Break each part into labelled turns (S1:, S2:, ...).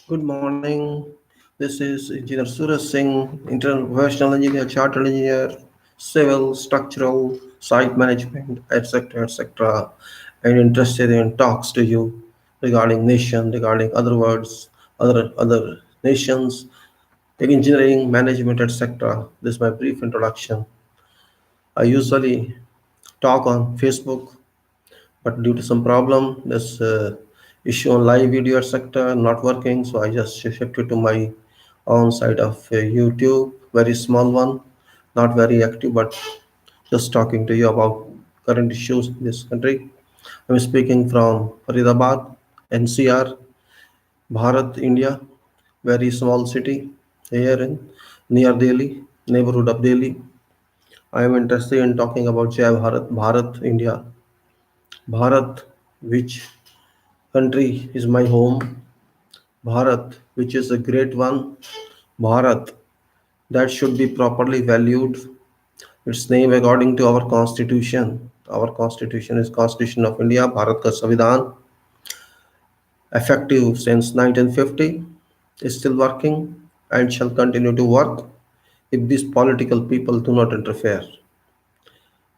S1: Good morning. This is Engineer Suraj Singh, international engineer, chartered engineer, civil, structural, site management, etc., and interested in talks to you regarding nation, regarding other words, other nations, engineering, management, etc. This is my brief introduction. I usually talk on Facebook, but due to some problem, this issue on live video sector not working, so I just shifted to my own side of YouTube, very small one, not very active, but just talking to you about current issues in this country. I'm speaking from Faridabad, NCR, Bharat, India, very small city here in near Delhi, neighborhood of Delhi. I am interested in talking about Jai Bharat, Bharat, India, Bharat, which country is my home, Bharat, which is a great one, Bharat, that should be properly valued. Its name according to our constitution. Our constitution is Constitution of India, Bharat ka Samvidhan, effective since 1950, is still working and shall continue to work if these political people do not interfere.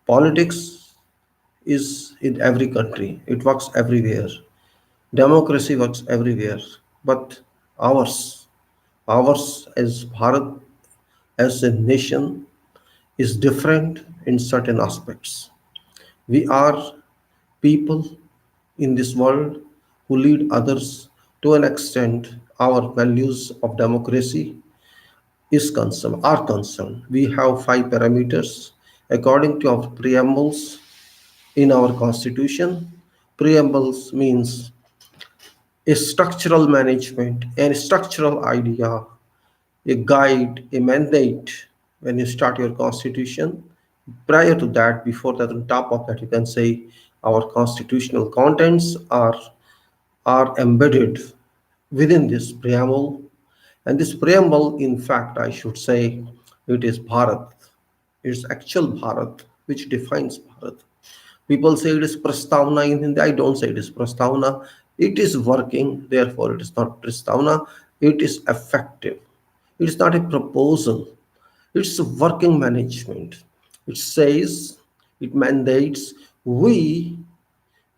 S1: Politics is in every country, it works everywhere. Democracy works everywhere, but ours, ours as Bharat, as a nation, is different in certain aspects. We are people in this world who lead others to an extent. Our values of democracy are concerned. We have five parameters according to our preambles in our constitution. Preambles means a structural management and structural idea, a guide, a mandate when you start your constitution. Prior to that, before that, on top of that, you can say our constitutional contents are embedded within this preamble. And this preamble, in fact, I should say, it is Bharat. It's actual Bharat, which defines Bharat. People say it is Prastavna in Hindi. I don't say it is Prastavna. It is working, therefore it is not Prastavna. It is effective. It is not a proposal. It's a working management. It says, it mandates we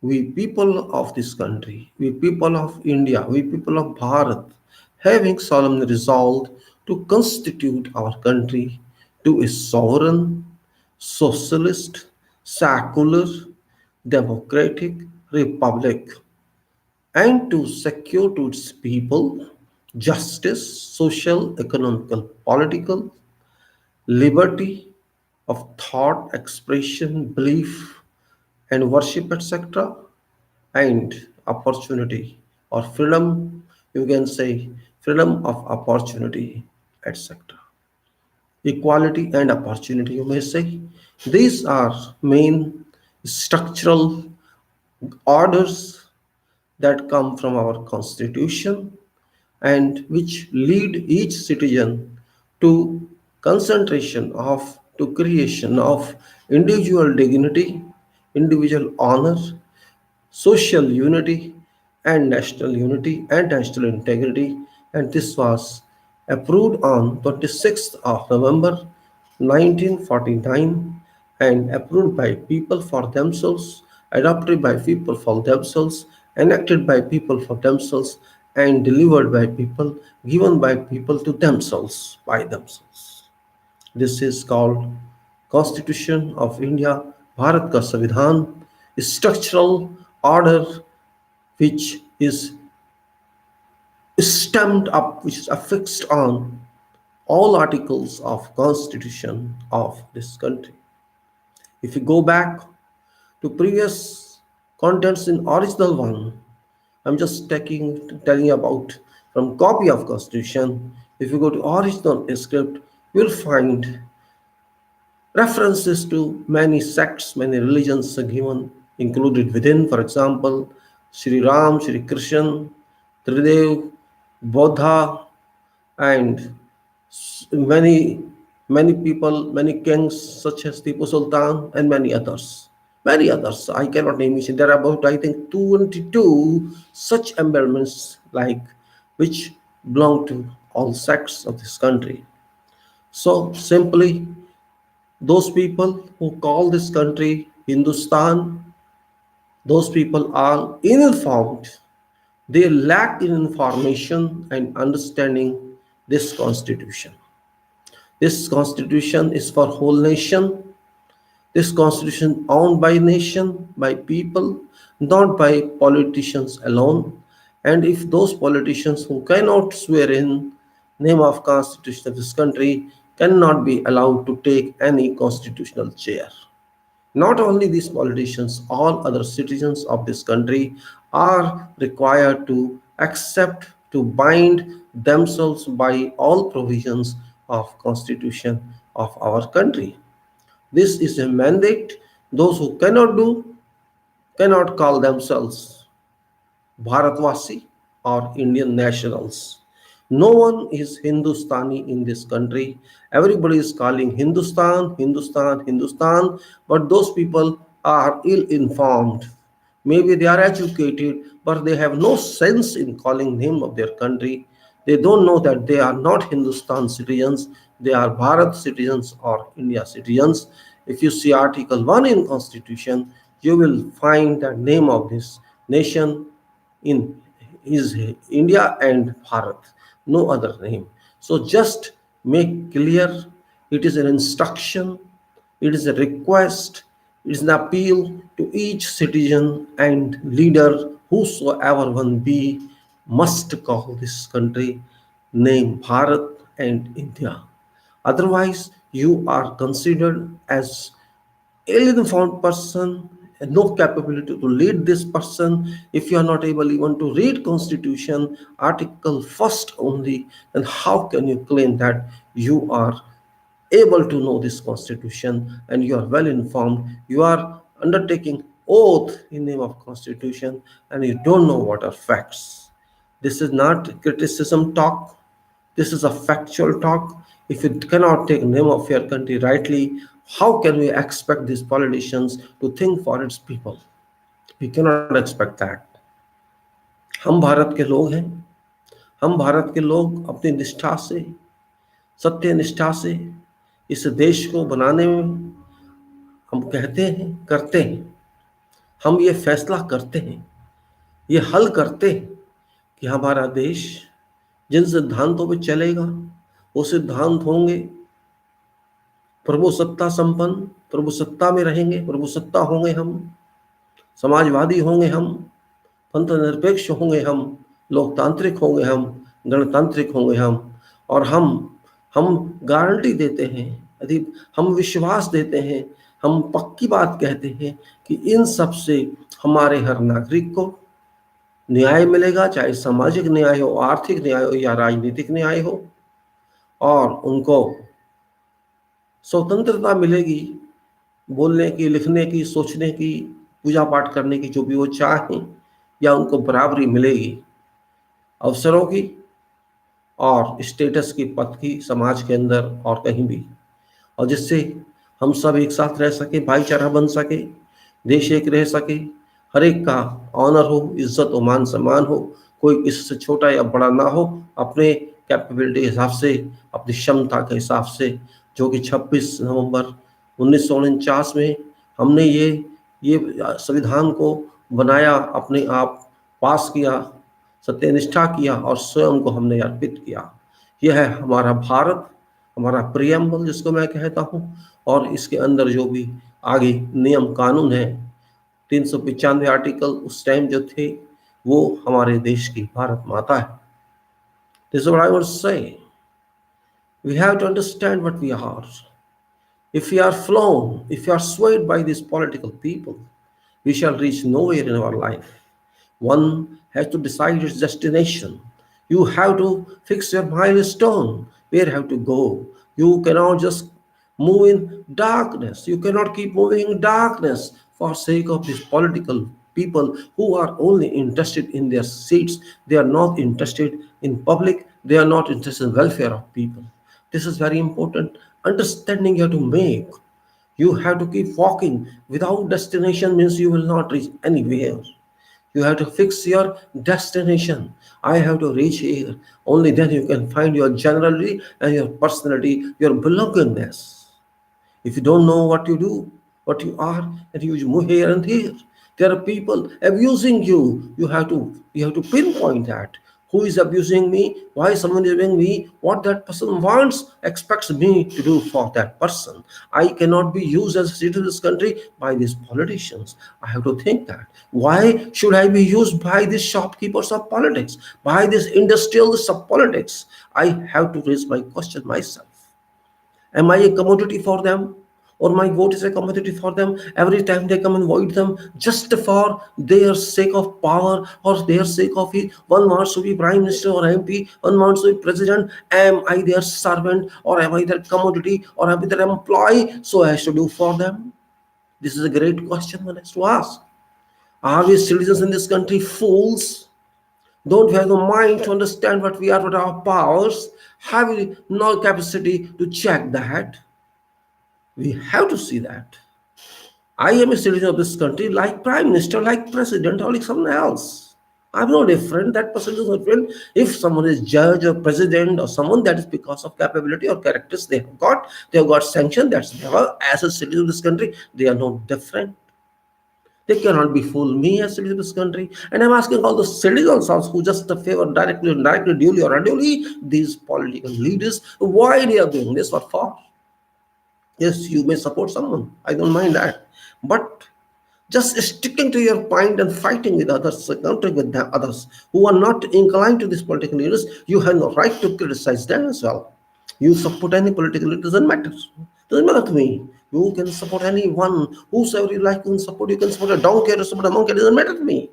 S1: people of this country, we people of India, we people of Bharat, having solemnly resolved to constitute our country to a sovereign, socialist, secular, democratic republic, and to secure to its people justice, social, economical, political, liberty of thought, expression, belief, and worship, etc., and opportunity or freedom, you can say freedom of opportunity, etc. Equality and opportunity, you may say. These are main structural orders that come from our constitution and which lead each citizen to concentration of to creation of individual dignity, individual honor, social unity, and national integrity. And this was approved on 26th of November 1949 and approved by people for themselves, adopted by people for themselves, enacted by people for themselves, and delivered by people, given by people to themselves by themselves. This is called Constitution of India, Bharat ka Samvidhan, structural order which is stamped up, which is affixed on all articles of Constitution of this country. If you go back to previous contents in original one, I'm just telling you about from copy of Constitution. If you go to original script, you'll find references to many sects, many religions are given, included within, for example, Sri Ram, Sri Krishna, Tridev, Buddha, and many, many people, many kings such as Tipu Sultan, and many others. Many others, I cannot name it. There are about, I think, 22 such embellishments like which belong to all sects of this country. So simply, those people who call this country Hindustan, those people are ill-informed. They lack in information and understanding this constitution. This constitution is for whole nation. This constitution owned by nation, by people, not by politicians alone. And if those politicians who cannot swear in name of constitution of this country cannot be allowed to take any constitutional chair. Not only these politicians, all other citizens of this country are required to accept, to bind themselves by all provisions of constitution of our country. This is a mandate. Those who cannot do cannot call themselves Bharatvasi or Indian nationals. No one is Hindustani in this country. Everybody is calling Hindustan, Hindustan, Hindustan, but those people are ill informed. Maybe they are educated, but they have no sense in calling name of their country. They don't know that they are not Hindustan citizens, they are Bharat citizens or India citizens. If you see Article 1 in Constitution, you will find the name of this nation in is India and Bharat, no other name. So just make clear, it is an instruction, it is a request, it is an appeal to each citizen and leader, whosoever one be, must call this country name Bharat and India. Otherwise, you are considered as ill-informed person and no capability to lead this person. If you are not able even to read constitution article first only, then how can you claim that you are able to know this constitution and you are well informed? You are undertaking oath in name of constitution and you don't know what are facts. This is not criticism talk, this is a factual talk. If you cannot take name of your country rightly, how can we expect these politicians to think for its people? We cannot expect that. हम भारत के लोग हैं, हम भारत के लोग अपनी निष्ठा से, सत्य निष्ठा से इस देश को बनाने में हम कहते हैं, करते हैं, हम ये फैसला करते हैं, ये हल करते हैं कि हमारा देश जिन सिद्धांतों पे चलेगा वो सिद्धांत होंगे प्रभु सत्ता संपन्न, प्रभु सत्ता में रहेंगे, प्रभु सत्ता होंगे हम, समाजवादी होंगे हम, पंथ निरपेक्ष होंगे हम, लोकतांत्रिक होंगे हम, गणतांत्रिक होंगे हम, और हम गारंटी देते हैं, यदि हम विश्वास देते हैं, हम पक्की बात कहते हैं कि इन सब से हमारे हर नागरिक को न्याय मिलेगा, चाहे सामाजिक न्याय हो, आर्थिक न्याय हो या राजनीतिक न्याय हो, और उनको स्वतंत्रता मिलेगी बोलने की, लिखने की, सोचने की, पूजा पाठ करने की, जो भी वो चाहें, या उनको बराबरी मिलेगी अवसरों की और स्टेटस की, पद की, समाज के अंदर और कहीं भी, और जिससे हम सब एक साथ रह सके, भाईचारा बन सके, देश एक रह सके, हर एक का ऑनर हो, इज्जत हो, मान सम्मान हो, कोई इससे छोटा या बड़ा ना हो, अपने कैपेबिलिटी के हिसाब से, अपनी क्षमता के हिसाब से, जो कि 26 नवंबर 1949 में हमने ये संविधान को बनाया, अपने आप पास किया, सत्यनिष्ठा किया और स्वयं को हमने अर्पित किया। यह है हमारा भारत, हमारा प्रियम्बल जिसको मैं कहता हूँ, और इसके अंदर जो भी आगे नियम कानून है, 395 आर्टिकल उस टाइम जो थे, वो हमारे देश की भारत माता है। This is what I want to say. We have to understand what we are. If we are flown, if we are swayed by these political people, we shall reach nowhere in our life. One has to decide its destination. You have to fix your milestone, where you have to go. You cannot just move in darkness. You cannot keep moving in darkness for sake of these political people who are only interested in their seats. They are not interested in public. They are not interested in welfare of people. This is very important understanding you have to make. You have to keep walking. Without destination means you will not reach anywhere. You have to fix your destination. I have to reach here. Only then you can find your generality and your personality, your belongingness. If you don't know what you do, what you are, and you move here and here, there are people abusing you. You have to pinpoint that. Who is abusing me? Why someone is abusing me? What that person wants, expects me to do for that person. I cannot be used as a citizen of this country by these politicians. I have to think that. Why should I be used by these shopkeepers of politics, by these industrialists of politics? I have to raise my question myself. Am I a commodity for them? Or my vote is a commodity for them? Every time they come and vote them just for their sake of power or their sake of it. One wants to be Prime Minister or MP, one wants to be President. Am I their servant or am I their commodity or am I their employee? So I have to do for them? This is a great question one has to ask. Are we citizens in this country fools? Don't we have the mind to understand what we are, what our powers? Have we no capacity to check that? We have to see that. I am a citizen of this country like Prime Minister, like President, or like someone else. I'm no different. That person is not different. If someone is judge or president or someone, that is because of capability or characters they have got sanction. That's never as a citizen of this country, they are no different. They cannot be fool me as citizens of this country. And I'm asking all the citizens also who just favor directly, indirectly, duly or unduly, these political leaders, why they are doing this, what for? Yes, you may support someone. I don't mind that. But just sticking to your point and fighting with others, countering with the others who are not inclined to these political leaders, you have no right to criticize them as well. You support any political leader, doesn't matter. Doesn't matter to me. You can support anyone, whosoever you like, you can support. You can support a donkey or support a monkey, doesn't matter to me.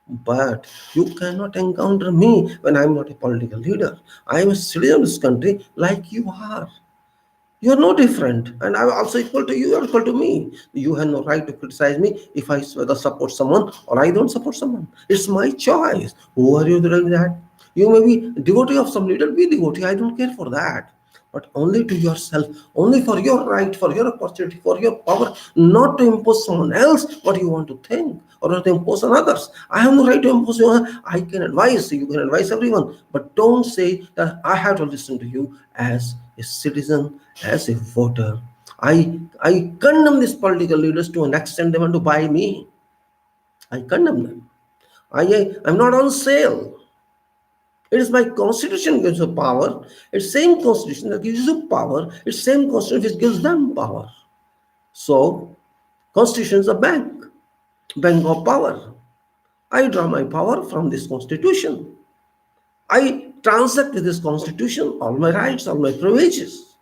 S1: But you cannot encounter me when I'm not a political leader. I am a citizen of this country like you are. You are no different, and I'm also equal to you. You are equal to me. You have no right to criticize me if I whether support someone or I don't support someone. It's my choice. Who are you doing that? You may be devotee of some leader, be devotee. I don't care for that. But only to yourself, only for your right, for your opportunity, for your power, not to impose someone else what you want to think or not to impose on others. I have no right to impose you. I can advise you, can advise everyone, but don't say that I have to listen to you as a citizen, as a voter. I condemn these political leaders to an extent they want to buy me. I condemn them. I'm not on sale. It is my constitution gives you power. It's same constitution that gives you power. It's same constitution which gives them power. So, constitution is a bank of power. I draw my power from this constitution. I transact with this constitution, all my rights, all my privileges.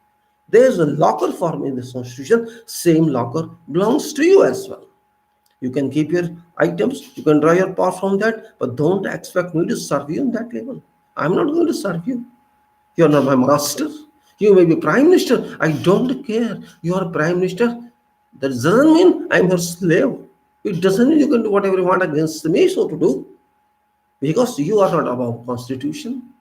S1: There's a locker for me in this constitution. Same locker belongs to you as well. You can keep your items, you can draw your power from that, but don't expect me to serve you on that level. I'm not going to serve you. You're not my master. You may be prime minister. I don't care. You are prime minister. That doesn't mean I'm your slave. It doesn't mean you can do whatever you want against me so to do. Because you are not above constitution.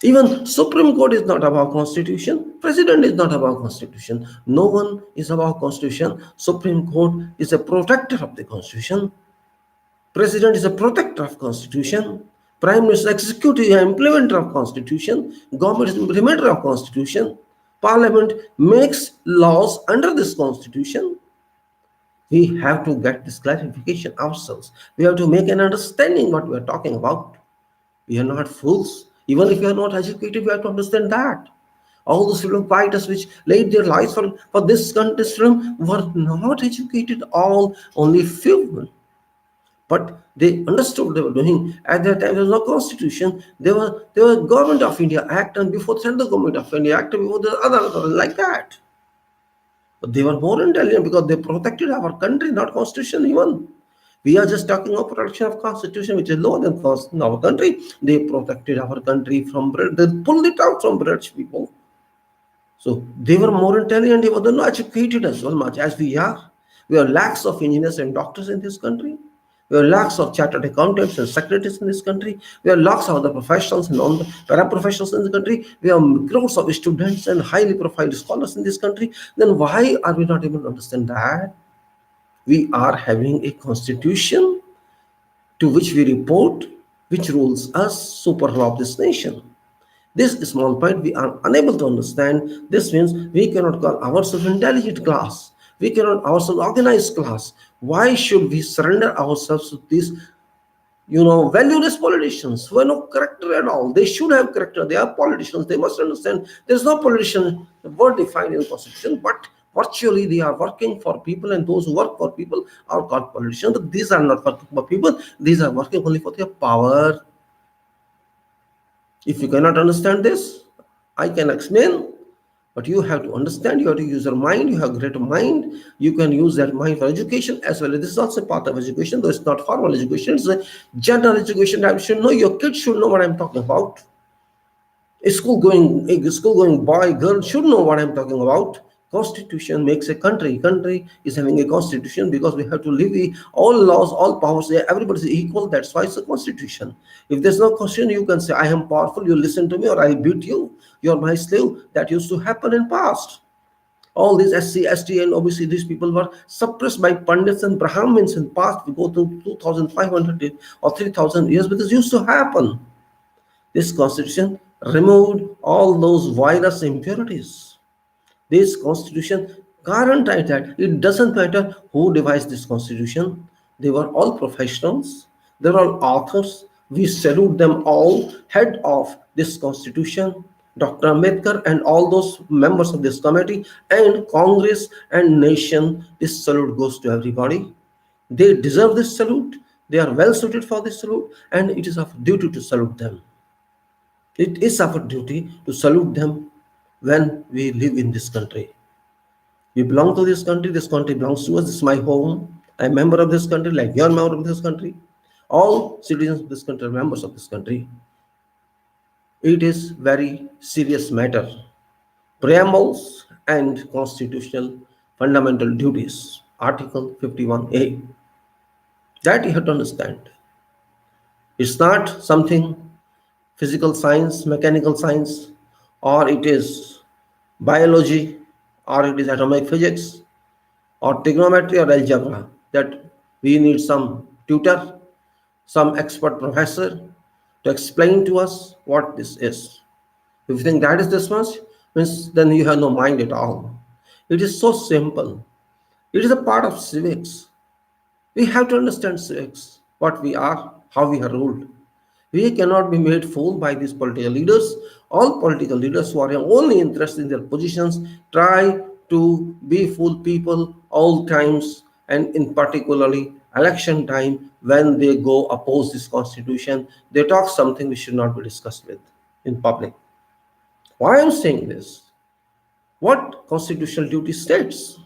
S1: Even Supreme Court is not above constitution. President is not above constitution. No one is above constitution. Supreme Court is a protector of the constitution. President is a protector of constitution. Prime Minister executive is an implementer of constitution. Government is implementer of constitution. Parliament makes laws under this constitution. We have to get this clarification ourselves. We have to make an understanding what we are talking about. We are not fools. Even if we are not educated, we have to understand that. All those freedom fighters which laid their lives for this country's freedom were not educated, all only few. But they understood what they were doing. At that time, there was no constitution. There was Government of India Act, and before the Central Government of India Act, before the other like that. But they were more intelligent because they protected our country, not constitution even. We are just talking of protection of constitution, which is lower than in our country. They protected our country from they pulled it out from British people. So they were more intelligent, they were not educated as well much as we are. We are lakhs of engineers and doctors in this country. We have lakhs of chartered accountants and secretaries in this country. We have lakhs of other professionals and paraprofessionals in the country. We have crores of students and highly profiled scholars in this country. Then why are we not able to understand that? We are having a constitution to which we report, which rules us, superlaw of this nation. This small point we are unable to understand. This means we cannot call ourselves intelligent class. We cannot ourselves organized class. Why should we surrender ourselves to these, valueless politicians who have no character at all? They should have character. They are politicians. They must understand there's no politician word defined in the constitution, but virtually they are working for people, and those who work for people are called politicians. But these are not working for people. These are working only for their power. If you cannot understand this, I can explain, but you have to understand, you have to use your mind, you have greater mind, you can use that mind for education as well. This is also part of education, though it's not formal education, it's a general education. I should know, your kids should know what I'm talking about. A school going boy, girl should know what I'm talking about. Constitution makes a country. Country is having a constitution because we have to live all laws, all powers. Everybody is equal. That's why it's a constitution. If there's no constitution, you can say, I am powerful, you listen to me, or I'll beat you. You're my slave. That used to happen in past. All these SC, ST, and obviously these people were suppressed by Pandits and Brahmins in past. We go to 2,500 or 3,000 years, but this used to happen. This constitution removed all those virus impurities. This constitution guaranteed that it doesn't matter who devised this constitution. They were all professionals. They were all authors. We salute them all. Head of this constitution, Dr. Ambedkar, and all those members of this committee, and Congress and nation, this salute goes to everybody. They deserve this salute. They are well suited for this salute, and it is our duty to salute them. It is our duty to salute them when we live in this country. We belong to this country belongs to us, this is my home. I'm a member of this country, like you're a member of this country. All citizens of this country are members of this country. It is very serious matter. Preambles and constitutional fundamental duties. Article 51A. That you have to understand. It's not something physical science, mechanical science, or it is biology, or it is atomic physics, or trigonometry, or algebra, that we need some tutor, some expert professor to explain to us what this is. If you think that is this much, means then you have no mind at all. It is so simple. It is a part of civics. We have to understand civics, what we are, how we are ruled. We cannot be made fool by these political leaders. All political leaders who are only interested in their positions try to be fool people all times, and in particularly election time when they go oppose this constitution. They talk something which should not be discussed with in public. Why I'm saying this? What constitutional duty states?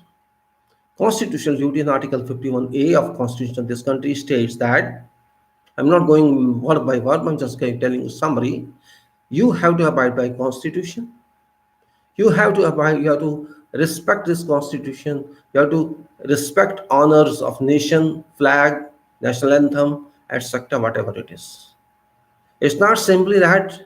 S1: Constitutional duty in Article 51A of Constitution of this country states that, I'm not going word by word, I'm just telling you summary. You have to abide by Constitution. You have to respect this Constitution. You have to respect honors of nation, flag, national anthem, etc., whatever it is. It's not simply that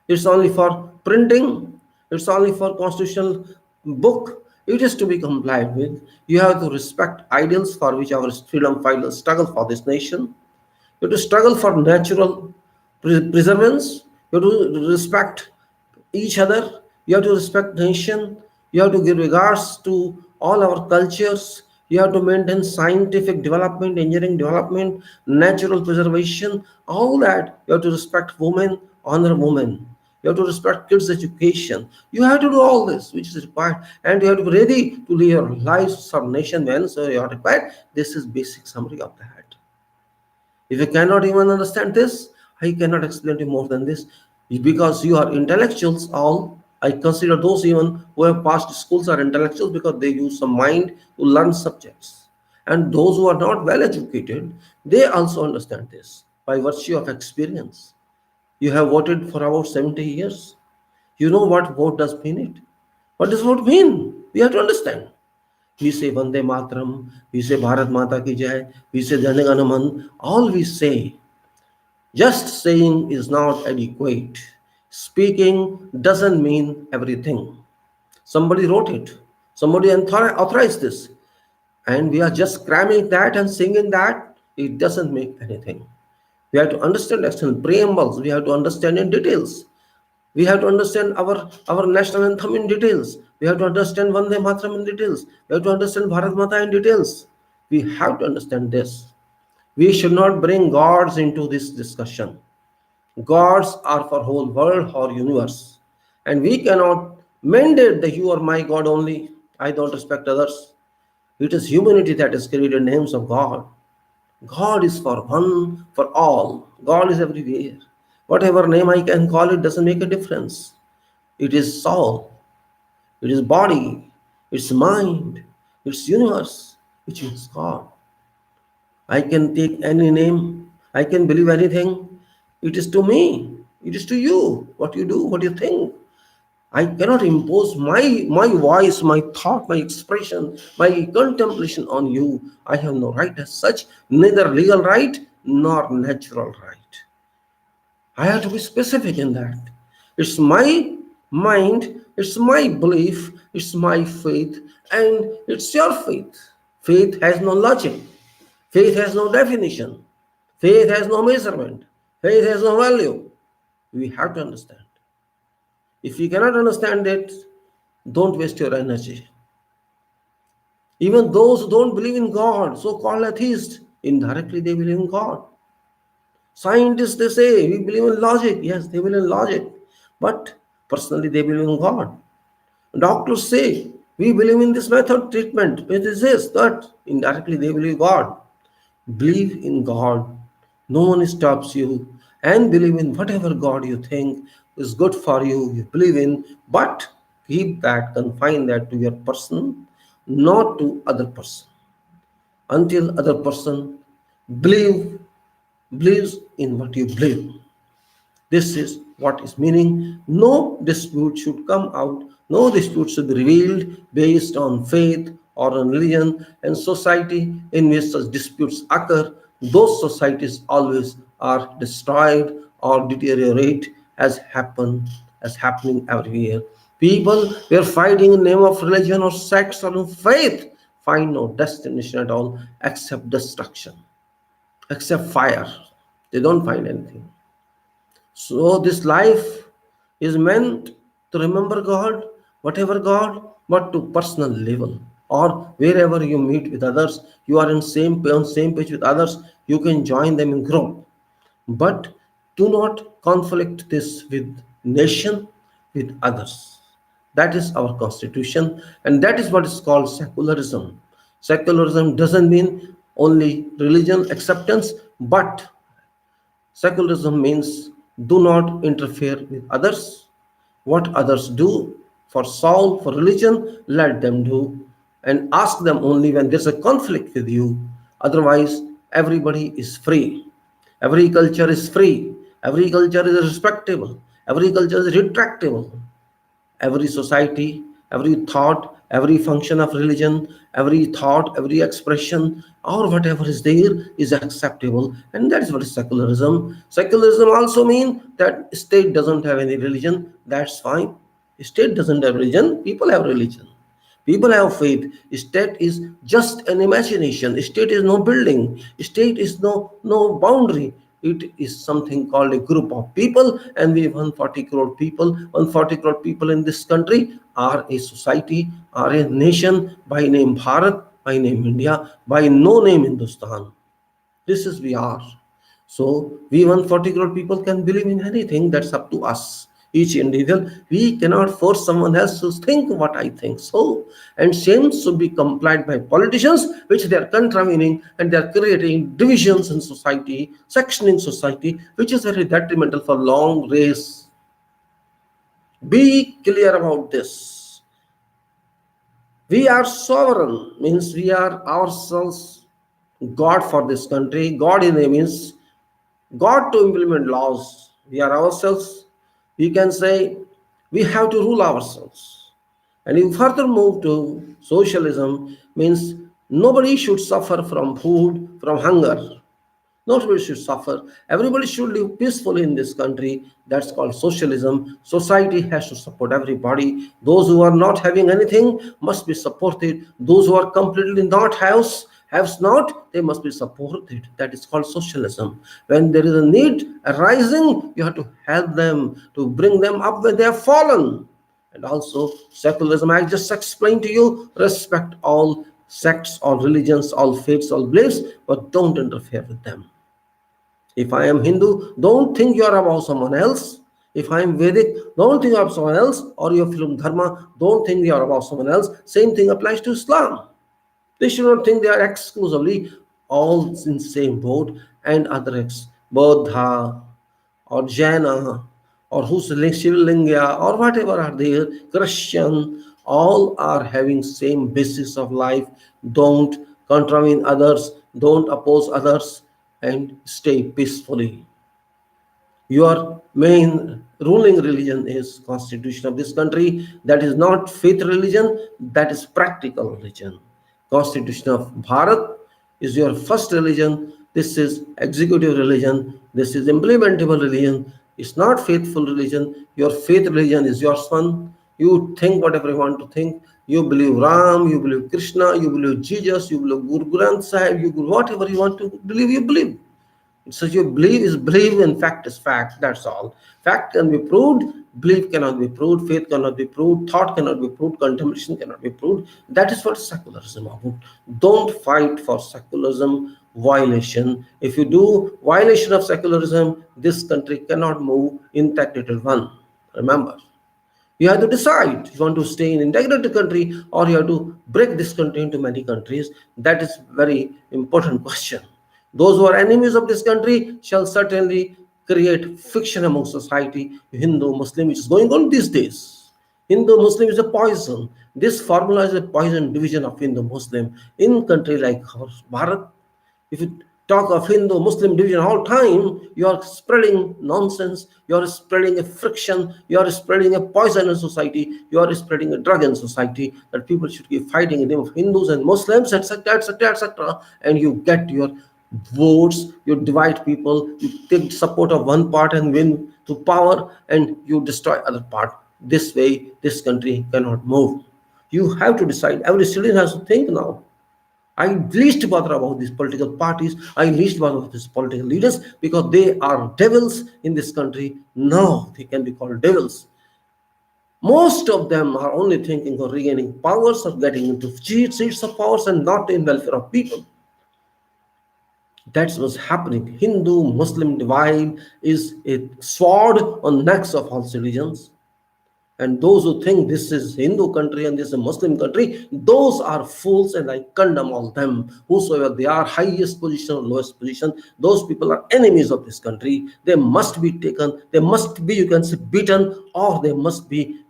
S1: it's only for printing, it's only for constitutional book. It is to be complied with. You have to respect ideals for which our freedom fighters struggle for this nation. You have to struggle for natural preservance. You have to respect each other. You have to respect nation. You have to give regards to all our cultures. You have to maintain scientific development, engineering development, natural preservation, all that. You have to respect women, honor women. You have to respect kids' education. You have to do all this, which is required, and you have to be ready to live your lives for nation when so you are required. This is basic summary of that. If you cannot even understand this, I cannot explain to you more than this. Because you are intellectuals all, I consider those even who have passed schools are intellectuals because they use some mind to learn subjects. And those who are not well educated, they also understand this by virtue of experience. You have voted for about 70 years. You know what vote does mean it. What does vote mean? We have to understand. We say Vande Mataram, we say Bharat Mata Ki Jai, we say Jana Gana Man, all we say. Just saying is not adequate. Speaking doesn't mean everything. Somebody wrote it. Somebody authorized this. And we are just cramming that and singing that. It doesn't make anything. We have to understand external preambles. We have to understand in details. We have to understand our national anthem in details. We have to understand Vande Mataram in details. We have to understand Bharat Mata in details. We have to understand this. We should not bring gods into this discussion. Gods are for whole world or universe. And we cannot mandate that you are my God only. I don't respect others. It is humanity that has created names of God. God is for one, for all. God is everywhere. Whatever name I can call it doesn't make a difference. It is soul, it is body, it's mind, it's universe, which is God. I can take any name, I can believe anything. It is to me, it is to you, what you do, what you think. I cannot impose my voice, my thought, my expression, my contemplation on you. I have no right as such, neither legal right nor natural right. I have to be specific in that. It's my mind, it's my belief, it's my faith, and it's your faith. Faith has no logic, faith has no definition, faith has no measurement, faith has no value. We have to understand. If you cannot understand it, don't waste your energy. Even those who don't believe in God, so called atheists, indirectly they believe in God. Scientists, they say, we believe in logic. Yes, they believe in logic. But personally, they believe in God. Doctors say, we believe in this method treatment. It is this, that. Indirectly, they believe God. Believe in God. No one stops you. And believe in whatever God you think is good for you, you believe in. But keep that, confine that to your person, not to other person. Until other person believe believes in what you believe. This is what is meaning. No dispute should come out, no dispute should be revealed based on faith or on religion, and society in which such disputes occur, those societies always are destroyed or deteriorate as happening everywhere. People who are fighting in the name of religion or sects or faith find no destination at all except destruction, except fire. They don't find anything. So this life is meant to remember God, whatever God, but to personal level. Or wherever you meet with others, you are on same page with others, you can join them in group. But do not conflict this with nation, with others. That is our constitution, and that is what is called secularism. Secularism doesn't mean only religion acceptance, but secularism means do not interfere with others. What others do for soul, for religion, let them do. And ask them only when there's a conflict with you. Otherwise, everybody is free. Every culture is free. Every culture is respectable. Every culture is retractable. Every society, every thought, every function of religion, every thought, every expression, or whatever is there is acceptable, and that is what is secularism. Secularism also means that state doesn't have any religion. That's fine. State doesn't have religion. People have religion. People have faith. State is just an imagination. State is no building. State is no boundary. It is something called a group of people, and we 140 crore people. 140 crore people in this country are a society, are a nation by name Bharat, by name India, by no name Hindustan. This is we are. So we 140 crore people can believe in anything. That's up to us. Each individual, we cannot force someone else to think what I think so. And same should be complied by politicians, which they are contravening, and they are creating divisions in society, sectioning society, which is very detrimental for long race. Be clear about this. We are sovereign, means we are ourselves God for this country. God in a means God to implement laws. We are ourselves. We can say we have to rule ourselves. And you further move to socialism, means nobody should suffer from food, from hunger. Nobody should suffer. Everybody should live peacefully in this country. That's called socialism. Society has to support everybody. Those who are not having anything must be supported. Those who are completely not house Haves not, they must be supported. That is called socialism. When there is a need arising, you have to help them, to bring them up when they have fallen. And also, secularism, I just explained to you, respect all sects, all religions, all faiths, all beliefs, but don't interfere with them. If I am Hindu, don't think you are about someone else. If I am Vedic, don't think of someone else. Or you are from Dharma, don't think you are about someone else. Same thing applies to Islam. They should not think they are exclusively all in same boat, and others, Buddha or Jaina or who's Shivlingya or whatever are there, Christian, all are having same basis of life. Don't contravene others, don't oppose others, and stay peacefully. Your main ruling religion is constitution of this country. That is not faith religion, that is practical religion. Constitution of Bharat is your first religion. This is executive religion. This is implementable religion. It's not faithful religion. Your faith religion is your son. You think whatever you want to think. You believe Ram, you believe Krishna, you believe Jesus, you believe Guru Granth Sahib, you believe whatever you want to believe, you believe. So you believe is believe and fact is fact. That's all. Fact can be proved, belief cannot be proved, faith cannot be proved, thought cannot be proved, contemplation cannot be proved. That is what secularism is about. Don't fight for secularism violation. If you do violation of secularism, this country cannot move integrated one. Remember. You have to decide you want to stay in integrated country or you have to break this country into many countries. That is very important question. Those who are enemies of this country shall certainly create fiction among society. Hindu, Muslim, which is going on these days. Hindu, Muslim is a poison. This formula is a poison division of Hindu, Muslim. In country like Bharat, if you talk of Hindu Muslim division all time, you are spreading nonsense, you are spreading a friction, you are spreading a poison in society, you are spreading a drug in society, that people should keep fighting in the name of Hindus and Muslims, etc., etc., etc., and you get your votes, you divide people, you take support of one part and win to power, and you destroy other part. This way, this country cannot move. You have to decide. Every citizen has to think now. I least bother about these political parties. I least bother about these political leaders because they are devils in this country. No, they can be called devils. Most of them are only thinking of regaining powers or getting into seats of powers and not in welfare of people. That's what's happening. Hindu-Muslim divide is a sword on necks of all religions. And those who think this is Hindu country and this is a Muslim country, those are fools, and I condemn all them. Whosoever they are, highest position or lowest position, those people are enemies of this country. They must be taken, they must be, you can say, beaten, or they must be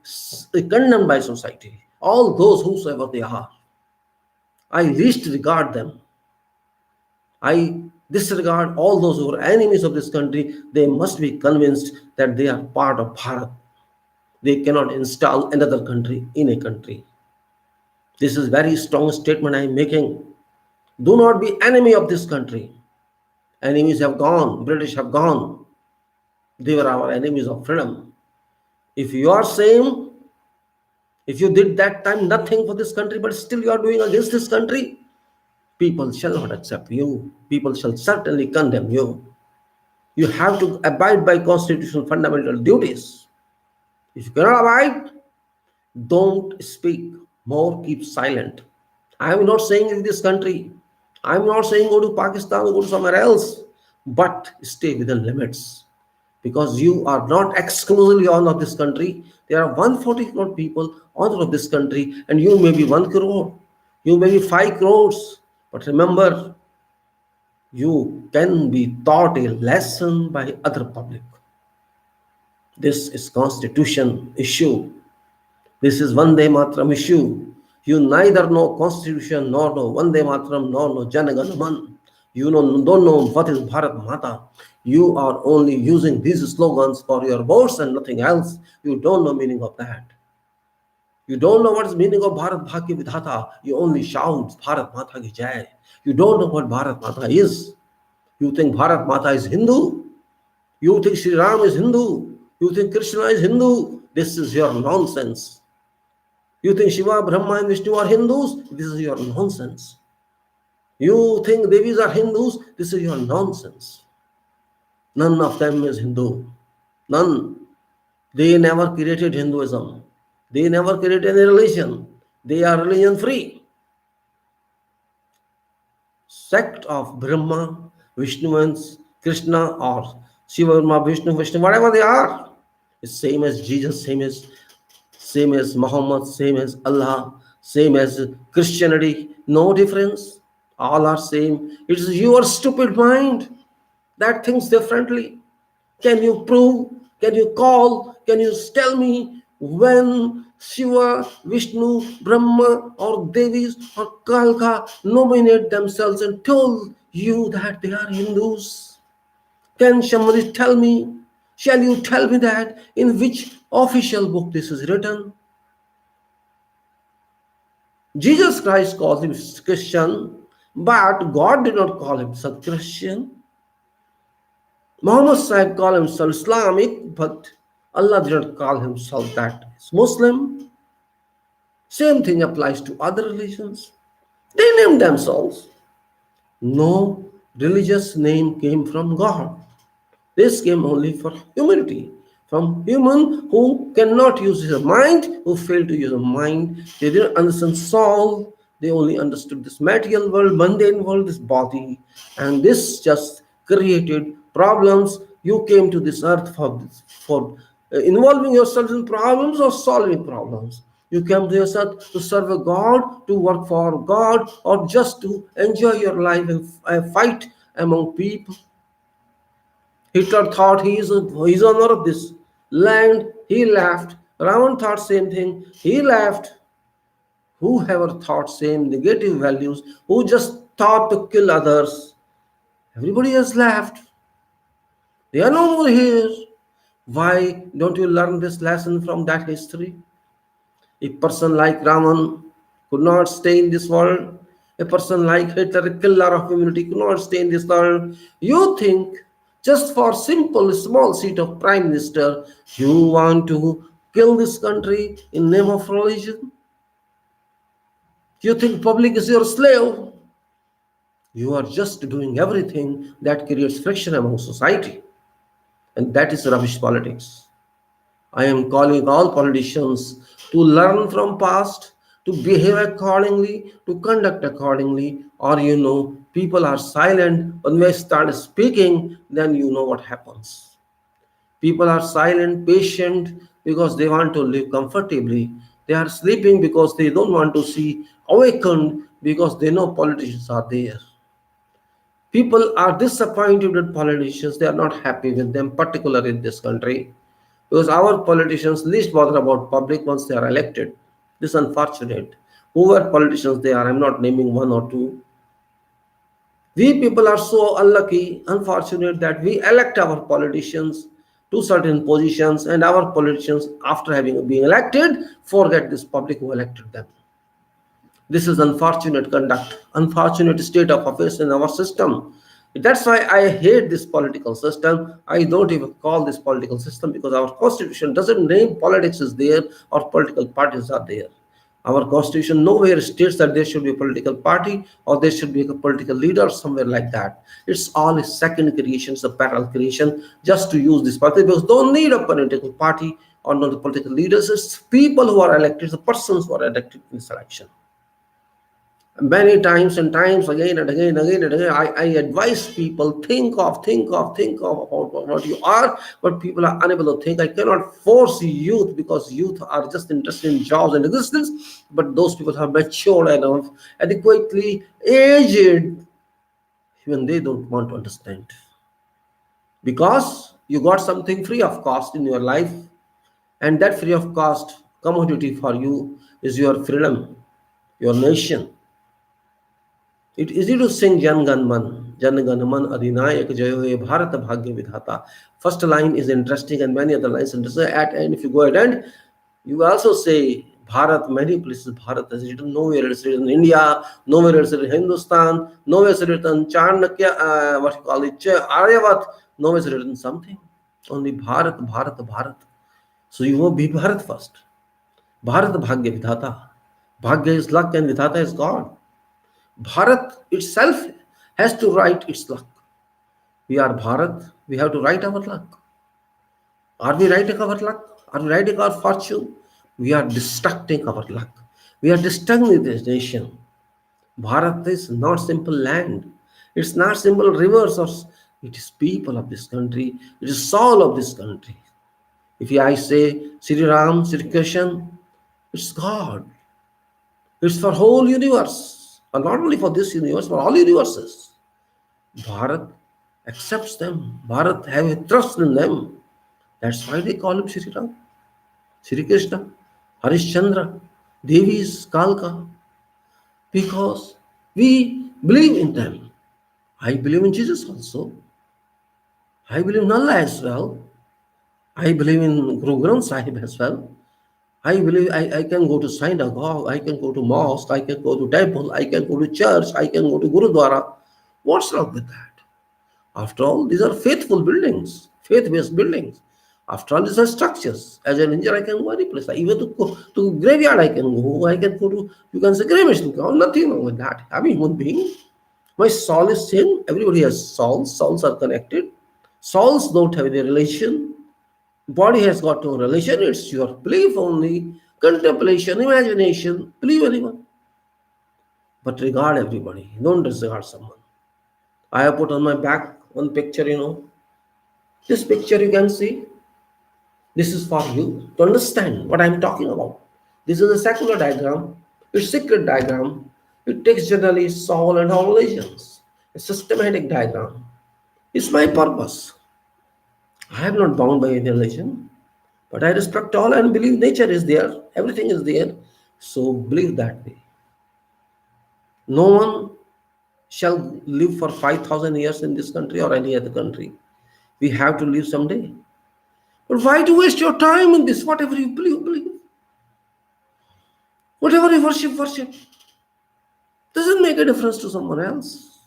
S1: condemned by society. All those whosoever they are, I least regard them. I disregard all those who are enemies of this country. They must be convinced that they are part of Bharat. They cannot install another country in a country. This is very strong statement I am making. Do not be enemy of this country. Enemies have gone. British have gone. They were our enemies of freedom. If you are same, if you did that time nothing for this country, but still you are doing against this country, people shall not accept you. People shall certainly condemn you. You have to abide by constitutional fundamental duties. If you cannot abide, don't speak more, keep silent. I am not saying in this country, I am not saying go to Pakistan or go to somewhere else, but stay within limits. Because you are not exclusively owner of this country. There are 140 crore people owner of this country, and you may be 1 crore, you may be 5 crores. But remember, you can be taught a lesson by other public. This is constitution issue. This is Vande Mataram issue. You neither know constitution nor know Vande Mataram nor know Janagan Man. You don't know what is Bharat Mata. You are only using these slogans for your votes and nothing else. You don't know meaning of that. You don't know what is meaning of Bharat Bhagya Vidhata. You only shout Bharat Mata ki Jai. You don't know what Bharat Mata is. You think Bharat Mata is Hindu. You think Sri Ram is Hindu. You think Krishna is Hindu. This is your nonsense. You think Shiva, Brahma and Vishnu are Hindus? This is your nonsense. You think Devis are Hindus? This is your nonsense. None of them is Hindu. None. They never created Hinduism. They never created any religion. They are religion free. Sect of Brahma, Vishnuans, Krishna, or Shiva, Vishnu, whatever they are. It's same as Jesus, same as Muhammad, same as Allah, same as Christianity. No difference. All are same. It is your stupid mind that thinks differently. Can you prove? Can you call? Can you tell me when Shiva, Vishnu, Brahma, or Devis or Kalka nominate themselves and told you that they are Hindus? Can somebody tell me? Shall you tell me that in which official book this is written? Jesus Christ calls him Christian, but God did not call him Christian. Muhammad Sahib called himself Islamic, but Allah did not call himself that. He's Muslim. Same thing applies to other religions. They name themselves. No religious name came from God. This came only for humanity. From human who cannot use his mind, who failed to use a mind. They didn't understand soul. They only understood this material world, mundane world, this body. And this just created problems. You came to this earth for involving yourself in problems or solving problems. You came to yourself to serve a God, to work for God, or just to enjoy your life and fight among people. Hitler thought he's owner of this land. He left. Ravan thought same thing. He left. Whoever thought same negative values, who just thought to kill others, everybody has left. They are no more here. Why don't you learn this lesson from that history? A person like Raman could not stay in this world. A person like Hitler, a killer of humanity, could not stay in this world. You think just for simple small seat of prime minister, you want to kill this country in name of religion? You think public is your slave? You are just doing everything that creates friction among society. And that is rubbish politics. I am calling all politicians to learn from past, to behave accordingly, to conduct accordingly, or people are silent. When they start speaking, then you know what happens. People are silent, patient, because they want to live comfortably. They are sleeping because they don't want to see awakened, because they know politicians are there. People are disappointed with politicians. They are not happy with them, particularly in this country, because our politicians least bother about public once they are elected. This is unfortunate. Whoever politicians they are, I'm not naming one or two. We people are so unlucky, unfortunate, that we elect our politicians to certain positions, and our politicians, after having been elected, forget this public who elected them. This is unfortunate conduct, unfortunate state of affairs in our system. That's why I hate this political system. I don't even call this political system, because our constitution doesn't name politics is there or political parties are there. Our constitution nowhere states that there should be a political party or there should be a political leader, somewhere like that. It's all a second creation, it's a parallel creation, just to use this party, because don't need a political party or not the political leaders. It's people who are elected, the persons who are elected in this election. Many times and times, again and again and again, I advise people, think of about what you are, but people are unable to think. I cannot force youth, because youth are just interested in jobs and existence, but those people have matured enough, adequately aged, even they don't want to understand. Because you got something free of cost in your life, and that free of cost commodity for you is your freedom, your nation. It's easy to sing Jan Gan Man Adhinayak Jayo He Bharat Bhagya Vidhata. First line is interesting and many other lines interesting. At end, if you go ahead and you also say Bharat, many places Bharat is written, nowhere it's written India, nowhere it's written Hindustan, nowhere it's written Chanakya, what you call it, Aryavat, nowhere it's written something. Only Bharat, Bharat, Bharat. So you will be Bharat first. Bharat Bhagya Vidhata. Bhagya is luck and Vidhata is God. Bharat itself has to write its luck. We are Bharat, we have to write our luck. Are we writing our luck? Are we writing our fortune? We are destructing our luck. We are destroying this nation. Bharat is not simple land. It's not simple rivers or it is people of this country. It is soul of this country. If I say Sri Ram, Sri Krishna, it's God. It's for whole universe. And not only for this universe, for all universes. Bharat accepts them. Bharat have a trust in them. That's why they call him Sri Ram, Sri Krishna, Harishchandra, Devi's Kalka. Because we believe in them. I believe in Jesus also. I believe in Allah as well. I believe in Guru Granth Sahib as well. I believe I can go to synagogue, I can go to mosque, I can go to temple, I can go to church, I can go to Gurudwara. What's wrong with that? After all, these are faithful buildings, faith-based buildings. After all, these are structures. As an engineer, I can go any place. Even to graveyard, I can go. I can go to, you can say, cremation ground. Nothing wrong with that. I'm a human being. My soul is same. Everybody has souls. Souls are connected. Souls don't have any relation. Body has got no relation. It's your belief only. Contemplation, imagination. Believe anyone. But regard everybody. Don't disregard someone. I have put on my back one picture. This picture you can see. This is for you to understand what I am talking about. This is a secular diagram. It's secret diagram. It takes generally soul and all relations. A systematic diagram. It's my purpose. I am not bound by any religion, but I respect all and believe nature is there. Everything is there. So believe that way. No one shall live for 5,000 years in this country or any other country. We have to live someday. But why to waste your time in this? Whatever you believe, believe. Whatever you worship, worship. Doesn't make a difference to someone else.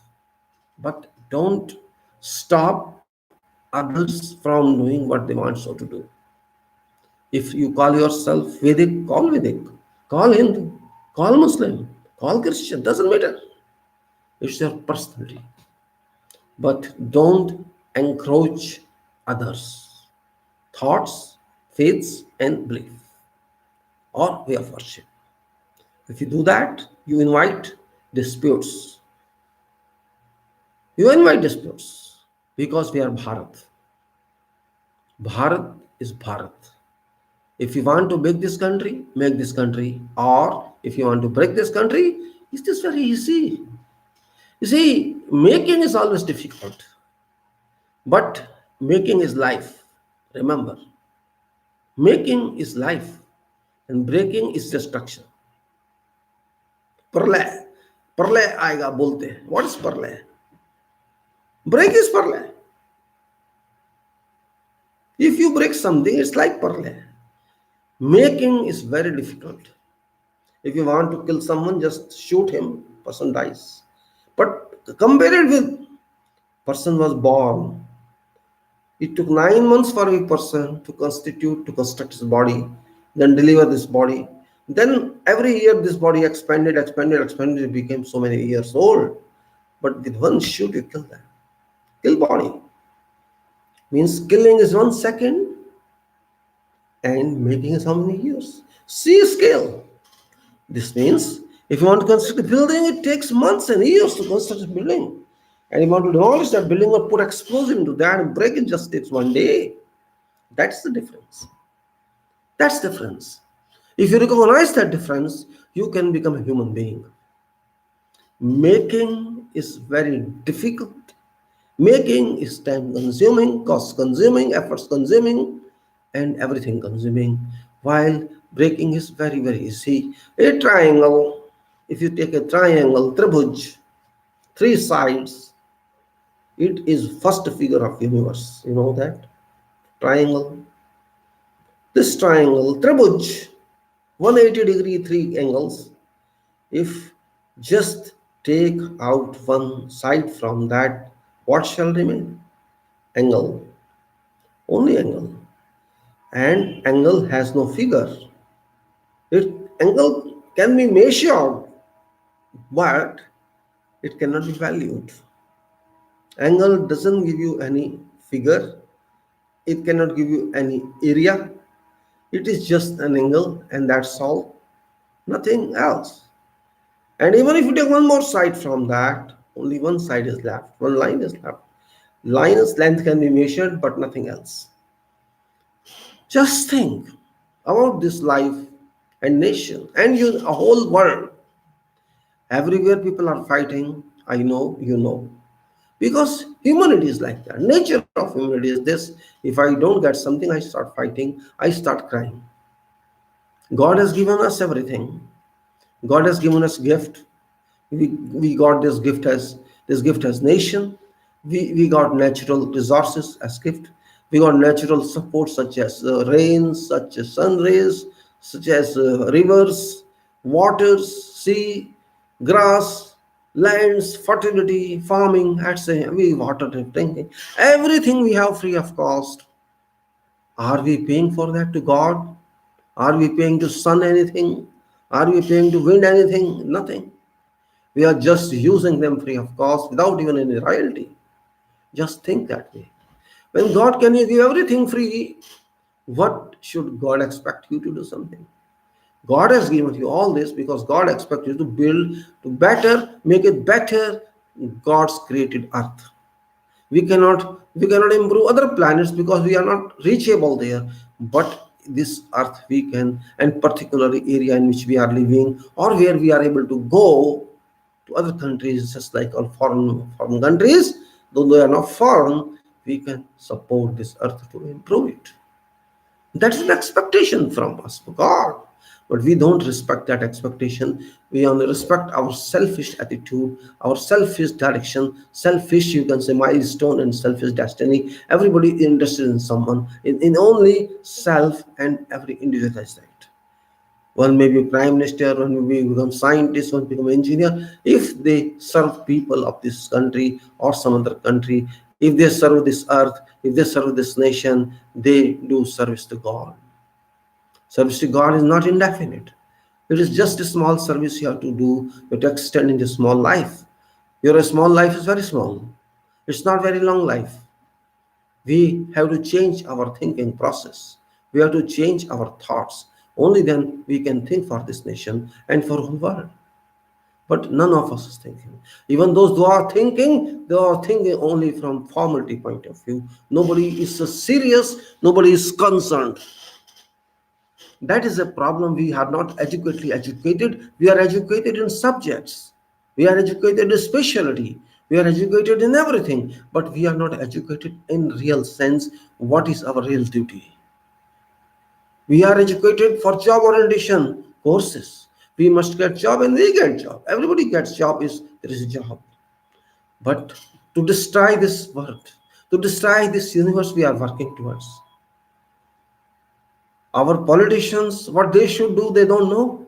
S1: But don't stop others from doing what they want so to do. If you call yourself Vedic, call Vedic. Call Hindu. Call Muslim. Call Christian. Doesn't matter. It's your personality. But don't encroach others' thoughts, faiths, and belief or way of worship. If you do that, you invite disputes. You invite disputes because we are Bharat. Bharat is Bharat. If you want to make this country, make this country. Or if you want to break this country, it's just very easy. You see, making is always difficult. But making is life. Remember, making is life and breaking is destruction. प्रलय प्रलय आएगा बोलते हैं. What is प्रलय? Break is प्रलय. If you break something, it's like प्रलय. Making is very difficult. If you want to kill someone, just shoot him, person dies. But compare it with person was born. It took 9 months for a person to construct his body, then deliver this body. Then every year this body expanded, it became so many years old. But with one shoot you kill them. Kill body. Means killing is 1 second and making is how many years? See scale. This means if you want to construct a building, it takes months and years to construct a building. And you want to demolish that building or put explosive into that and break it just takes 1 day. That's the difference. That's the difference. If you recognize that difference, you can become a human being. Making is very difficult. Making is time consuming, cost consuming, efforts consuming, and everything consuming. While breaking is very, very easy. A triangle, if you take a triangle, tribhuj, 3 sides, it is first figure of universe. You know that? Triangle. This triangle, tribhuj, 180-degree 3 angles. If just take out one side from that, what shall remain? Angle. Only angle. And angle has no figure. Angle can be measured, but it cannot be valued. Angle doesn't give you any figure, it cannot give you any area. It is just an angle, and that's all, nothing else. And even if you take one more side from that, only one side is left, one line is left. Line's length can be measured, but nothing else. Just think about this life and nation and you, a whole world. Everywhere people are fighting. I know, you know. Because humanity is like that. Nature of humanity is this. If I don't get something, I start fighting, I start crying. God has given us everything. God has given us gift. We got this gift as nation. We got natural resources as gift. We got natural support such as rain, such as sun rays, such as rivers, waters, sea, grass, lands, fertility, farming, etc. We water drinking. Everything we have free of cost. Are we paying for that to God? Are we paying to sun anything? Are we paying to wind anything? Nothing. We are just using them free of cost without even any royalty. Just think that way. When God can give everything free, what should God expect you to do something? God has given you all this because God expects you to build, to better, make it better God's created earth. We cannot improve other planets because we are not reachable there. But this earth we can, and particularly area in which we are living or where we are able to go to other countries, just like all foreign countries, though they are not foreign, we can support this earth to improve it. That's an expectation from us, God. But we don't respect that expectation. We only respect our selfish attitude, our selfish direction, selfish, you can say, milestone and selfish destiny. Everybody interested in someone, in only self, and every individual has that. One may be prime minister, one may become scientist, one become engineer. If they serve people of this country or some other country, if they serve this earth, if they serve this nation, they do service to God. Service to God is not indefinite. It is just a small service you have to do to extend into small life. Your small life is very small. It's not very long life. We have to change our thinking process. We have to change our thoughts. Only then we can think for this nation and for the whole world. But none of us is thinking. Even those who are thinking, they are thinking only from formality point of view. Nobody is so serious, nobody is concerned. That is a problem. We are not adequately educated. We are educated in subjects. We are educated in specialty. We are educated in everything. But we are not educated in real sense. What is our real duty? We are educated for job orientation courses. We must get job and we get job. Everybody gets job is there is a job. But to destroy this world, to destroy this universe we are working towards. Our politicians, what they should do, they don't know.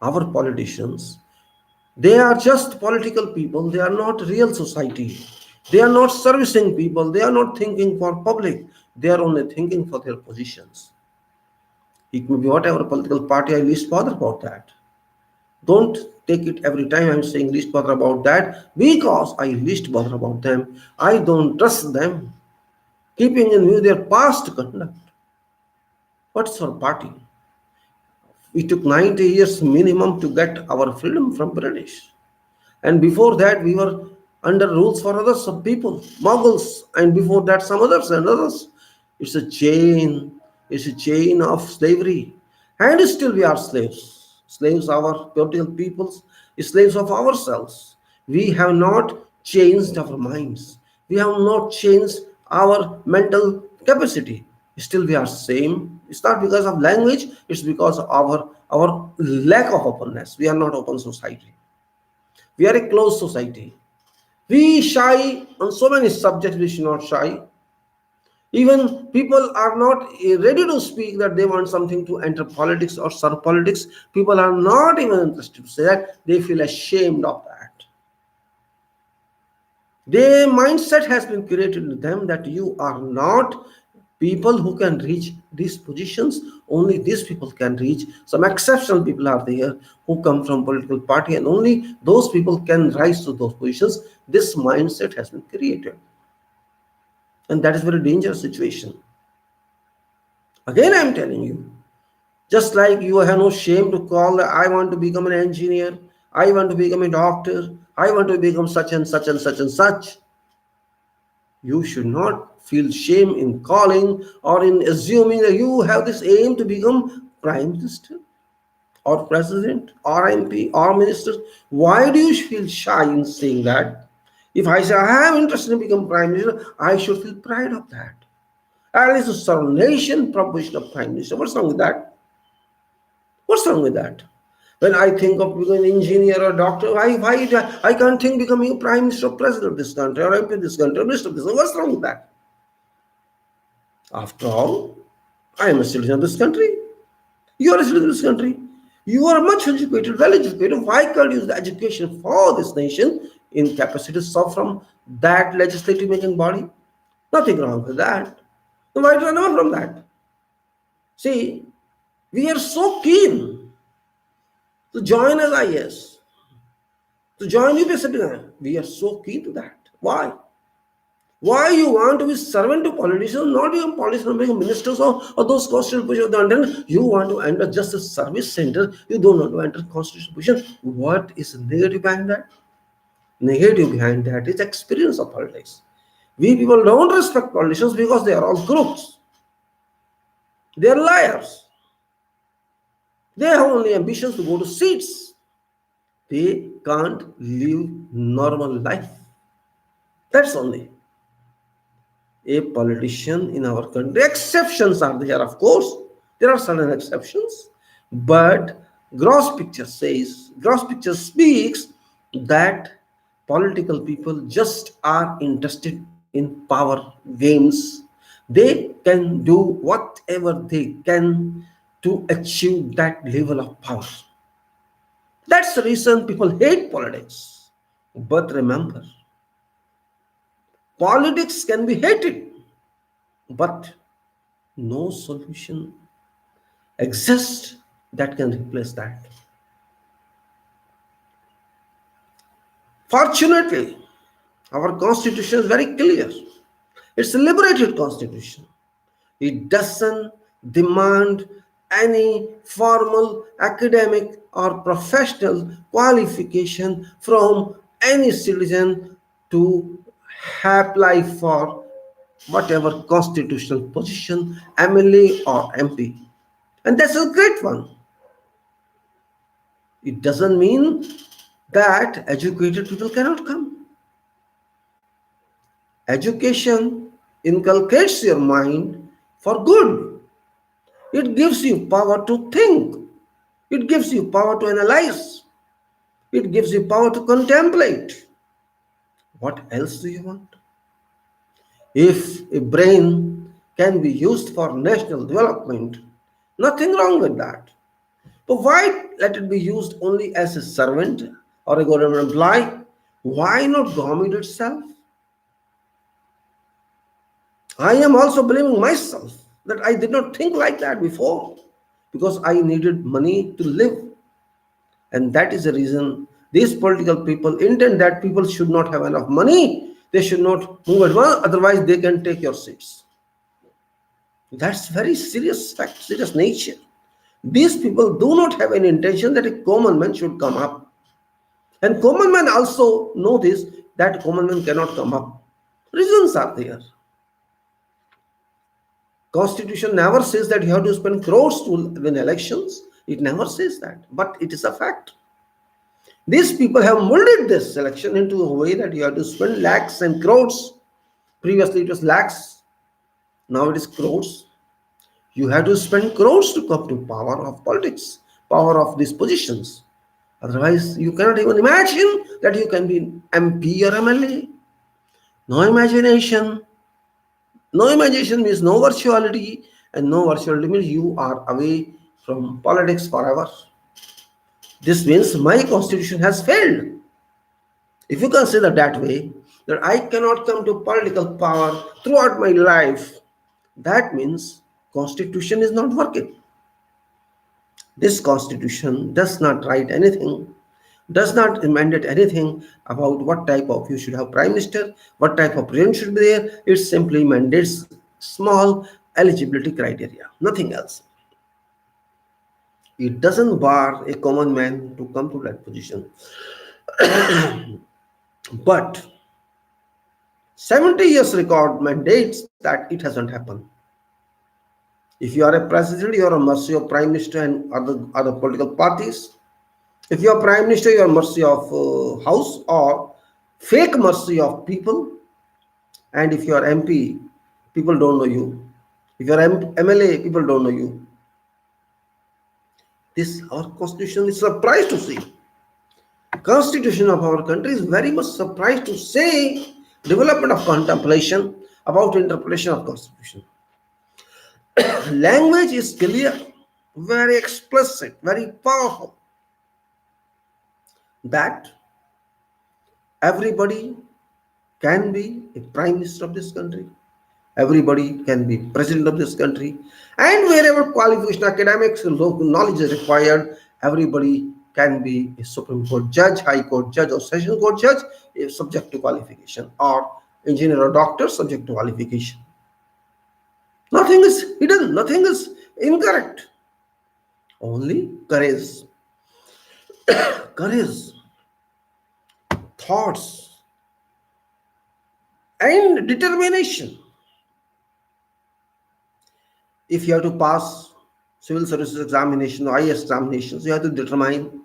S1: Our politicians, they are just political people. They are not real society. They are not servicing people. They are not thinking for public. They are only thinking for their positions. It may be whatever political party, I least bother about that. Don't take it every time I'm saying least bother about that, because I least bother about them. I don't trust them, keeping in view their past conduct. What's our party? We took 90 years minimum to get our freedom from British. And before that, we were under rules for other some people, Mughals, and before that, some others and others. It's a chain. It's a chain of slavery. And still we are slaves. Slaves of our political peoples, slaves of ourselves. We have not changed our minds. We have not changed our mental capacity. Still we are same. It's not because of language, it's because of our lack of openness. We are not open society. We are a closed society. We shy on so many subjects we should not shy. Even people are not ready to speak that they want something to enter politics or serve politics. People are not even interested to say that. They feel ashamed of that. Their mindset has been created in them that you are not People who can reach these positions, only these people can reach. Some exceptional people are there who come from political party, and only those people can rise to those positions. This mindset has been created, and that is very dangerous situation. Again, I am telling you, just like you have no shame to call that I want to become an engineer, I want to become a doctor, I want to become such and such and such and such. You should not feel shame in calling or in assuming that you have this aim to become prime minister or president or MP or minister. Why do you feel shy in saying that? If I say I am interested in becoming prime minister, I should feel pride of that. At least the Southern nation proposition of prime minister. What's wrong with that? What's wrong with that? When I think of becoming an engineer or doctor, I can't think becoming a prime minister or president of this country or MP of this country or minister of this country. What's wrong with that? After all, I am a citizen of this country. You are a citizen of this country. You are much educated, well educated. Why can't you use the education for this nation in capacity to serve from that legislative making body? Nothing wrong with that. Then why do I know from that? See, we are so keen to join as IAS, to join UPSC. We are so keen to that. Why? Why you want to be servant to politicians, not even politicians, being ministers or those constitutional positions? You want to enter just a service center. You don't want to enter constitutional position. What is negative behind that? Negative behind that is experience of politics. We people don't respect politicians because they are all crooks. They are liars. They have only ambitions to go to seats. They can't live normal life. That's only. A politician in our country, exceptions are there, of course. There are certain exceptions. But gross picture speaks that political people just are interested in power games. They can do whatever they can to achieve that level of power. That's the reason people hate politics. But remember, politics can be hated, but no solution exists that can replace that. Fortunately, our constitution is very clear. It's a liberated constitution. It doesn't demand any formal academic or professional qualification from any citizen to apply for whatever constitutional position, MLA or MP. And that's a great one. It doesn't mean that educated people cannot come. Education inculcates your mind for good. It gives you power to think. It gives you power to analyze. It gives you power to contemplate. What else do you want? If a brain can be used for national development, nothing wrong with that. But why let it be used only as a servant or a government employee? Why not government itself? I am also blaming myself that I did not think like that before because I needed money to live. And that is the reason these political people intend that people should not have enough money. They should not move at once, otherwise they can take your seats. That's very serious fact, serious nature. These people do not have any intention that a common man should come up. And common men also know this, that common man cannot come up. Reasons are there. Constitution never says that you have to spend crores to win elections. It never says that, but it is a fact. These people have molded this election into a way that you have to spend lakhs and crores. Previously it was lakhs, now it is crores. You have to spend crores to come to power of politics, power of these positions. Otherwise, you cannot even imagine that you can be MP or MLA. No imagination. No imagination means no virtuality, and no virtuality means you are away from politics forever. This means my constitution has failed. If you consider that way, that I cannot come to political power throughout my life, That means constitution is not working. This constitution does not write anything, does not mandate anything about what type of you should have prime minister, what type of president should be there. It simply mandates small eligibility criteria, nothing else. It doesn't bar a common man to come to that position. But 70 years record mandates that it hasn't happened. If you are a president, you are on mercy of prime minister and other political parties. If you are prime minister, you are mercy of house or fake mercy of people. And if you are MP, people don't know you. If you are MLA, people don't know you. This our constitution is surprised to see. Constitution of our country is very much surprised to say development of contemplation about interpretation of constitution. Language is clear, very explicit, very powerful, that everybody can be a prime minister of this country, everybody can be president of this country, and wherever qualification, academics, knowledge is required, everybody can be a Supreme Court judge, High Court judge, or Session Court judge, subject to qualification, or engineer or doctor, subject to qualification. Nothing is hidden, nothing is incorrect. Only courage, courage, thoughts, and determination. If you have to pass civil services examination or IAS examinations, you have to determine,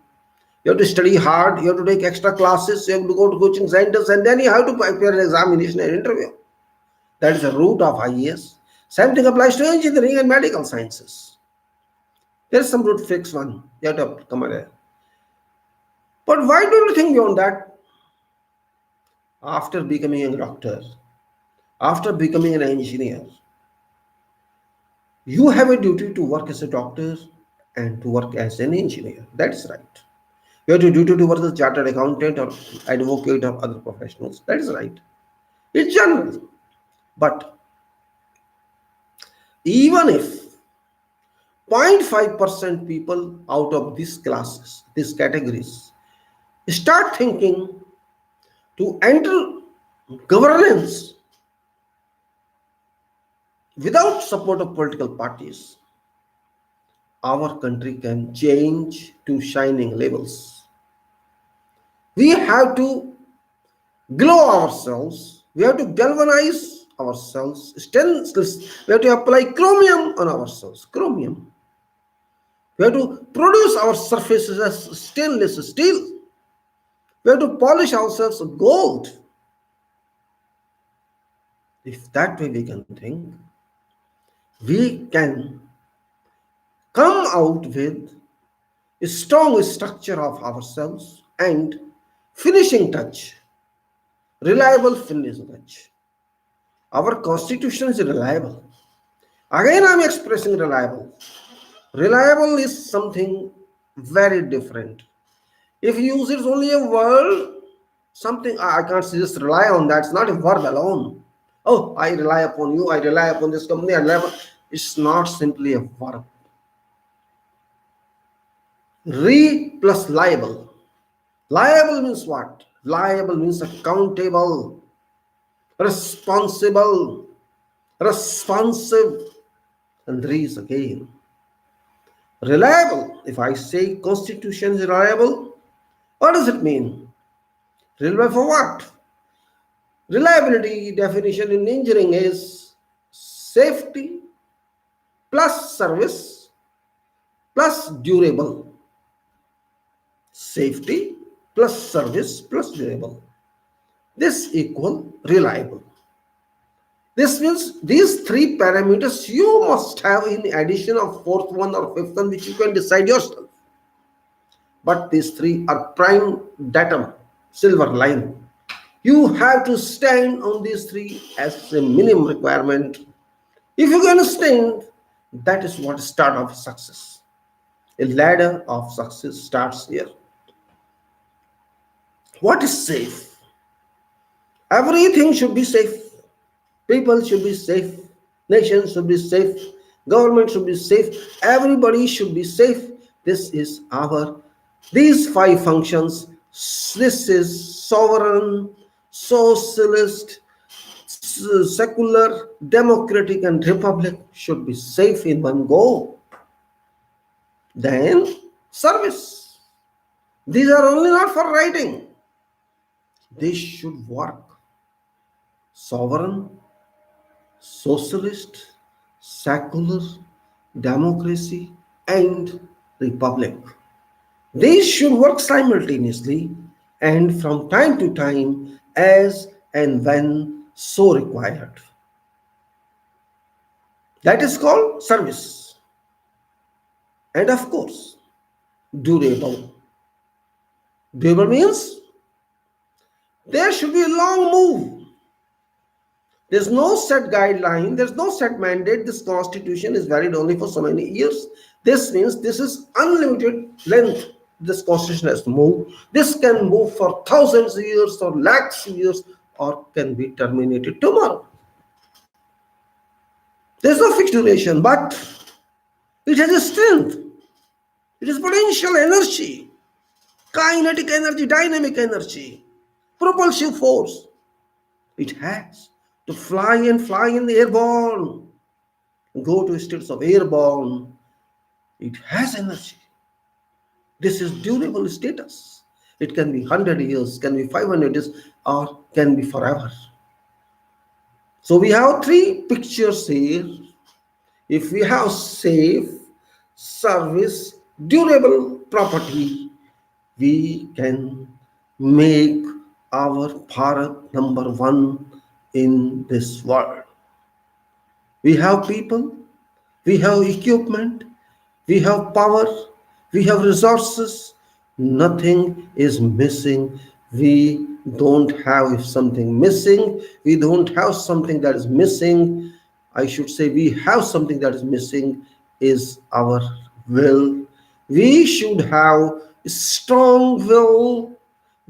S1: you have to study hard, you have to take extra classes, you have to go to coaching centers, and then you have to prepare an examination and interview. That is the root of IAS. Same thing applies to engineering and medical sciences. There is some root fixed one. You have to come there. But why don't you think beyond that? After becoming a doctor, after becoming an engineer, you have a duty to work as a doctor and to work as an engineer. That's right. You have a duty to work as a chartered accountant or advocate or other professionals. That is right. It's general. But even if 0.5% people out of these classes, these categories, start thinking to enter governance without support of political parties, our country can change to shining levels. We have to glow ourselves, we have to galvanize ourselves, we have to apply chromium on ourselves, chromium. We have to produce our surfaces as stainless steel. We have to polish ourselves with gold. If that way we can think, we can come out with a strong structure of ourselves and finishing touch, reliable finishing touch. Our constitution is reliable. Again, I am expressing reliable. Reliable is something very different. If you use it only a word, something I can't just rely on that. It's not a word alone. Oh, I rely upon you, I rely upon this company, it's not simply a verb. Plus liable. Liable means what? Liable means accountable, responsible, responsive, and re is again. Reliable. If I say constitution is reliable, what does it mean? Reliable for what? Reliability definition in engineering is safety plus service plus durable. Safety plus service plus durable. This equal reliable. This means these three parameters you must have in addition of fourth one or fifth one, which you can decide yourself. But these three are prime datum, silver line. You have to stand on these three as a minimum requirement. If you can stand, that is what start of success. A ladder of success starts here. What is safe? Everything should be safe. People should be safe. Nation should be safe. Government should be safe. Everybody should be safe. This is our, these five functions. This is sovereign, socialist, secular, democratic, and republic should be safe in one go. Then service. These are only not for writing. They should work. Sovereign, socialist, secular, democracy, and republic. These should work simultaneously and from time to time as and when so required. That is called service. And of course, durable. Durable means there should be a long move. There's no set guideline, there's no set mandate. This constitution is valid only for so many years. This means this is unlimited length. This constitution has to move. This can move for thousands of years or lakhs of years or can be terminated tomorrow. There's no fixed duration, but it has a strength. It is potential energy, kinetic energy, dynamic energy, propulsive force. It has to fly in the airborne, go to states of airborne. It has energy. This is durable status. It can be 100 years, can be 500 years, or can be forever. So we have three pictures here. If we have safe, service, durable property, we can make our Bharat number one in this world. We have people, we have equipment, we have power, we have resources. Nothing is missing. We don't have something missing. We don't have something that is missing. I should say we have something that is missing is our will. We should have strong will,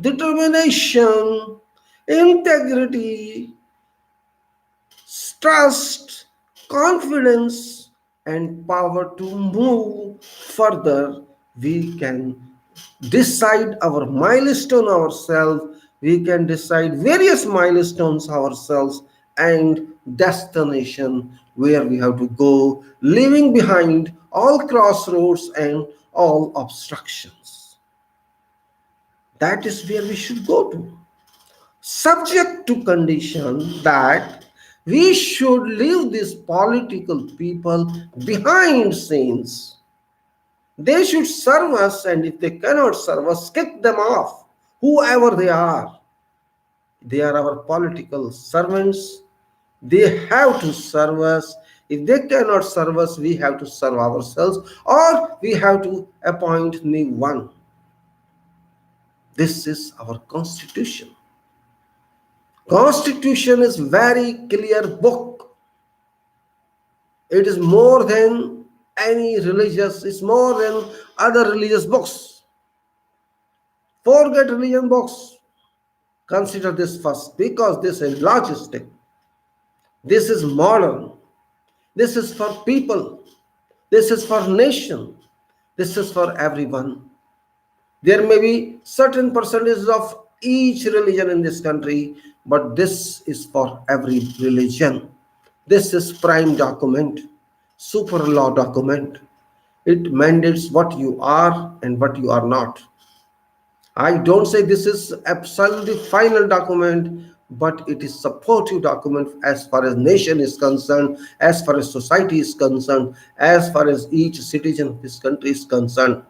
S1: determination, integrity, trust, confidence, and power to move further. We can decide our milestone ourselves. We can decide various milestones ourselves and destination where we have to go, leaving behind all crossroads and all obstructions. That is where we should go to, subject to condition that we should leave these political people behind scenes. They should serve us, and if they cannot serve us, kick them off, whoever they are. They are our political servants. They have to serve us. If they cannot serve us, we have to serve ourselves, or we have to appoint new one. This is our constitution. Constitution is very clear book. It is more than any religious, it's more than other religious books. Forget religion books. Consider this first, because this is logistic. This is modern. This is for people. This is for nation. This is for everyone. There may be certain percentages of each religion in this country, but this is for every religion. This is prime document, super law document. It mandates what you are and what you are not. I don't say this is absolutely final document, but it is supportive document as far as nation is concerned, as far as society is concerned, as far as each citizen of this country is concerned.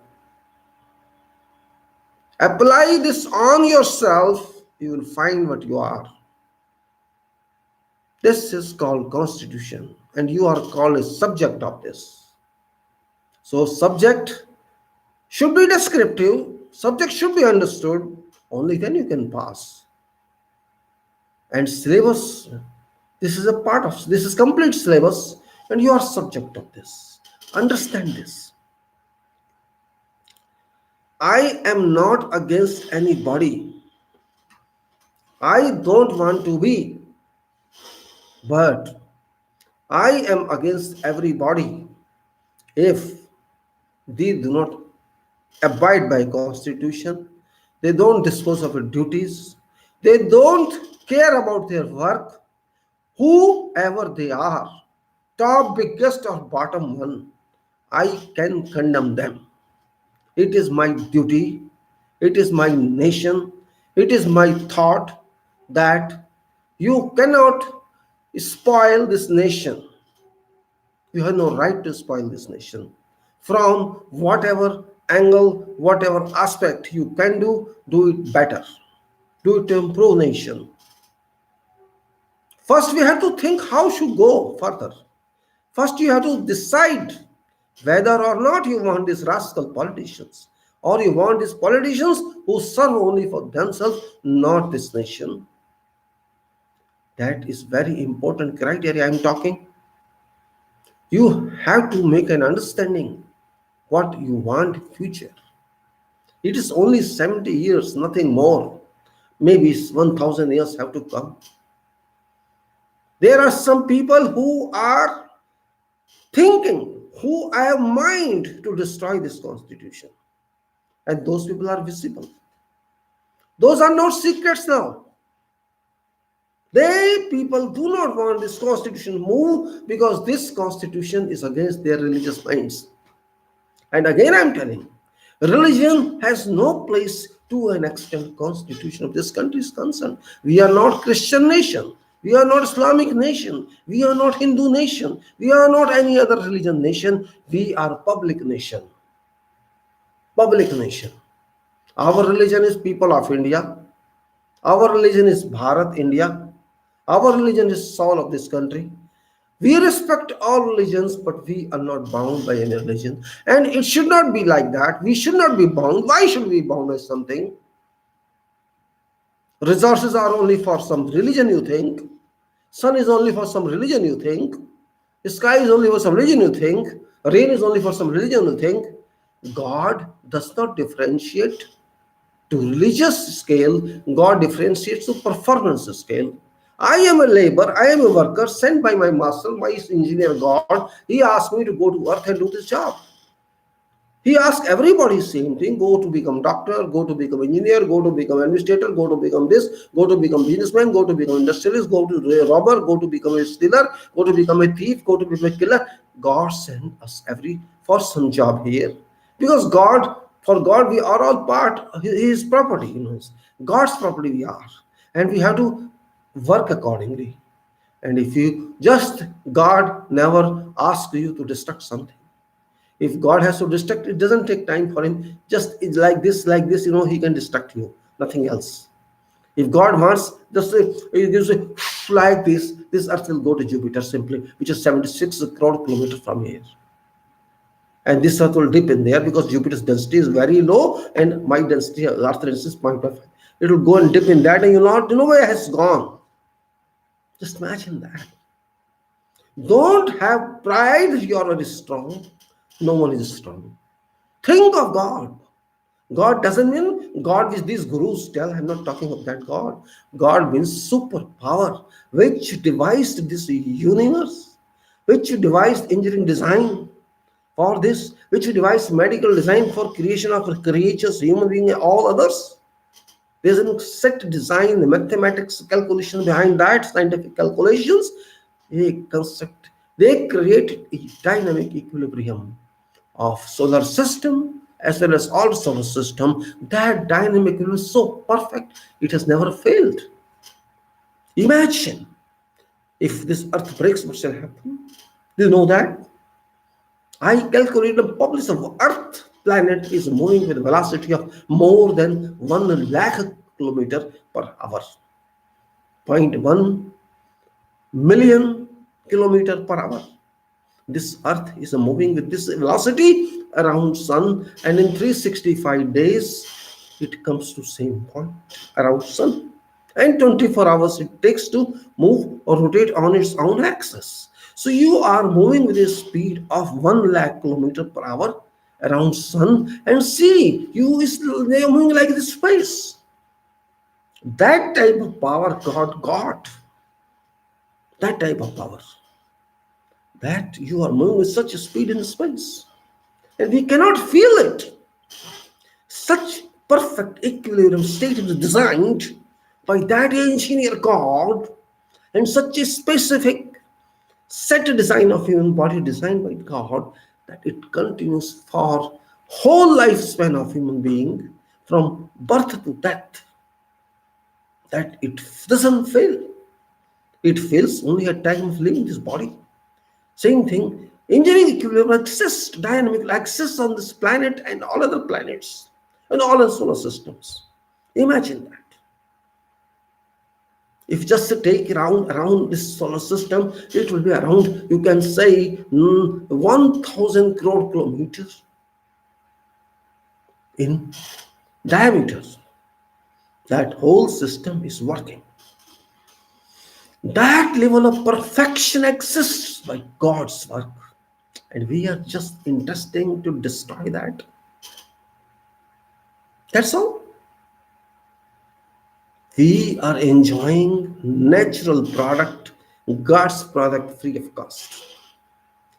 S1: Apply this on yourself, you will find what you are. This is called constitution, and you are called a subject of this. So subject should be descriptive, subject should be understood, only then you can pass. And syllabus, this is a part of, this is complete syllabus, and you are subject of this. Understand this. I am not against anybody. I don't want to be. But I am against everybody if they do not abide by constitution, they don't dispose of their duties, they don't care about their work, whoever they are, top, biggest or bottom one, I can condemn them. It is my duty, it is my nation, it is my thought that you cannot spoil this nation. You have no right to spoil this nation. From whatever angle, whatever aspect you can do it better. Do it to improve nation. First, we have to think how to go further. First, you have to decide whether or not you want these rascal politicians, or you want these politicians who serve only for themselves, not this nation. That is very important criteria I am talking. You have to make an understanding what you want in future. It is only 70 years, nothing more. Maybe 1000 years have to come. There are some people who are thinking, who have mind to destroy this constitution. And those people are visible. Those are not secrets now. They people do not want this constitution move because this constitution is against their religious minds. And again I'm telling, religion has no place to an extent constitution of this country is concerned. We are not Christian nation. We are not Islamic nation. We are not Hindu nation. We are not any other religion nation. We are public nation. Public nation. Our religion is people of India. Our religion is Bharat, India. Our religion is soul of this country. We respect all religions, but we are not bound by any religion. And it should not be like that. We should not be bound. Why should we be bound by something? Resources are only for some religion, you think. Sun is only for some religion, you think. Sky is only for some religion, you think. Rain is only for some religion, you think. God does not differentiate to religious scale. God differentiates to performance scale. I am a labor, I am a worker sent by my master, my engineer God. He asked me to go to earth and do this job. He asked everybody same thing, go to become doctor, go to become engineer, go to become administrator, go to become this, go to become businessman, go to become industrialist, go to be a robber, go to become a stealer, go to become a thief, go to become a killer. God sent us for some job here. Because for God, we are all part of his property, God's property we are. And we have to work accordingly. And if you God never asks you to destruct something. If God has to destruct, it doesn't take time for him. Just it's like this, he can destruct you. Nothing else. If God wants, just like this earth will go to Jupiter simply, which is 76 crore kilometers from here. And this earth will dip in there because Jupiter's density is very low and my density, earth density is 0.5. It will go and dip in that and you'll not know where it has gone. Just imagine that. Don't have pride you are very strong. No one is strong. Think of God. God doesn't mean God which these gurus tell. I'm not talking of that God. God means superpower, which devised this universe, which devised engineering design for this, which devised medical design for creation of creatures, human beings, all others. There's a set design, the mathematics calculation behind that, scientific calculations. They create a dynamic equilibrium of solar system as well as all solar system. That dynamic is so perfect, it has never failed. Imagine if this earth breaks, what shall happen? Do you know that? I calculated the population of earth planet is moving with a velocity of more than 1 lakh kilometer per hour. 0.1 million kilometer per hour. This earth is moving with this velocity around sun, and in 365 days it comes to same point around sun, and 24 hours it takes to move or rotate on its own axis. So you are moving with a speed of 1 lakh kilometer per hour around sun, and see they are moving like this space. That type of power God got. That type of power. that you are moving with such a speed in space, and we cannot feel it. Such perfect equilibrium state is designed by that engineer God, and such a specific set design of human body designed by God that it continues for whole lifespan of human being from birth to death, that it doesn't fail. It fails only at time of leaving this body. Same thing, engineering equilibrium exists, dynamic exists on this planet and all other planets and all other solar systems. Imagine that. If just take around this solar system, it will be around, you can say, 1000 crore kilometers in diameter. That whole system is working. That level of perfection exists by God's work. And we are just interesting to destroy that. That's all. We are enjoying natural product, God's product free of cost.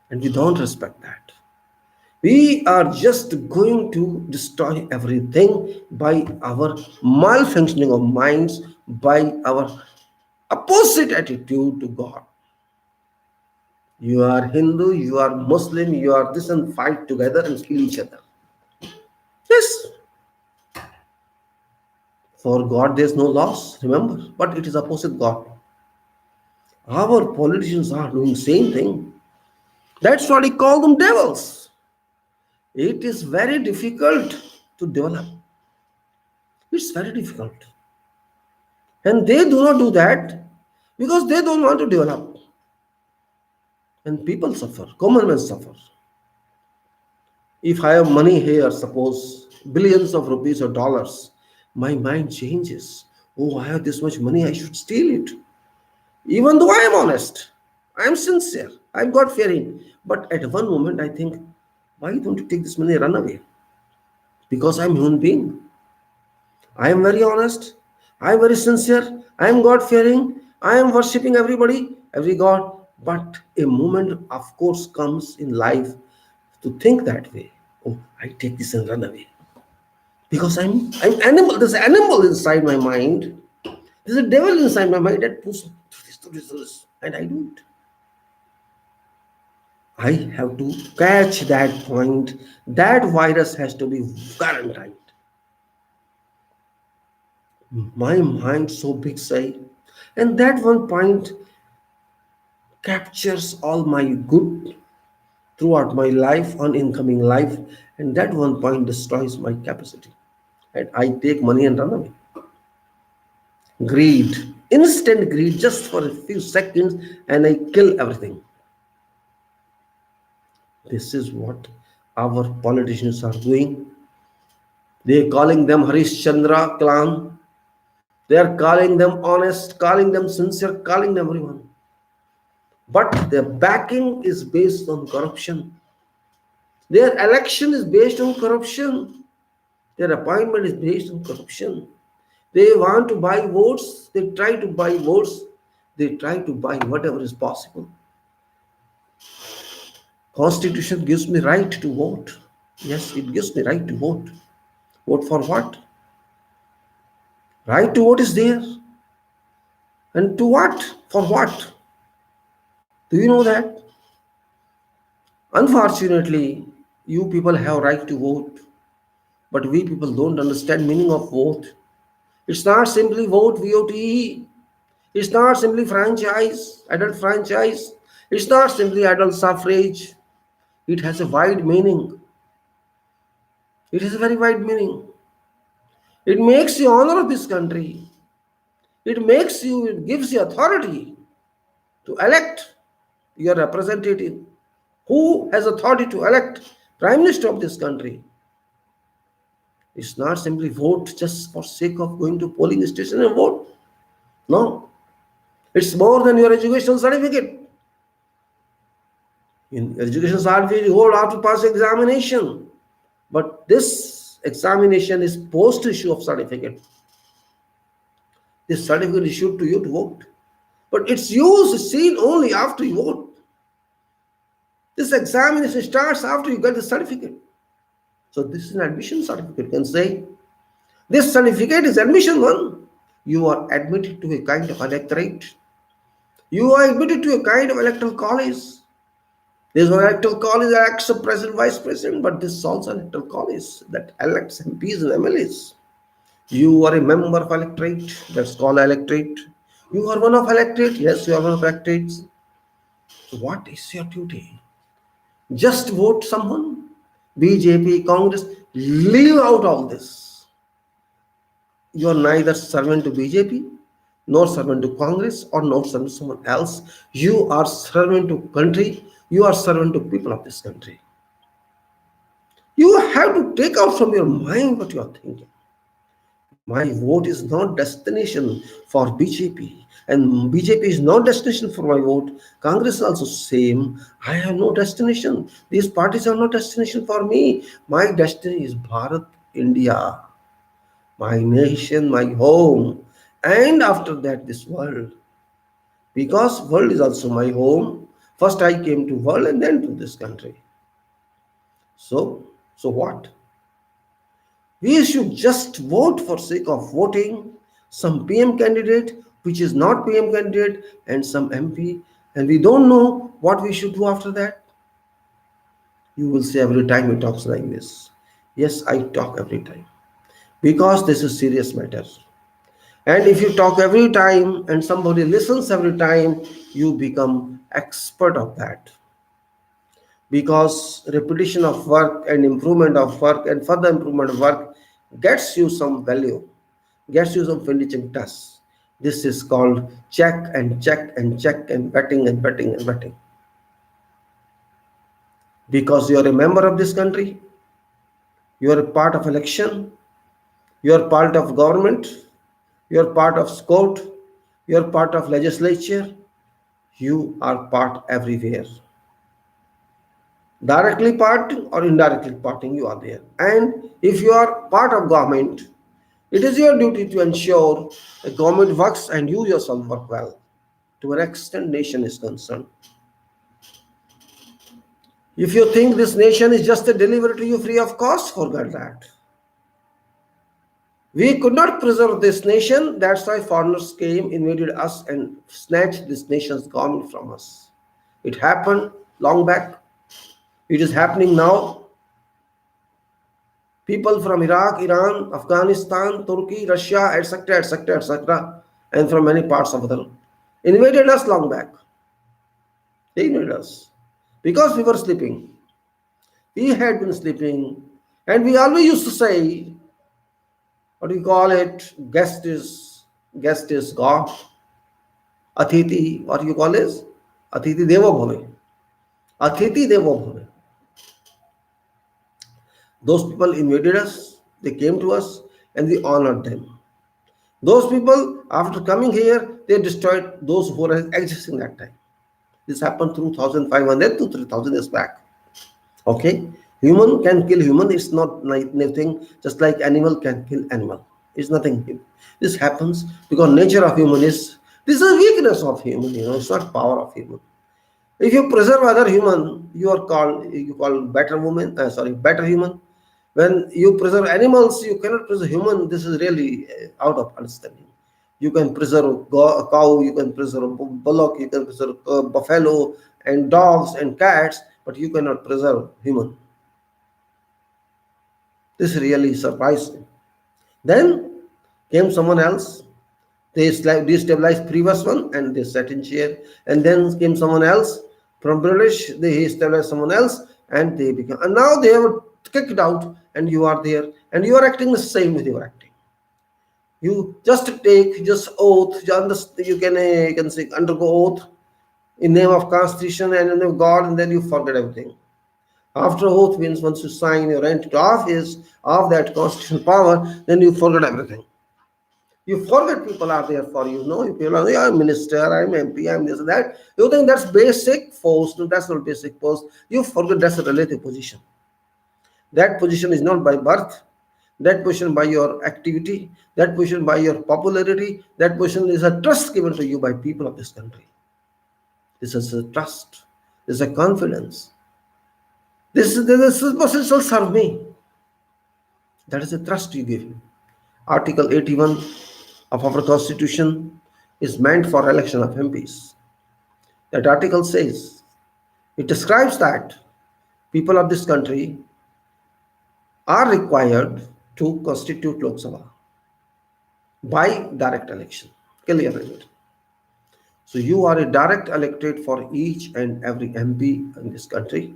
S1: And we don't respect that. We are just going to destroy everything by our malfunctioning of minds, by our opposite attitude to God. You are Hindu, you are Muslim, you are this, and fight together and kill each other. Yes. For God there is no loss, remember, but it is opposite God. Our politicians are doing same thing. That's why we call them devils. It is very difficult to develop. It's very difficult. And they do not do that because they don't want to develop. And people suffer, common men suffer. If I have money here, suppose billions of rupees or dollars, my mind changes. Oh, I have this much money, I should steal it. Even though I am honest, I am sincere, I am God fearing. But at one moment I think, why don't you take this money and run away? Because I am a human being. I am very honest, I am very sincere, I am God fearing, I am worshipping everybody, every God. But a moment, of course, comes in life to think that way. Oh, I take this and run away. Because I'm animal. There's an animal inside my mind. There's a devil inside my mind that pulls this, and I do it. I have to catch that point. That virus has to be quarantined. My mind so big say, and that one point captures all my good throughout my life, on incoming life, and that one point destroys my capacity. And I take money and run away. Greed, instant greed, just for a few seconds, and I kill everything. This is what our politicians are doing. They are calling them Harish Chandra clan. They are calling them honest, calling them sincere, calling them everyone. But their backing is based on corruption. Their election is based on corruption. Their appointment is based on corruption. They want to buy votes. They try to buy votes. They try to buy whatever is possible. Constitution gives me right to vote. Yes, it gives me right to vote. Vote for what? Right to vote is there. And to what? For what? Do you know that? Unfortunately, you people have right to vote, but we people don't understand meaning of vote. It's not simply vote, VOTE. It's not simply franchise, adult franchise. It's not simply adult suffrage. It has a wide meaning. It has a very wide meaning. It makes you honor of this country. It gives you authority to elect your representative. Who has authority to elect Prime Minister of this country? It's not simply vote just for sake of going to polling station and vote. No. It's more than your educational certificate. In education certificate, you hold after pass examination. But this examination is post-issue of certificate. This certificate issued to you to vote. But its use is seen only after you vote. This examination starts after you get the certificate. So this is an admission certificate. You can say this certificate is admission one. You are admitted to a kind of electorate. You are admitted to a kind of electoral college. This one electoral college elects a president, vice president, but this is also an electoral college that elects MPs and MLAs. You are a member of electorate. That's called electorate. You are one of electorate. Yes, you are one of electorates. So what is your duty? Just vote someone. BJP, Congress, leave out all this. You are neither servant to BJP, nor servant to Congress, or nor servant to someone else. You are servant to country. You are servant to people of this country. You have to take out from your mind what you are thinking. My vote is not destination for BJP, and BJP is not destination for my vote. Congress is also same. I have no destination. These parties are not destination for me. My destiny is Bharat, India, my nation, my home, and after that this world. Because world is also my home. First I came to world and then to this country. So what? We should just vote for sake of voting some PM candidate which is not PM candidate and some MP, and we don't know what we should do after that. You will say every time he talks like this. Yes, I talk every time because this is serious matter. And if you talk every time and somebody listens every time, you become expert of that. Because repetition of work and improvement of work and further improvement of work gets you some value, gets you some finishing tasks. This is called check and check and check and betting and betting and betting. Because you are a member of this country, you are a part of election, you are part of government, you are part of court, you are part of legislature, you are part everywhere. Directly parting or indirectly parting, you are there. And if you are part of government, it is your duty to ensure the government works and you yourself work well. To an extent, nation is concerned. If you think this nation is just a delivery to you free of cost, forget that. We could not preserve this nation. That's why foreigners came, invaded us, and snatched this nation's government from us. It happened long back. It is happening now. People from Iraq, Iran, Afghanistan, Turkey, Russia, etc., etc., etc., and from many parts of the world invaded us long back. They invaded us because we were sleeping. We had been sleeping, and we always used to say, what do you call it? Guest is God. Atithi, what you call is Atithi Devo Bhave. Atithi Devo Bhave. Those people invaded us, they came to us, and we honored them. Those people, after coming here, they destroyed those who were existing that time. This happened 2,500 to 3,000 years back. Okay? Human can kill human, it's not nothing, just like animal can kill animal. It's nothing. This happens because nature of human is, this is weakness of human, it's not power of human. If you preserve other human, you call better woman, better human. When you preserve animals, you cannot preserve human. This is really out of understanding. You can preserve a cow, you can preserve a bullock, you can preserve a buffalo and dogs and cats, but you cannot preserve human. This really surprised me. Then came someone else. They destabilized previous one and they sat in chair. And then came someone else from British. They destabilized someone else and they became. And now they have kicked out and you are there and you are acting the same way they were acting. You just take oath. You can say undergo oath in name of Constitution and in name of God, and then you forget everything. After oath means once you sign your entry to office of that constitutional power, then you forget everything. You forget people are there for you. No, people are, I'm minister, I'm MP, I'm this and that. You think that's basic post. No, that's not basic post. You forget that's a relative position. That position is not by birth. That position by your activity. That position by your popularity. That position is a trust given to you by people of this country. This is a trust. This is a confidence. This person shall serve me. That is the trust you give him. Article 81 of our Constitution is meant for election of MPs. That article says, it describes that people of this country are required to constitute Lok Sabha by direct election. Clear it. So you are a direct electorate for each and every MP in this country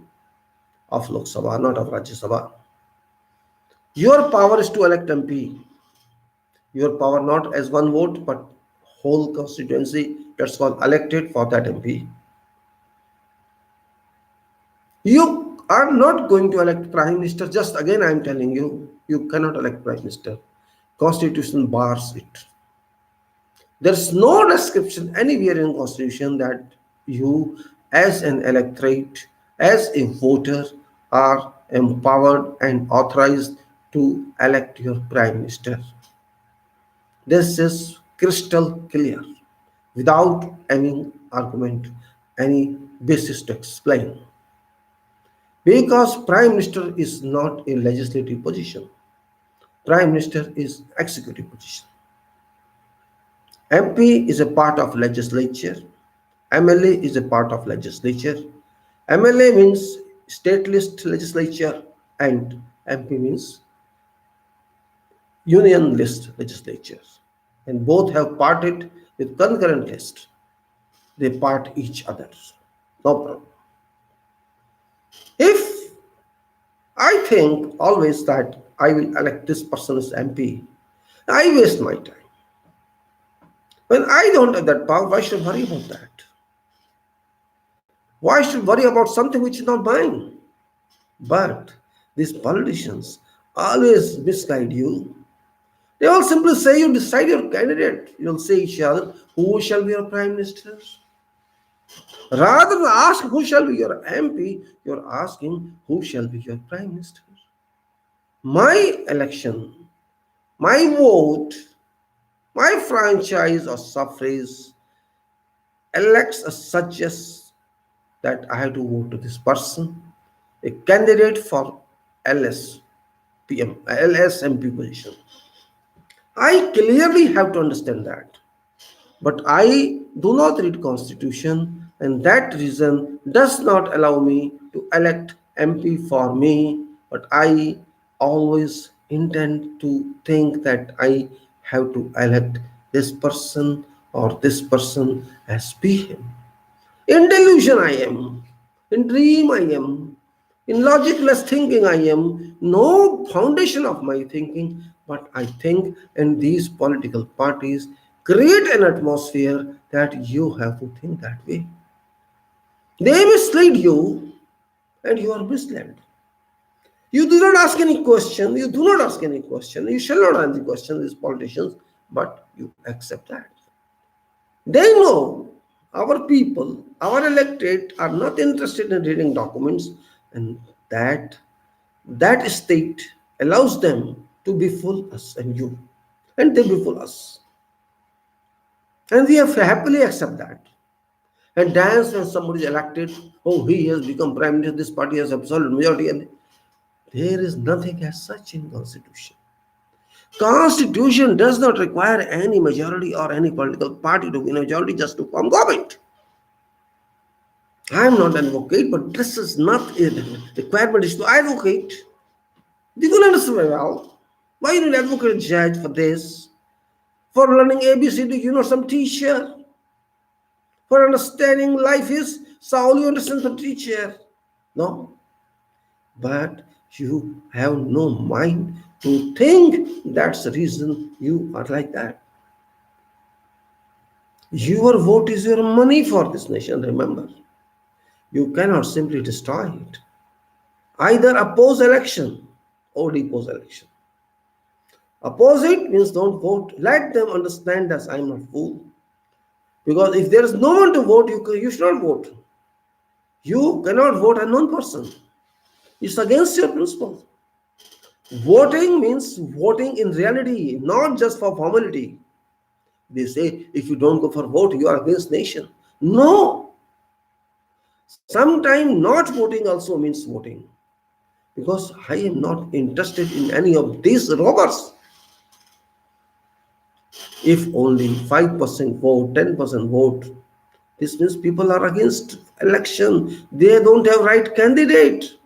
S1: of Lok Sabha, not of Rajya Sabha. Your power is to elect MP. Your power not as one vote, but whole constituency, that's called elected for that MP. You are not going to elect Prime Minister. Just again, I am telling you, you cannot elect Prime Minister. Constitution bars it. There's no description anywhere in Constitution that you, as an electorate, as a voter, are empowered and authorized to elect your Prime Minister. This is crystal clear, without any argument, any basis to explain. Because Prime Minister is not a legislative position. Prime Minister is executive position. MP is a part of legislature. MLA is a part of legislature. MLA means state list legislature and MP means union list legislature. And both have parted with concurrent list. They part each other. No problem. If I think always that I will elect this person as MP, I waste my time. When I don't have that power, why should I worry about that? Why should I worry about something which is not mine? But these politicians always misguide you. They all simply say you decide your candidate. You'll say each other, who shall be your prime minister? Rather than ask who shall be your MP, you're asking who shall be your prime minister. My election, my vote, my franchise or suffrage elects a suggest that I have to vote to this person, a candidate for LSMP position. I clearly have to understand that. But I do not read Constitution, and that reason does not allow me to elect MP for me, but I always intend to think that I have to elect this person or this person as PM. In delusion I am, in dream I am, in logicless thinking I am, no foundation of my thinking, but I think, and these political parties create an atmosphere that you have to think that way. They mislead you and you are misled. You do not ask any question, you do not ask any question, you shall not ask any question, these politicians, but you accept that. They know our people, our electorate are not interested in reading documents, and that state allows them to befool us and you, and they befool us. And we have to happily accept that. And dance when somebody is elected, oh, he has become prime minister, this party has absolute majority. And there is nothing as such in Constitution. Constitution does not require any majority or any political party to win a majority just to form government. I am not an advocate, but this is not a requirement is to advocate. You will understand very well. Why you need advocate judge for this? For learning ABCD, you know some teacher. For understanding life is Saul, you understand the teacher. No. But you have no mind to think that's the reason you are like that. Your vote is your money for this nation, remember. You cannot simply destroy it. Either oppose election or depose election. Oppose it means don't vote. Let them understand that I'm not fool. Because if there is no one to vote, you should not vote. You cannot vote a non-person. It's against your principle. Voting means voting in reality, not just for formality. They say if you don't go for vote, you are against nation. No. Sometimes not voting also means voting. because I am not interested in any of these robbers. If only 5% vote, 10% vote, this means people are against election. They don't have right candidate.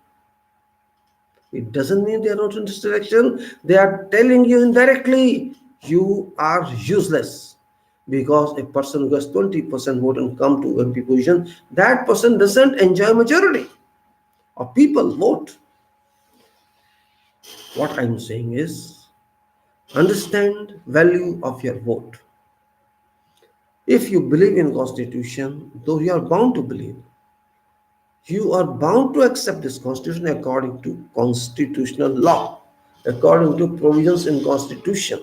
S1: It doesn't mean they are not interested in election. They are telling you indirectly, you are useless. Because a person who has 20% vote and come to MP position, that person doesn't enjoy majority of people vote. What I'm saying is, understand value of your vote. If you believe in constitution, though you are bound to believe, you are bound to accept this constitution according to constitutional law, according to provisions in constitution.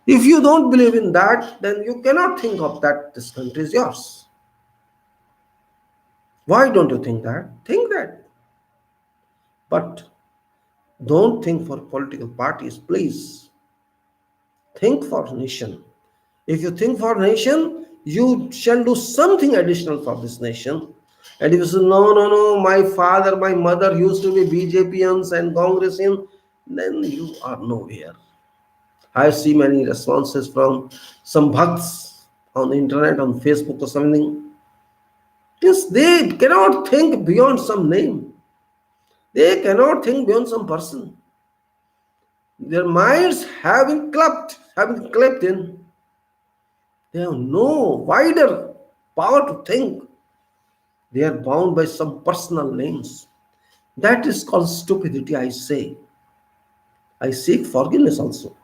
S1: If you don't believe in that, then you cannot think of that this country is yours. Why don't you think that? Think that. But don't think for political parties, please. Think for nation. If you think for nation, you shall do something additional for this nation. And if you say, no, no, no, my father, my mother used to be BJPians and Congressian, then you are nowhere. I see many responses from some bhakts on the internet, on Facebook or something. Yes, they cannot think beyond some name. They cannot think beyond some person. Their minds have been clapped in. They have no wider power to think. They are bound by some personal names. That is called stupidity, I say. I seek forgiveness also.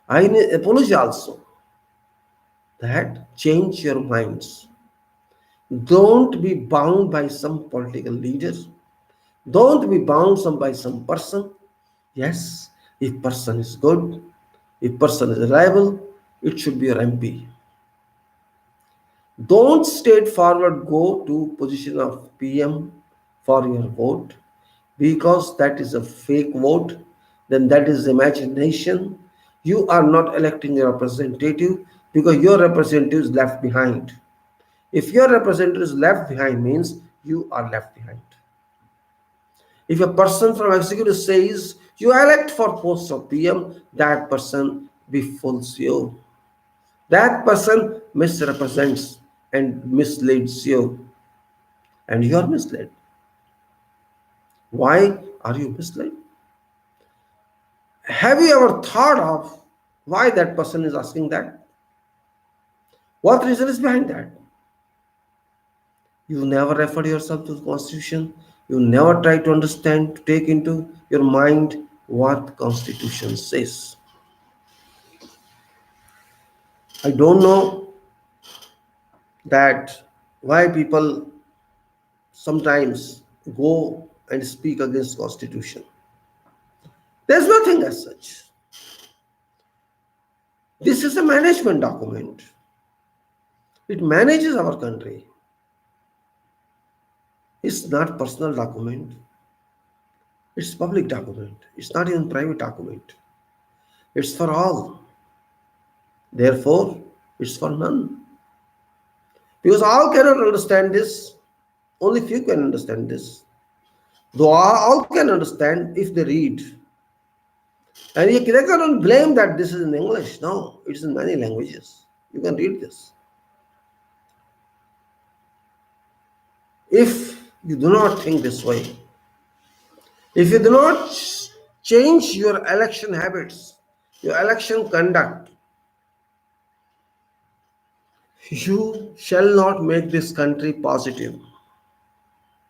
S1: I apologize also. That change your minds. Don't be bound by some political leader. Don't be bound by some person. Yes, if person is good, if person is reliable, it should be your MP. Don't straightforward go to position of PM for your vote, because that is a fake vote, then that is imagination. You are not electing a representative because your representative is left behind. If your representative is left behind means you are left behind. If a person from executive says you elect for post of PM, that person befools you. That person misrepresents and misleads you, and you are misled. Why are you misled? Have you ever thought of why that person is asking that? What reason is behind that? You never refer yourself to the constitution. You never try to understand, to take into your mind what the constitution says. I don't know that why people sometimes go and speak against constitution. There's nothing as such. This is a management document. It manages our country. It's not personal document. It's public document. It's not even private document. It's for all. Therefore, it's for none. Because all cannot understand this. Only few can understand this. Though all can understand if they read. And you cannot blame that this is in English. No, it's in many languages. You can read this. If you do not think this way, if you do not change your election habits, your election conduct, you shall not make this country positive,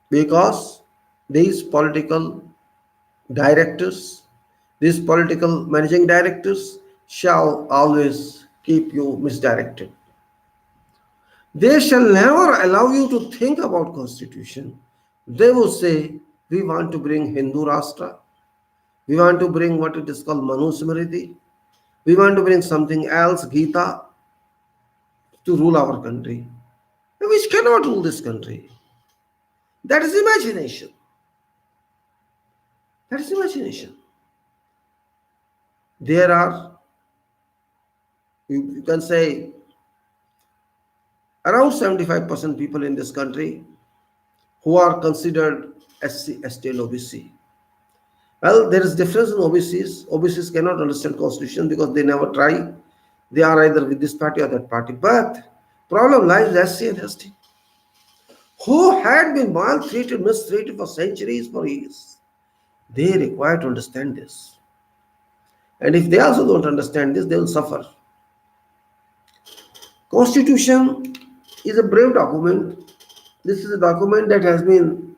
S1: because these political directors, these political managing directors shall always keep you misdirected. They shall never allow you to think about constitution. They will say, we want to bring Hindu Rashtra. We want to bring what it is called Manu Smriti. We want to bring something else, Gita, to rule our country, which cannot rule this country. That is imagination. That is imagination. There are, you can say, around 75% people in this country who are considered SC, ST and OBC. Well, there is difference in OBCs. OBCs cannot understand constitution because they never try. They are either with this party or that party. But problem lies with SC and ST, who had been maltreated, mistreated for centuries, for years. They require to understand this. And if they also don't understand this, they will suffer. Constitution is a brave document. This is a document that has been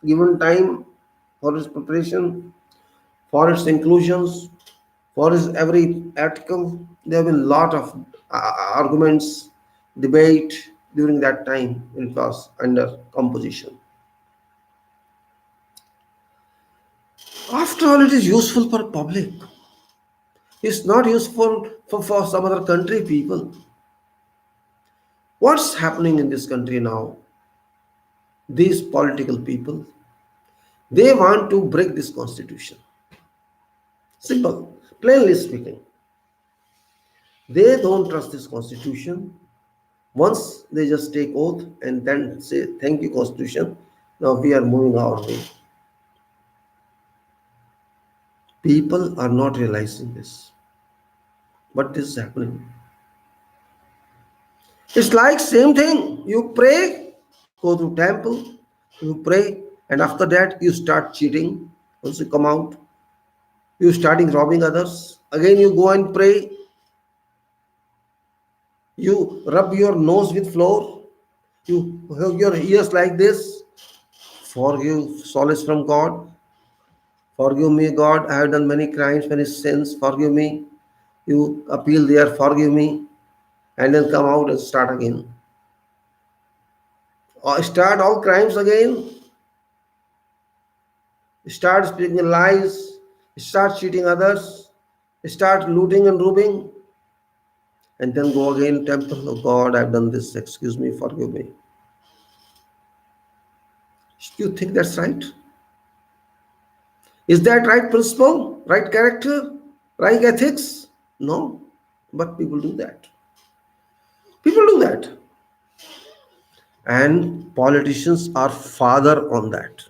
S1: given time for its preparation, for its inclusions, for its every article. There have been a lot of arguments, debate during that time when it was under composition. After all, it is useful for public. It's not useful for some other country people. What's happening in this country now? These political people, they want to break this constitution. Simple, plainly speaking. They don't trust this constitution. Once they just take oath and then say, thank you, constitution, now we are moving our way. People are not realizing this. But this is happening. It's like same thing. You pray, go to temple, you pray, and after that you start cheating. Once you come out, you starting robbing others. Again you go and pray. You rub your nose with flour. You have your ears like this. Forgive, solace from God. Forgive me, God. I have done many crimes, many sins. Forgive me. You appeal there, forgive me. And then come out and start again. Or start all crimes again. Start speaking lies. Start cheating others. Start looting and robbing. And then go again, temple. Oh God, I've done this. Excuse me, forgive me. You think that's right? Is that right principle? Right character? Right ethics? No. But people do that. People do that. And politicians are father on that.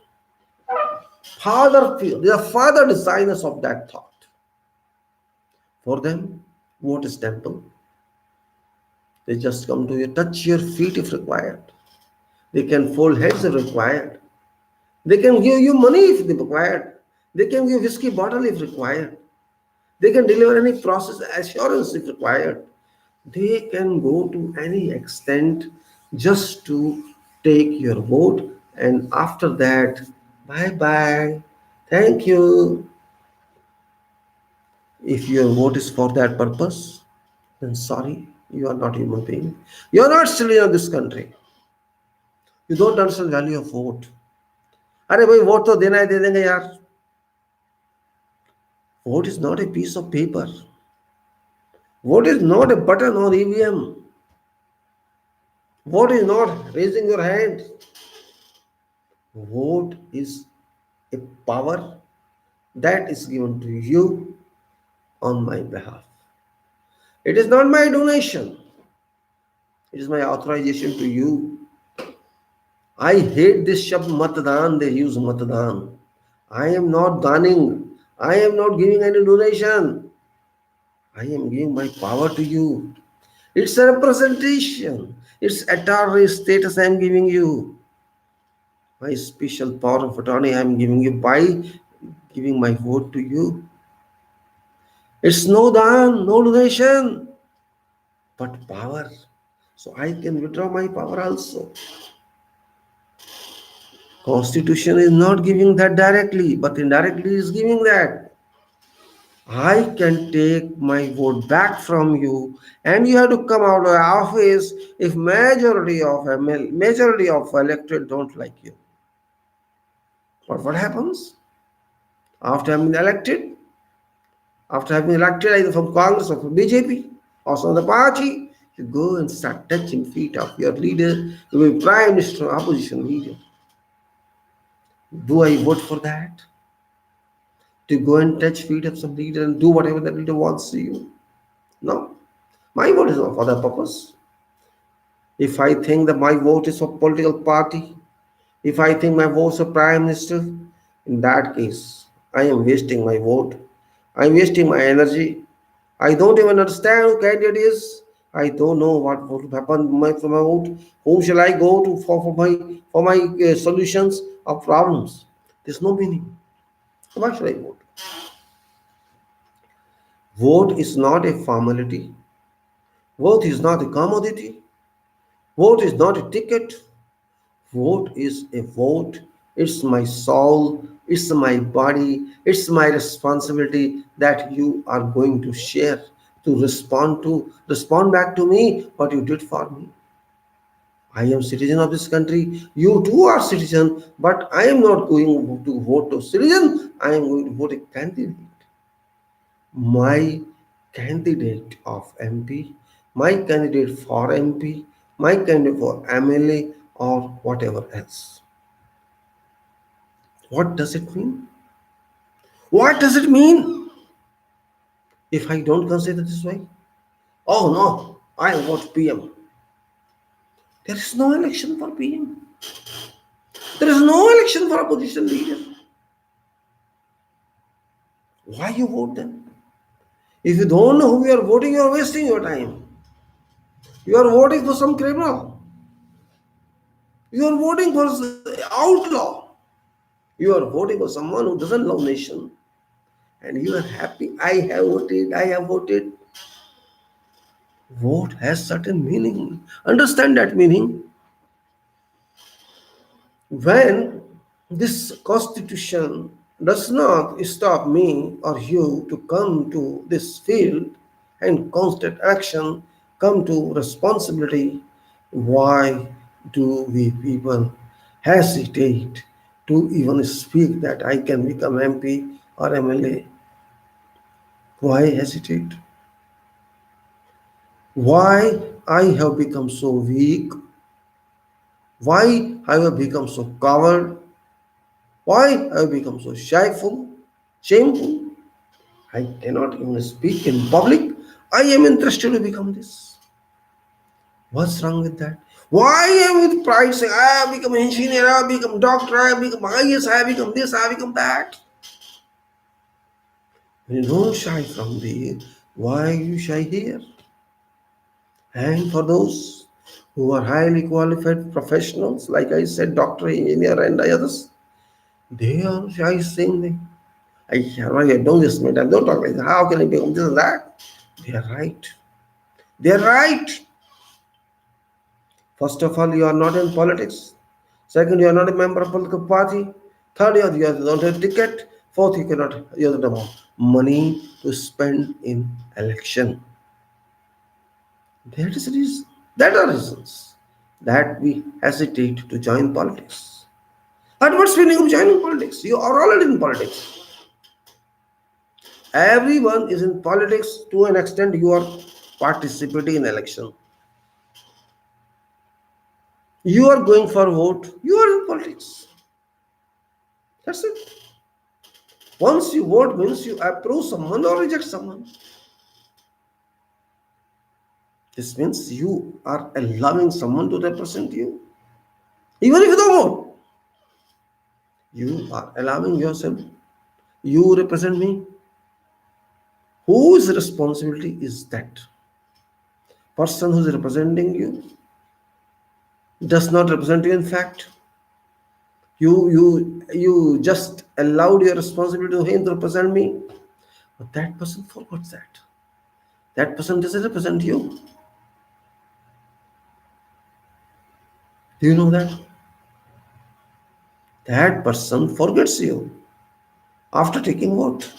S1: They are father designers of that thought. For them, vote is temple. They just come to you, touch your feet if required. They can fold heads if required. They can give you money if required. They can give whiskey bottle if required. They can deliver any process assurance if required. They can go to any extent just to take your vote, and after that, bye bye, thank you. If your vote is for that purpose, then sorry, you are not a human being. You are not citizen of this country. You don't understand value of vote. अरे भाई vote तो देना है, दे देंगे यार. Vote is not a piece of paper. Vote is not a button or EVM. Vote is not raising your hand. Vote is a power that is given to you on my behalf. It is not my donation. It is my authorization to you. I hate this shabd matdan. They use matdan. I am not daning. I am not giving any donation. I am giving my power to you. It's a representation. It's attorney status I am giving you. My special power of attorney I am giving you by giving my vote to you. It's no dan, no donation, but power. So I can withdraw my power also. Constitution is not giving that directly, but indirectly is giving that. I can take my vote back from you, and you have to come out of office if majority of electorate don't like you. But what happens after having been elected? After having been elected either from Congress or from BJP or some other party, you go and start touching feet of your leader. You will be prime minister or opposition leader. Do I vote for that? To go and touch feet of some leader and do whatever that leader wants to you? No. My vote is not for that purpose. If I think that my vote is for political party, If I think my vote's a prime minister, in that case, I am wasting my vote. I'm wasting my energy. I don't even understand who candidate is. I don't know what will happen for my vote. Whom shall I go to for my solutions of problems? There's no meaning. Why should I vote? Vote is not a formality. Vote is not a commodity. Vote is not a ticket. Vote is a vote. It's my soul. It's my body. It's my responsibility that you are going to share, respond back to me what you did for me. I am citizen of this country. You too are citizen, but I am not going to vote to citizen. I am going to vote a candidate. My candidate of MP, my candidate for MP, my candidate for MLA, or whatever else. What does it mean? What does it mean if I don't consider this way? Oh no, I vote PM. There is no election for PM. There is no election for opposition leader. Why you vote then? If you don't know who you are voting, you are wasting your time. You are voting for some criminal. You are voting for outlaw. You are voting for someone who doesn't love nation. And you are happy. I have voted. I have voted. Vote has certain meaning. Understand that meaning. When this constitution does not stop me or you to come to this field and constant action, come to responsibility, why do we people hesitate to even speak that I can become MP or MLA? Why hesitate? Why I have become so weak? Why I have become so coward? Why I have become so shameful? I cannot even speak in public. I am interested to become this. What's wrong with that? Why am I with pride saying I have become engineer, I have become doctor, I have become IS, I have become this, I have become that? When you don't shy from the, why you shy here? And for those who are highly qualified professionals, like I said, doctor, engineer, and others, they are shy saying, why you don't this, mate, I don't talk like that. How can I become this and that? They are right. They are right. First of all, you are not in politics. Second, you are not a member of a political party. Third, you don't have a ticket. Fourth, you don't have money to spend in election. That is reason. That are reasons that we hesitate to join politics. And what's meaning of joining politics? You are already in politics. Everyone is in politics to an extent. You are participating in election. You are going for vote. You are in politics. That's it. Once you vote means you approve someone or reject someone. This means you are allowing someone to represent you. Even if you don't vote, you are allowing yourself. You represent me. Whose responsibility is that? Person who is representing you does not represent you in fact. You just allowed your responsibility to him to represent me. But that person forgot that. That person doesn't represent you. Do you know that? That person forgets you after taking vote.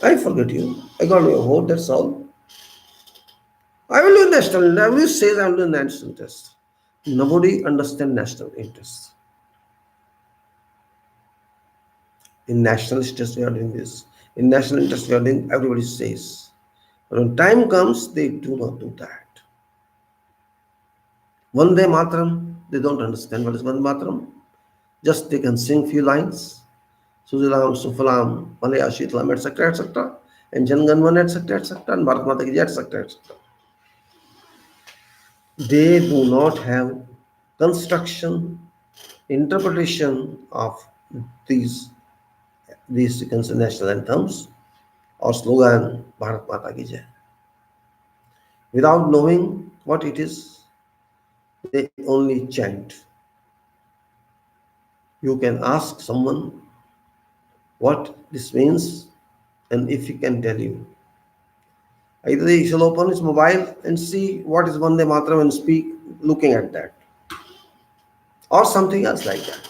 S1: I forget you. I got your vote, that's all. I will do national. I will say I will do national interest. Nobody understands national interest. In national interest, we are doing this. In national interest, we are doing everybody says. But when time comes, they do not do that. Vande Mataram, they don't understand what is Vande Mataram. Just they can sing few lines. Sujalam, Sufalam, Malaya, Shitlam, etc., etc. And Janganman, etc., etc. And Bharat Mata Ki, etc., etc. They do not have construction. interpretation of these these you can say national anthems or slogan Bharat Mata Ki Jai without knowing what it is. They only chant. You can ask someone what this means, and if he can tell you, either he shall open his mobile and see what is Vande Mataram and speak looking at that, or something else like that.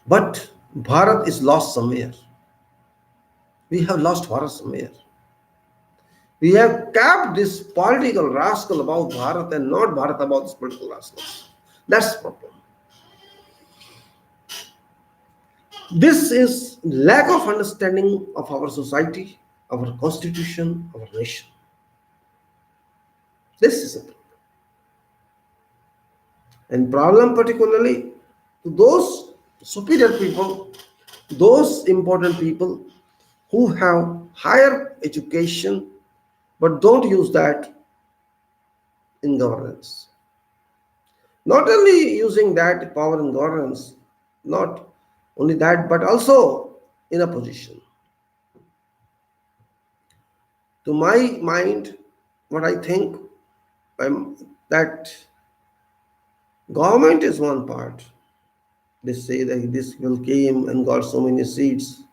S1: But Bharat is lost somewhere. We have lost Bharat somewhere. We have kept this political rascal about Bharat and not Bharat about this political rascals. That's the problem. This is lack of understanding of our society, our constitution, our nation. This is it. And problem particularly to those superior people, those important people who have higher education but don't use that in governance. Not only using that power in governance, not only that, but also in a position. To my mind, what I think that government is one part. They say that this will came and got so many seats,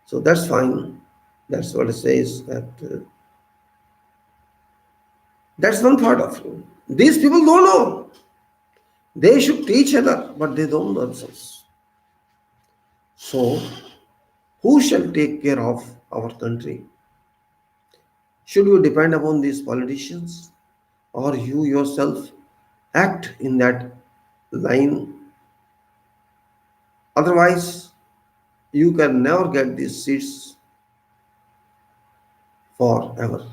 S1: so that's fine. That's what it says. That's one part of it. These people don't know. They should teach other, but they don't know themselves. So, who shall take care of our country? Should you depend upon these politicians, or you yourself act in that line? Otherwise, you can never get these seats forever.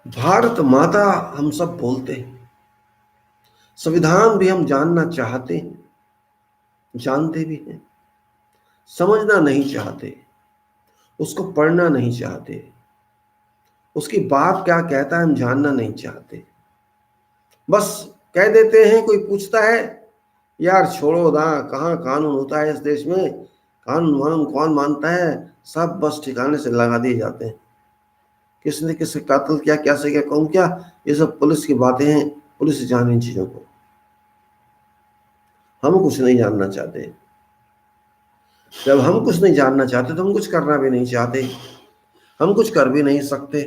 S1: Bharat माता हम सब बोलते हैं, संविधान भी हम जानना चाहते हैं, जानते भी हैं, समझना नहीं चाहते, उसको पढ़ना नहीं चाहते, उसकी बात क्या कहता है हम जानना नहीं चाहते, बस कह देते हैं। कोई पूछता है, यार छोड़ो ना, कहाँ कानून होता है इस देश में, कानून वानून कौन मानता है, सब बस ठिकाने से लगा दिए जाते हैं। किसने किससे कत्ल किया, कैसे क्या, कौन क्या, ये सब पुलिस की बातें हैं, पुलिस जाने इन चीजों को। हम कुछ नहीं जानना चाहते। जब हम कुछ नहीं जानना चाहते तो हम कुछ करना भी नहीं चाहते, हम कुछ कर भी नहीं सकते।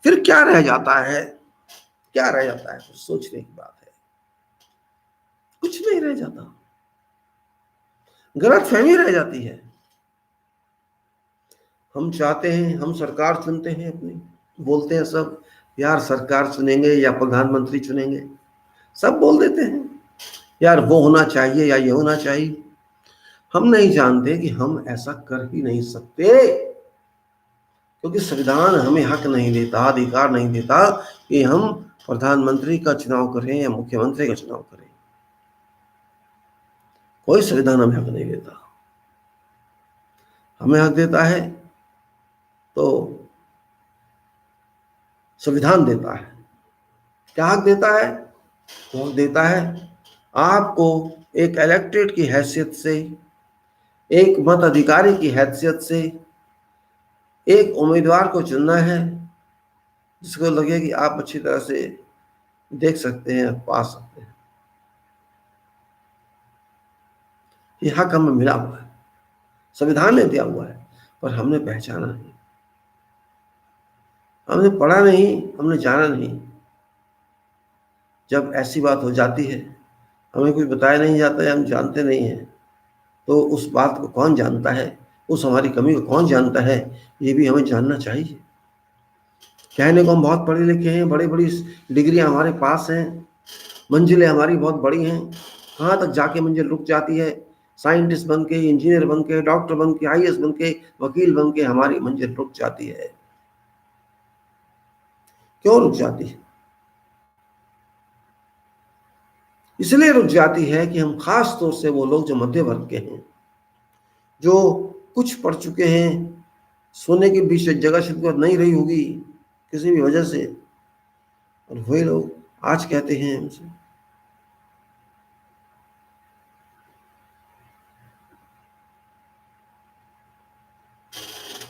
S1: फिर क्या रह जाता है, क्या रह जाता है? सोचने की बात है, कुछ नहीं रह जाता, गलतफहमी रह जाती है। हम चाहते हैं, हम सरकार चुनते हैं अपनी, बोलते हैं सब यार सरकार चुनेंगे या प्रधानमंत्री चुनेंगे, सब बोल देते हैं यार वो होना चाहिए या ये होना चाहिए। हम नहीं जानते कि हम ऐसा कर ही नहीं सकते, क्योंकि संविधान हमें हक नहीं देता, अधिकार नहीं देता कि हम प्रधानमंत्री का चुनाव करें या मुख्यमंत्री का चुनाव करें। कोई संविधान हमें हक नहीं देता। हमें हक देता है तो संविधान देता है। क्या हक देता है? वो देता है आपको एक इलेक्टेड की हैसियत से, एक मत अधिकारी की हैसियत से एक उम्मीदवार को चुनना है जिसको लगे कि आप अच्छी तरह से देख सकते हैं, पा सकते हैं। ये हक हमें मिला हुआ है, संविधान ने दिया हुआ है, पर हमने पहचाना नहीं, हमने पढ़ा नहीं, हमने जाना नहीं। जब ऐसी बात हो जाती है, हमें कुछ बताया नहीं जाता है, हम जानते नहीं हैं, तो उस बात को कौन जानता है, उस हमारी कमी को कौन जानता है, ये भी हमें जानना चाहिए। कहने को हम बहुत पढ़े लिखे हैं, बड़ी बड़ी डिग्रियां हमारे पास हैं, मंजिलें हमारी बहुत बड़ी हैं, कहाँ तक जाके मंजिल रुक जाती है? साइंटिस्ट बन के, इंजीनियर बन के, डॉक्टर बन के, IAS बन के, वकील बन के हमारी मंजिल रुक जाती है। क्यों रुक जाती है? इसलिए रुक जाती है कि हम खास तौर से वो लोग जो मध्य वर्ग के हैं, जो कुछ पढ़ चुके हैं, सोने के बीच जगह शिल्प नहीं रही होगी किसी भी वजह से, और वही लोग आज कहते हैं हमसे,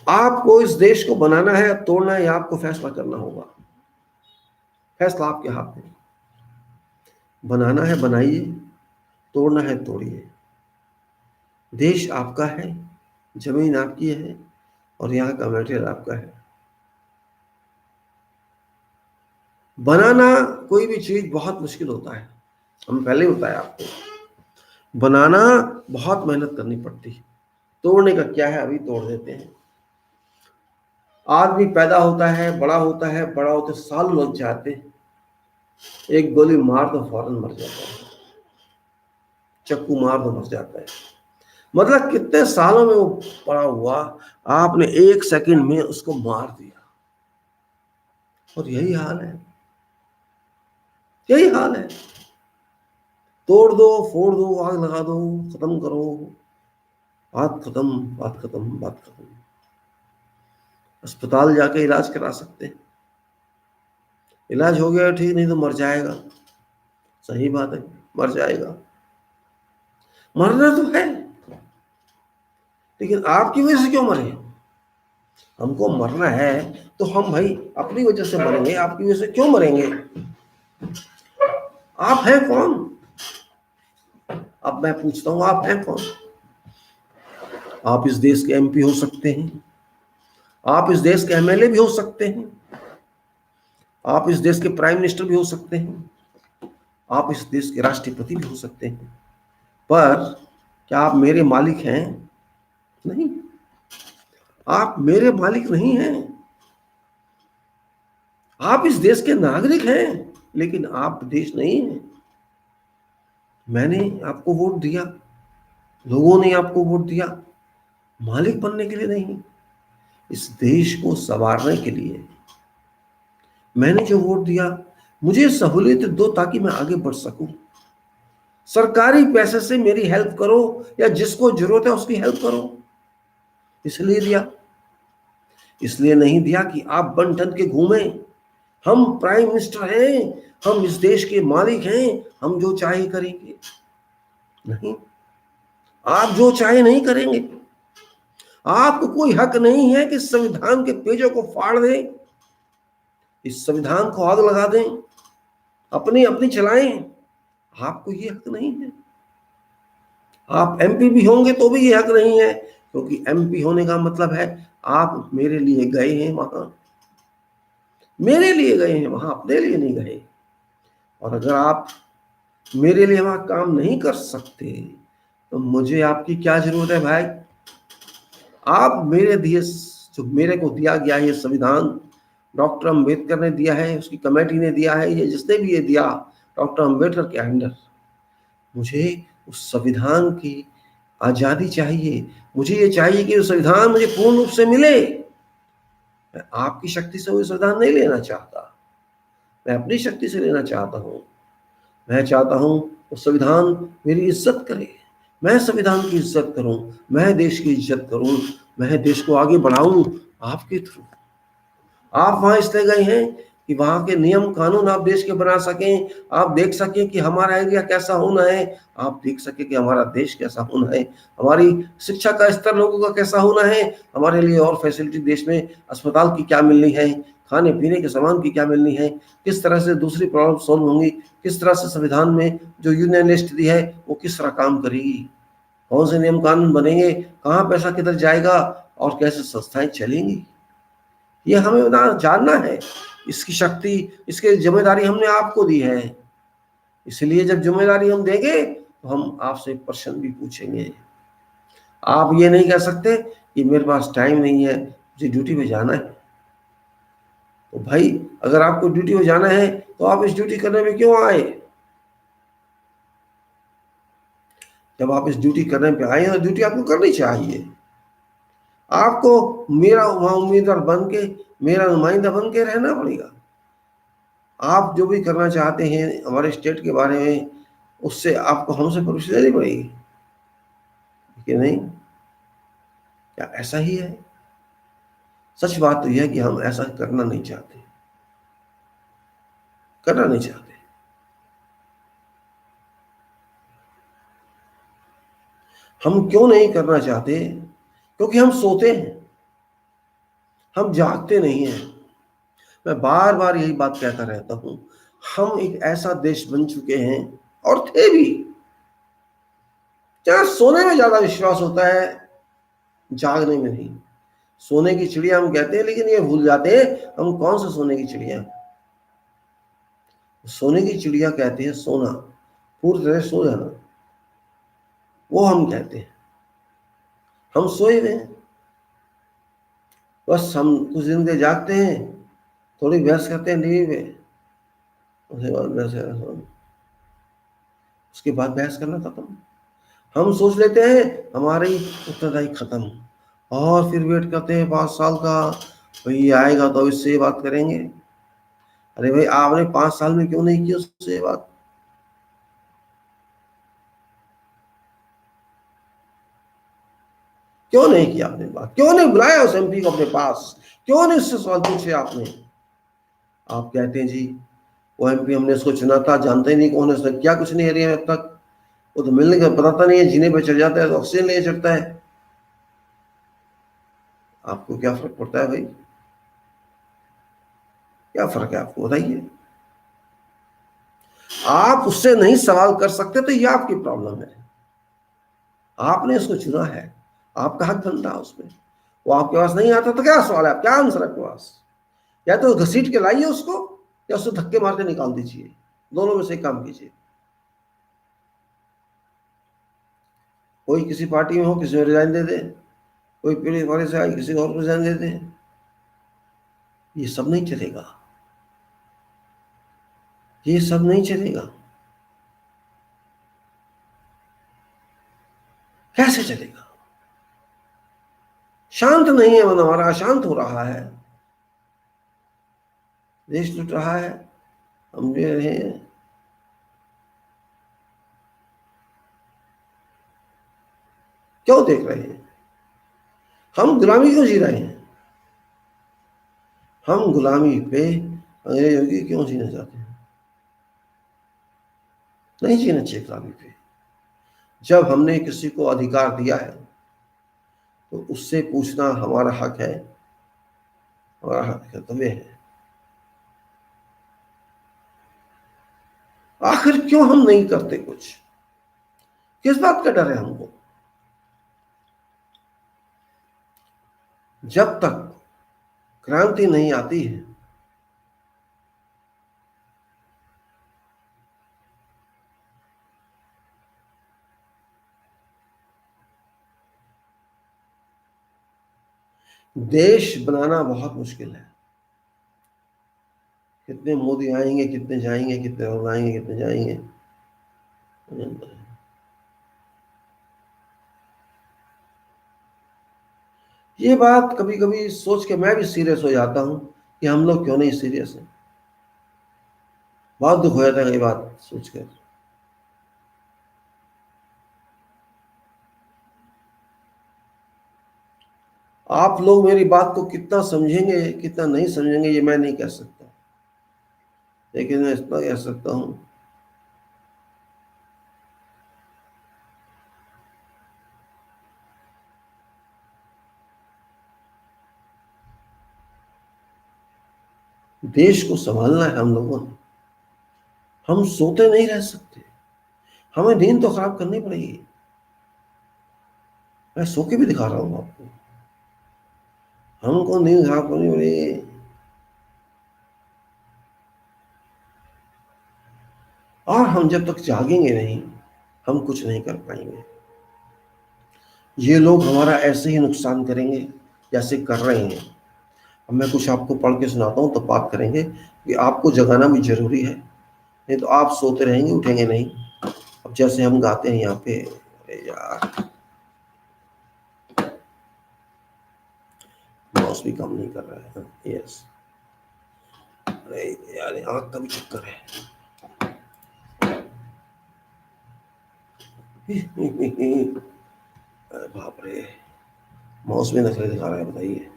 S1: आपको इस देश को बनाना है या तोड़ना है, या आपको फैसला करना होगा। फैसला आपके हाथ में। बनाना है बनाइए, तोड़ना है तोड़िए। देश आपका है, जमीन आपकी है, और यहाँ का मटेरियल आपका है। बनाना कोई भी चीज बहुत मुश्किल होता है, हम पहले ही बताया आपको। बनाना बहुत मेहनत करनी पड़ती है। तोड़ने का क्या है, अभी तोड़ देते हैं। आदमी पैदा होता है, बड़ा होते साल लग जाते हैं, एक गोली मार तो फौरन मर जाता है, चक्कू मार तो मर जाता है। मतलब कितने सालों में वो पड़ा हुआ, आपने एक सेकंड में उसको मार दिया। और यही हाल है, यही हाल है। तोड़ दो, फोड़ दो, आग लगा दो, खत्म करो, बात खत्म, बात खत्म, बात खत्म। अस्पताल जाके इलाज करा सकते हैं, इलाज हो गया ठीक, नहीं तो मर जाएगा। सही बात है, मर जाएगा। मरना तो है, लेकिन आपकी वजह से क्यों मरे? हमको मरना है तो हम भाई अपनी वजह से मरेंगे, आपकी वजह से क्यों मरेंगे? आप हैं कौन? अब मैं पूछता हूं, आप हैं कौन? आप इस देश के एमपी हो सकते हैं, आप इस देश के एमएलए भी हो सकते हैं, आप इस देश के प्राइम मिनिस्टर भी हो सकते हैं, आप इस देश के राष्ट्रपति भी हो सकते हैं, पर क्या आप मेरे मालिक हैं? नहीं, आप मेरे मालिक नहीं हैं। आप इस देश के नागरिक हैं, लेकिन आप देश नहीं हैं। मैंने आपको वोट दिया, लोगों ने आपको वोट दिया, मालिक बनने के लिए नहीं, इस देश को संवारने के लिए। मैंने जो वोट दिया, मुझे सहूलियत दो ताकि मैं आगे बढ़ सकूं। सरकारी पैसे से मेरी हेल्प करो, या जिसको जरूरत है उसकी हेल्प करो, इसलिए दिया। इसलिए नहीं दिया कि आप बन ठन के घूमें। हम प्राइम मिनिस्टर हैं, हम इस देश के मालिक हैं, हम जो चाहे करेंगे। नहीं, आप जो चाहे नहीं करेंगे। आपको कोई हक नहीं है कि संविधान के पेजों को फाड़ दें, इस संविधान को आग लगा दें, अपनी अपनी चलाएं। आपको ये हक नहीं है। आप एमपी भी होंगे तो भी ये हक नहीं है, क्योंकि एमपी होने का मतलब है आप मेरे लिए गए हैं वहां, मेरे लिए गए हैं वहां, अपने लिए नहीं गए। और अगर आप मेरे लिए वहां काम नहीं कर सकते तो मुझे आपकी क्या जरूरत है भाई? आप मेरे दिए, जो मेरे को दिया गया ये संविधान, डॉक्टर अंबेडकर ने दिया है, उसकी कमेटी ने दिया है, ये जिसने भी ये दिया डॉक्टर अंबेडकर के अंडर, मुझे उस संविधान की आजादी चाहिए। मुझे ये चाहिए कि वो संविधान मुझे पूर्ण रूप से मिले। मैं आपकी शक्ति से वो संविधान नहीं लेना चाहता, मैं अपनी शक्ति से लेना चाहता हूँ। मैं चाहता हूँ वो संविधान मेरी इज्जत करे, मैं संविधान की इज्जत करूँ, मैं देश की इज्जत करूँ, मैं देश को आगे बढ़ाऊँ आपके थ्रू। आप वहां इसलिए गए हैं कि वहां के नियम कानून आप देश के बना सकें, आप देख सकें कि हमारा एरिया कैसा होना है, आप देख सकें कि हमारा देश कैसा होना है, हमारी शिक्षा का स्तर लोगों का कैसा होना है, हमारे लिए और फैसिलिटी देश में अस्पताल की क्या मिलनी है, खाने पीने के सामान की क्या मिलनी है, किस तरह से दूसरी प्रॉब्लम सॉल्व होंगी, किस तरह से संविधान में जो यूनियन लिस्ट दी है वो किस तरह काम करेगी, कौन से नियम कानून बनेंगे, कहाँ पैसा किधर जाएगा, और कैसे संस्थाएं चलेंगी। ये हमें ना जानना है। इसकी शक्ति, इसकी जिम्मेदारी हमने आपको दी है। इसलिए जब जिम्मेदारी हम देंगे तो हम आपसे प्रश्न भी पूछेंगे। आप ये नहीं कह सकते कि मेरे पास टाइम नहीं है, मुझे ड्यूटी पे जाना है। तो भाई अगर आपको ड्यूटी पे जाना है तो आप इस ड्यूटी करने में क्यों आए? जब आप इस ड्यूटी करने पे आए तो ड्यूटी आपको करनी चाहिए। आपको मेरा वहां उम्मीदवार बन के, मेरा नुमाइंदा बन के रहना पड़ेगा। आप जो भी करना चाहते हैं हमारे स्टेट के बारे में, उससे आपको हमसे परमिशन लेनी पड़ेगी कि नहीं? क्या ऐसा ही है? सच बात तो यह है कि हम ऐसा करना नहीं चाहते। करना नहीं चाहते। हम क्यों नहीं करना चाहते? क्योंकि हम सोते हैं, हम जागते नहीं हैं। मैं बार बार यही बात कहता रहता हूं, हम एक ऐसा देश बन चुके हैं, और थे भी, जहां सोने में ज्यादा विश्वास होता है, जागने में नहीं। सोने की चिड़िया हम कहते हैं, लेकिन ये भूल जाते हैं हम कौन सा सोने की चिड़िया। सोने की चिड़िया कहते हैं सोना, पूरी तरह सो जाना, वो हम कहते हैं। हम सोए हुए हैं, बस हम कुछ दिन के जागते हैं, थोड़ी बहस करते हैं टीवी पे, उसके बाद बहस, उसके बाद बहस करना खत्म। हम सोच लेते हैं हमारी उत्तरदायी खत्म, और फिर वेट करते हैं 5 साल का, भाई ये आएगा तो इससे ये बात करेंगे। अरे भाई, आपने 5 साल में क्यों नहीं की उससे ये बात? क्यों नहीं किया आपने बात? क्यों नहीं बुलाया उस एमपी को अपने पास? क्यों नहीं उससे सवाल पूछे आपने? आप कहते हैं जी वो एमपी हमने इसको चुना था, जानते ही नहीं कौन है, उसने क्या कुछ नहीं एरिया में अब तक, वो तो मिलने का बताता नहीं है, जीने पे चढ़ जाता है तो ऑक्सीजन ले चढ़ता है। आपको क्या फर्क पड़ता है भाई? क्या फर्क है आपको, बताइए। आप उससे नहीं सवाल कर सकते तो ये आपकी प्रॉब्लम है। आपने उसको चुना है, आपका हक बनता है उसमें। वो आपके पास नहीं आता तो क्या सवाल है, क्या आंसर है आपके पास? या तो घसीट के लाइए उसको, या उसको धक्के मार के निकाल दीजिए, दोनों में से एक काम कीजिए। कोई किसी पार्टी में हो, किसी में रिजाइन दे दे, कोई पीड़ित वाले से आए, किसी और को रिजाइन दे दे, ये सब नहीं चलेगा, ये सब नहीं चलेगा। कैसे चलेगा? शांत नहीं है मन हमारा, अशांत हो रहा है, देश लुट रहा है, हम ले रहे हैं। क्यों देख रहे हैं? हम गुलामी क्यों जी रहे हैं? हम गुलामी पे अंग्रेजों की क्यों जीना चाहते हैं? नहीं जीना चाहिए गुलामी पे। जब हमने किसी को अधिकार दिया है तो उससे पूछना हमारा हक है, हमारा हक कर्तव्य है। आखिर क्यों हम नहीं करते कुछ? किस बात का डर है हमको? जब तक क्रांति नहीं आती है, देश बनाना बहुत मुश्किल है। कितने मोदी आएंगे, कितने जाएंगे, कितने और आएंगे, कितने जाएंगे, ये बात कभी कभी सोच के मैं भी सीरियस हो जाता हूं कि हम लोग क्यों नहीं सीरियस हैं। बहुत दुख हो जाता है ये बात सोचकर। आप लोग मेरी बात को कितना समझेंगे, कितना नहीं समझेंगे, ये मैं नहीं कह सकता, लेकिन मैं इतना कह सकता हूं, देश को संभालना है हम लोगों ने। हम सोते नहीं रह सकते, हमें नींद तो खराब करनी पड़ेगी। मैं सो के भी दिखा रहा हूं आपको, हमको नींद खराब करनी पड़ेगी। और हम जब तक जागेंगे नहीं, हम कुछ नहीं कर पाएंगे। ये लोग हमारा ऐसे ही नुकसान करेंगे जैसे कर रहे हैं। अब मैं कुछ आपको पढ़ के सुनाता हूँ तो बात करेंगे कि आपको जगाना भी जरूरी है, नहीं तो आप सोते रहेंगे, उठेंगे नहीं। अब जैसे हम गाते हैं यहाँ पे, अरे यार माउस भी काम नहीं कर रहा है। यस, अरे यार आँख का भी चक्कर है। अरे बाप रे, माउस में नखरे दिखा रहा है, बताइए।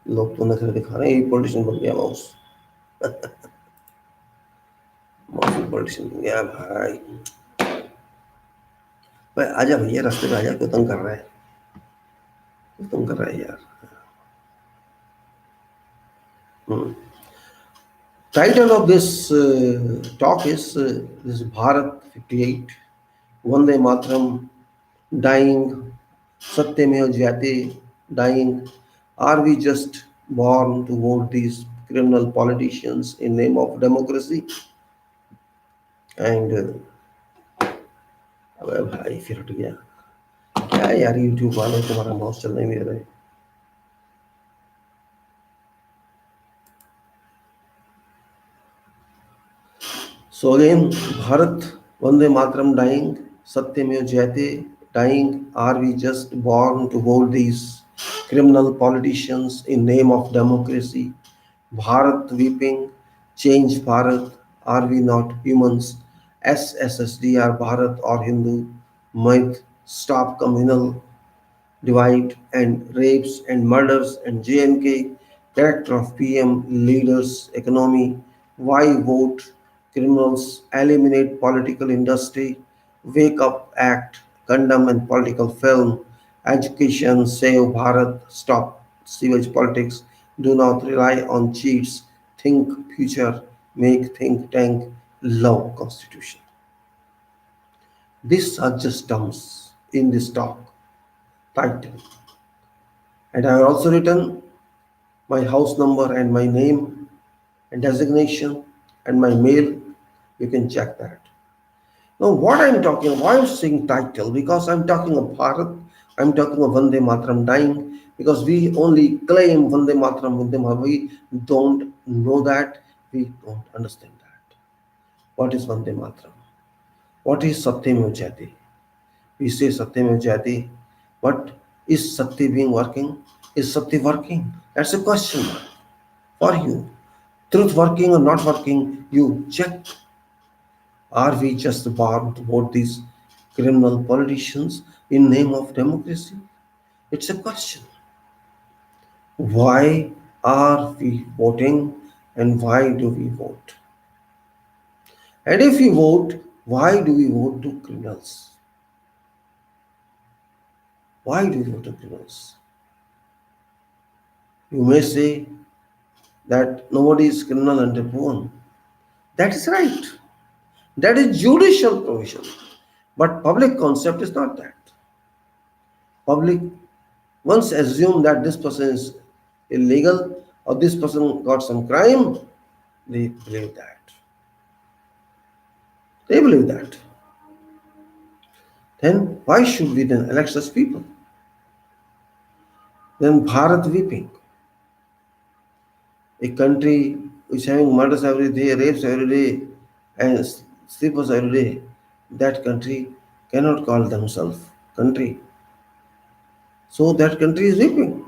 S1: लोग तो नखरे दिखा रहे हैं, पॉलिटिशियन बन गया माउस। पॉलिटिशियन या भाई, भाई आजा भैया, रास्ते पे आजा, क्यों तंग कर रहा है, क्यों तंग कर रहा है यार। Hmm. Title of this talk is this Bharat-58, Vande Mataram, dying, Satyemev Jyete, dying. Are we just born to vote these criminal politicians in name of democracy? And अबे भाई फिर उठ गया, क्या यार यूट्यूब वाले तुम्हारा माउस चल नहीं दे रहे। So again, Bharat, Vande Mataram dying, Satyamev Jayate dying. Are we just born to hold these criminal politicians in name of democracy? Bharat weeping, change Bharat. Are we not humans? SSSDR Bharat or Hindu? Myth, stop communal divide and rapes and murders and JNK, character of PM, leaders, economy, why vote, criminals, eliminate political industry, wake up, act, condemn and political film, education, save Bharat, stop sewage politics, do not rely on cheats, think future, make think tank, love constitution. These are just terms in this talk title. And I have also written my house number and my name and designation and my mail. You can check that. Now, what I'm talking, why I'm saying title? Because I'm talking of Bharat, I'm talking of Vande Mataram dying, because we only claim Vande Mataram, Vande Mataram. We don't know that, we don't understand that. What is Vande Mataram? What is Satyamev Jayate? We say Satyamev Jayate, but is Satya being working? Is Satya working? That's a question for you. Truth working or not working, you check. Are we just born to vote these criminal politicians in name of democracy? It's a question. Why are we voting and why do we vote? And if we vote, why do we vote to criminals? Why do we vote to criminals? You may say that nobody is criminal under born. That is right. That is judicial provision. But public concept is not that. Public once assume that this person is illegal or this person got some crime, they believe that. They believe that. Then why should we then elect such people? Then Bharat weeping. A country which having murders every day, rapes every day, and sleepers every day, that country cannot call themselves country. So that country is weeping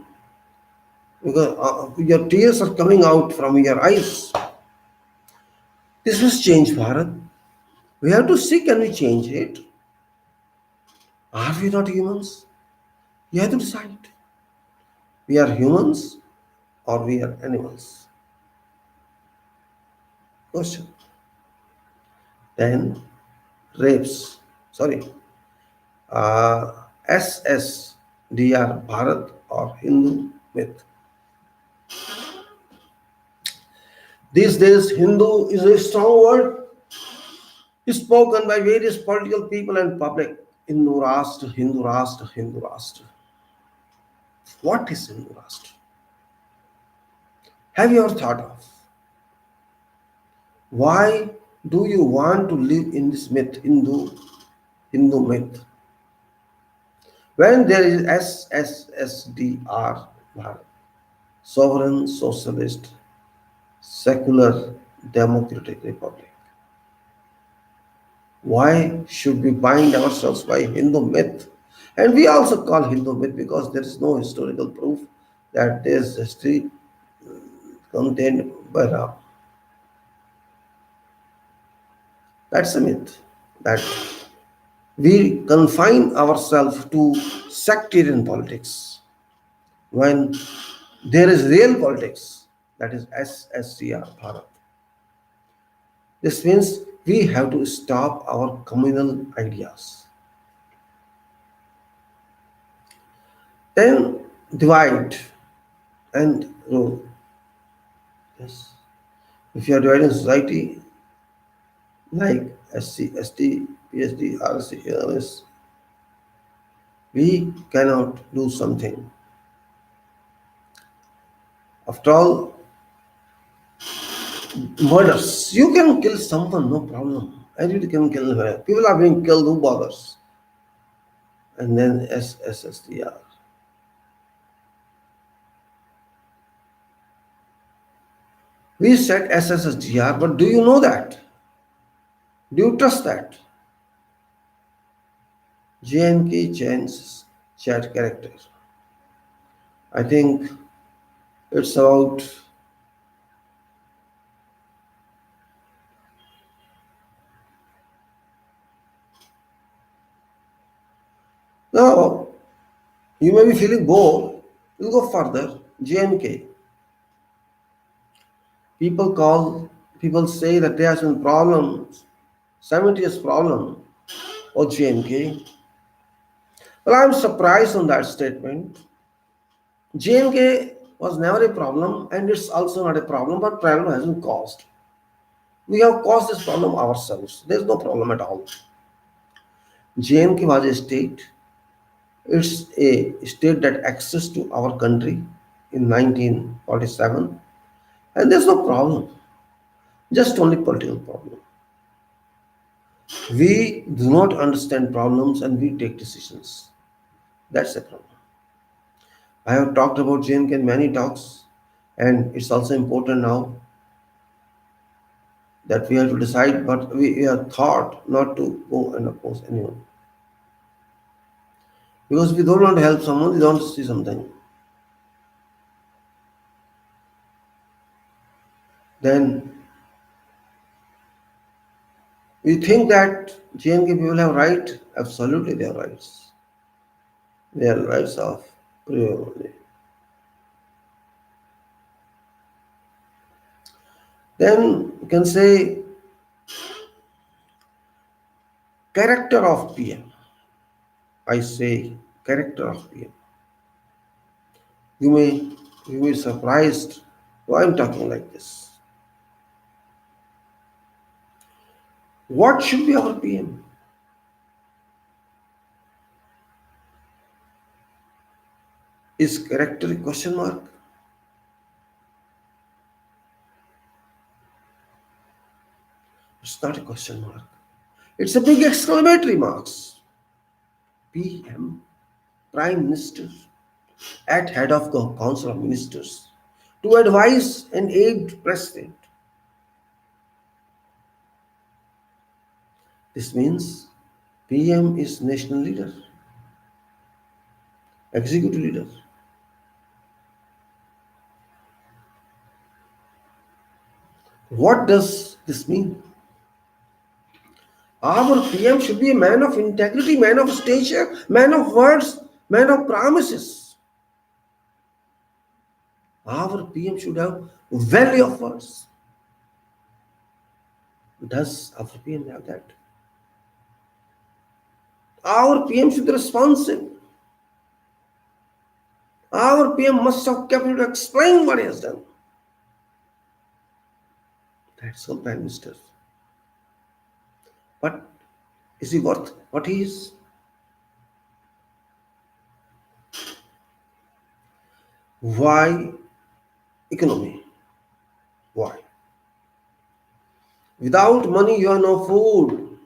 S1: because your tears are coming out from your eyes. This must change Bharat. We have to see, can we change it? Are we not humans? You have to decide. We are humans or we are animals. Question. Then rapes. Sorry. SSDR Bharat or Hindu myth. These days, Hindu is a strong word spoken by various political people and public. Hindu Rashtra, Hindu Rashtra, Hindu Rashtra. What is Hindu Rashtra? Have you ever thought of why do you want to live in this myth, Hindu myth? When there is SSSDR, Bharat, sovereign, socialist, secular, democratic republic. Why should we bind ourselves by Hindu myth? And we also call Hindu myth because there is no historical proof that this history contained by Ram. That's a myth. That we confine ourselves to sectarian politics when there is real politics, that is SSCR Bharat. This means We have to stop our communal ideas. Then divide and rule. Yes. If you are dividing society like SC, ST, PhD, RC, LS, we cannot do something. After all, murders. You can kill someone, no problem. Anybody can kill her. People are being killed, who bothers? And then SSSDR. We said SSSDR, but do you know that? Do you trust that? JNK changes chat character. I think it's about now you may be feeling bored. We'll go further. JNK. People say that there has been problems, 70 years problem or JNK. Well, I'm surprised on that statement. JNK was never a problem and it's also not a problem, but problem has been caused. We have caused this problem ourselves. There's no problem at all. JNK was a state. It's a state that access to our country in 1947, and there's no problem, just only political problem. We do not understand problems and we take decisions. That's the problem. I have talked about JNK in many talks, and it's also important now that we have to decide, but we are taught not to go and oppose anyone. Because we don't want to help someone, we don't see something. Then we think that JNK people have right. Absolutely, they have rights. They are rights of priority. Then you can say character of PM. I say character of PM. You may be surprised why I'm talking like this. What should be our PM? Is character a question mark? It's not a question mark. It's a big exclamatory marks. PM, Prime Minister, at head of the Council of Ministers, to advise and aid President. This means PM is national leader, executive leader. What does this mean? Our PM should be a man of integrity, man of stature, man of words, man of promises. Our PM should have value of words. Does our PM have that? Our PM should be responsive. Our PM must have capable to explain what he has done. That's all Prime Minister. But is he worth what he is? Why economy? Why? Without money, you have no food.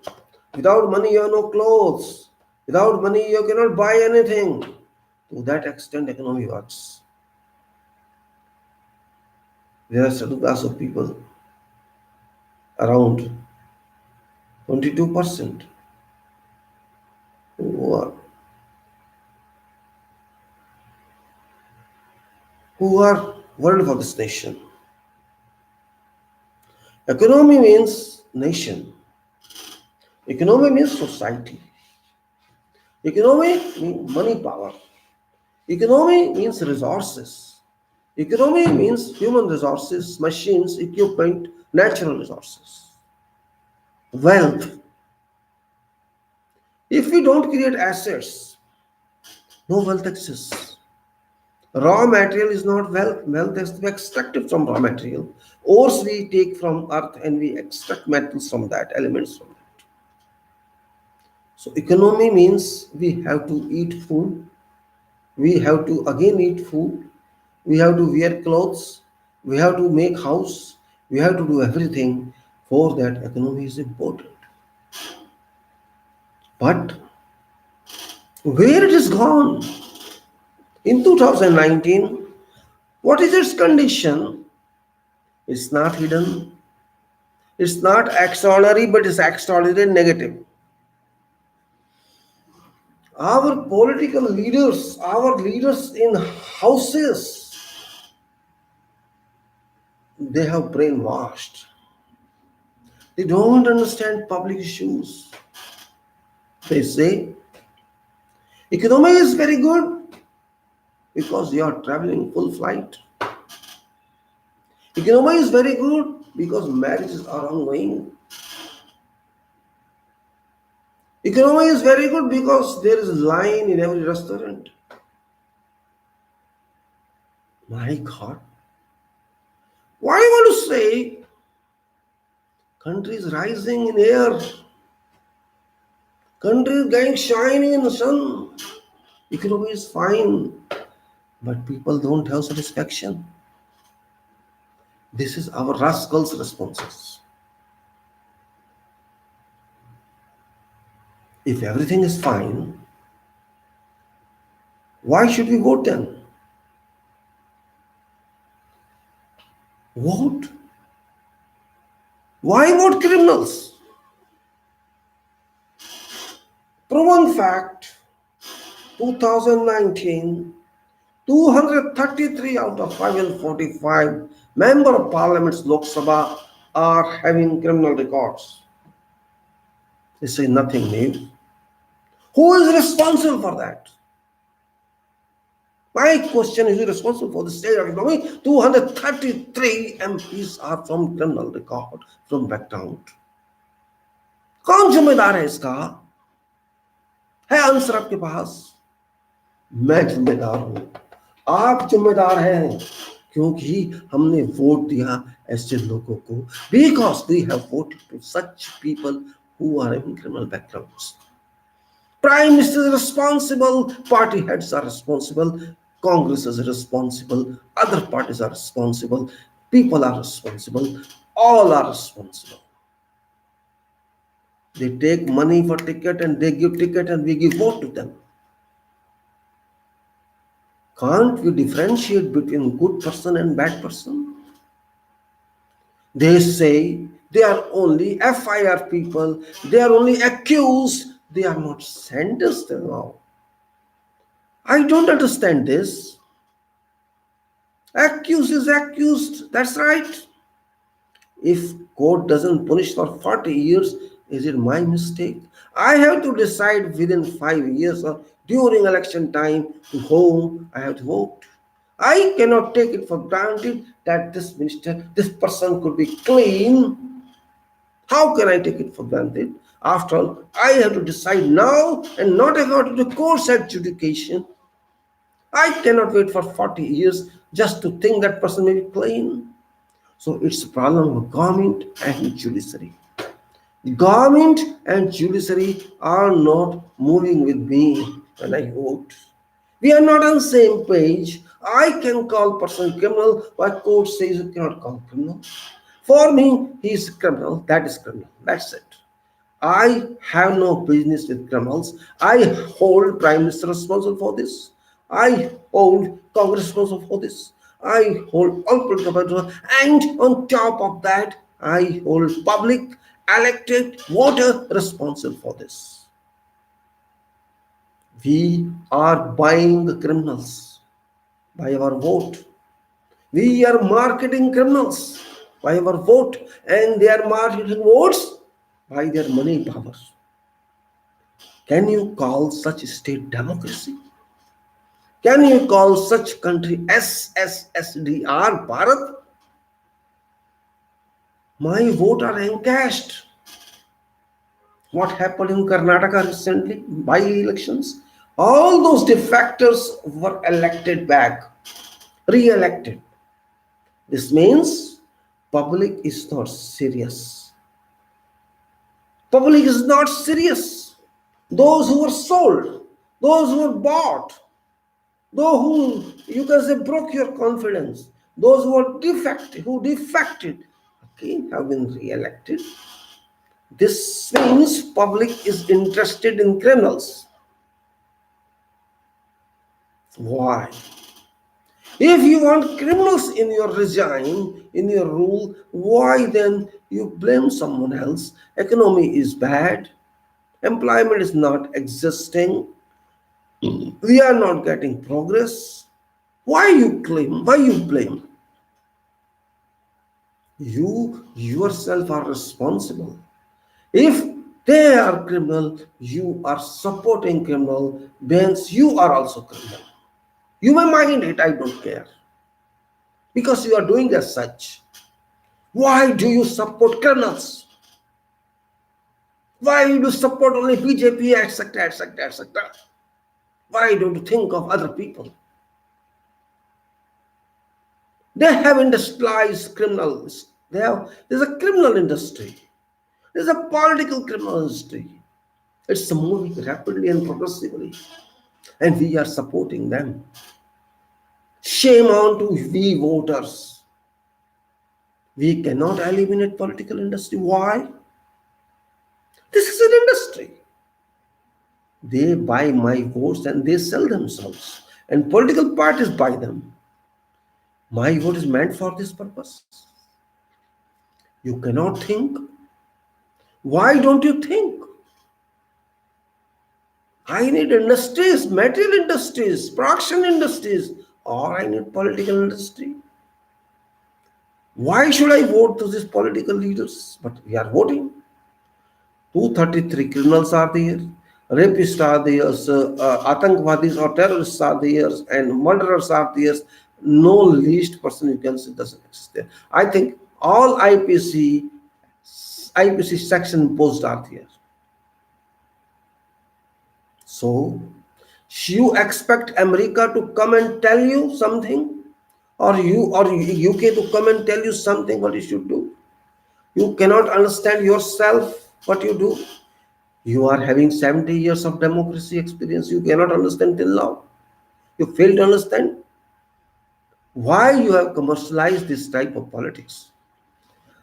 S1: Without money, you have no clothes. Without money, you cannot buy anything. To that extent, economy works. There are certain class of people, around 22%, who are worried for this nation. Economy means nation. Economy means society. Economy means money power. Economy means resources. Economy means human resources, machines, equipment, natural resources. Wealth. If we don't create assets, no wealth exists. Raw material is not wealth. Wealth has to be extracted from raw material. Ores we take from earth and we extract metals from that, elements from that. So economy means we have to eat food. We have to again eat food. We have to wear clothes. We have to make house. We have to do everything. For that, economy is important. But where it is gone? In 2019, what is its condition? It's not hidden. It's not extraordinary, but it's extraordinary negative. Our political leaders, our leaders in houses, they have brainwashed. They don't understand public issues. They say, economy is very good because you are traveling full flight. Economy is very good because marriages are ongoing. Economy is very good because there is a line in every restaurant. My God. Why you want to say country is rising in air? Country is getting shiny in the sun. Economy is fine. But people don't have satisfaction. This is our rascals' responses. If everything is fine, why should we vote then? Vote? Why vote criminals? Proven fact, 2019, 233 out of 545 member of parliaments Lok Sabha are having criminal records. They say nothing new. Who is responsible for that? My question is, who is responsible for the state of economy? 233 MPs are from criminal record, from background. कौन जिम्मेदार है इसका? है answer आपके पास? मैं जिम्मेदार हूं. आप जिम्मेदार हैं क्योंकि हमने वोट दिया ऐसे लोगों को, because we have voted to such people who are having criminal backgrounds. Prime Minister is responsible, party heads are responsible, Congress is responsible, other parties are responsible, people are responsible, all are responsible. They take money for ticket and they give ticket and we give vote to them. Can't we differentiate between good person and bad person? They say they are only FIR people, they are only accused, they are not sentenced now. I don't understand this. Accused is accused, that's right. If court doesn't punish for 40 years, is it my mistake? I have to decide within 5 years or during election time to whom I have to vote. I cannot take it for granted that this minister, this person could be clean. How can I take it for granted? After all, I have to decide now and not according to court's adjudication. I cannot wait for 40 years just to think that person may be clean. So it's a problem of government and judiciary. Government and judiciary are not moving with me when I vote. We are not on the same page. I can call person criminal, but court says you cannot call criminal. For me, he is criminal, that is criminal. That's it. I have no business with criminals. I hold Prime Minister responsible for this. I hold Congress responsible for this. I hold all political parties, and on top of that, I hold public elected voter responsible for this. We are buying the criminals by our vote. We are marketing criminals by our vote, and they are marketing votes by their money power. Can you call such state democracy? Can you call such country SSSDR, Bharat? My vote are encashed. What happened in Karnataka recently, by elections? All those defectors were elected back, re-elected. This means public is not serious. Public is not serious. Those who were sold, those who were bought, those who you can say broke your confidence, those who defected, again have been re-elected. This means public is interested in criminals. Why? If you want criminals in your regime, in your rule, why then you blame someone else? Economy is bad, employment is not existing, we are not getting progress. Why you claim? Why you blame? You yourself are responsible. If they are criminal, you are supporting criminal, means you are also criminal. You may mind it, I don't care. Because you are doing as such. Why do you support criminals? Why do you support only BJP, etc., etc., etc.? Why don't you think of other people? They have industrialized criminals. There's a criminal industry. There's a political criminal industry. It's moving rapidly and progressively. And we are supporting them. Shame on to we voters. We cannot eliminate political industry. Why? This is an industry. They buy my votes and they sell themselves. And political parties buy them. My vote is meant for this purpose. You cannot think. Why don't you think? I need industries, material industries, production industries, or I need political industry. Why should I vote to these political leaders? But we are voting. 233 criminals are there, rapists are there, Atankwadis or terrorists are there, and murderers are there. No least person you can say doesn't exist there. I think all IPC section posts are there. So, you expect America to come and tell you something, or UK to come and tell you something what you should do? You cannot understand yourself what you do. You are having 70 years of democracy experience. You cannot understand till now. You fail to understand why you have commercialized this type of politics.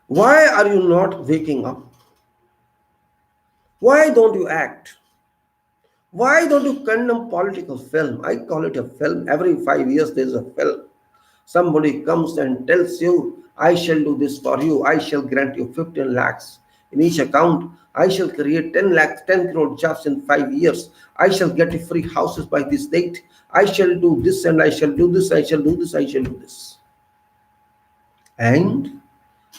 S1: Why are you not waking up? Why don't you act? Why don't you condemn political film? I call it a film. Every 5 years there is a film. Somebody comes and tells you, I shall do this for you. I shall grant you 15 lakhs in each account. I shall create 10 lakhs, 10 crore jobs in 5 years. I shall get you free houses by this date. I shall do this and I shall do this. I shall do this. I shall do this. And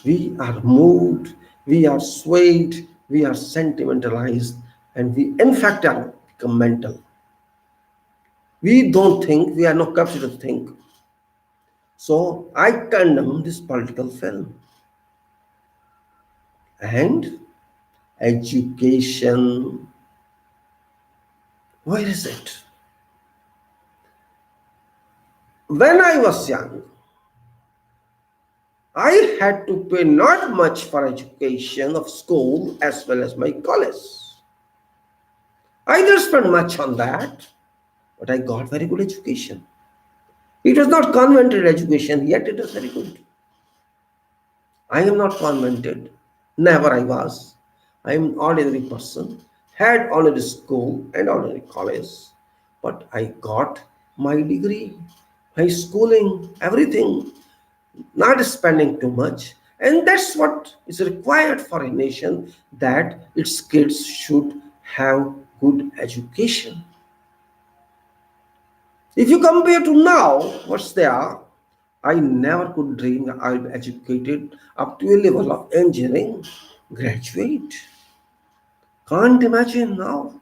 S1: we are moved, we are swayed, we are sentimentalized, and we in fact are become mental. We don't think, we are not capable to think. So I condemn this political film. And education, where is it? When I was young, I had to pay not much for education of school as well as my college. I didn't spend much on that, but I got very good education. It was not convented education, yet it is very good. I am not convented. Never I was. I am an ordinary person, had ordinary school and ordinary college, but I got my degree, my schooling, everything, not spending too much. And that's what is required for a nation, that its kids should have good education. If you compare to now, what's there? I never could dream that I'll be educated up to a level of engineering graduate. Can't imagine now.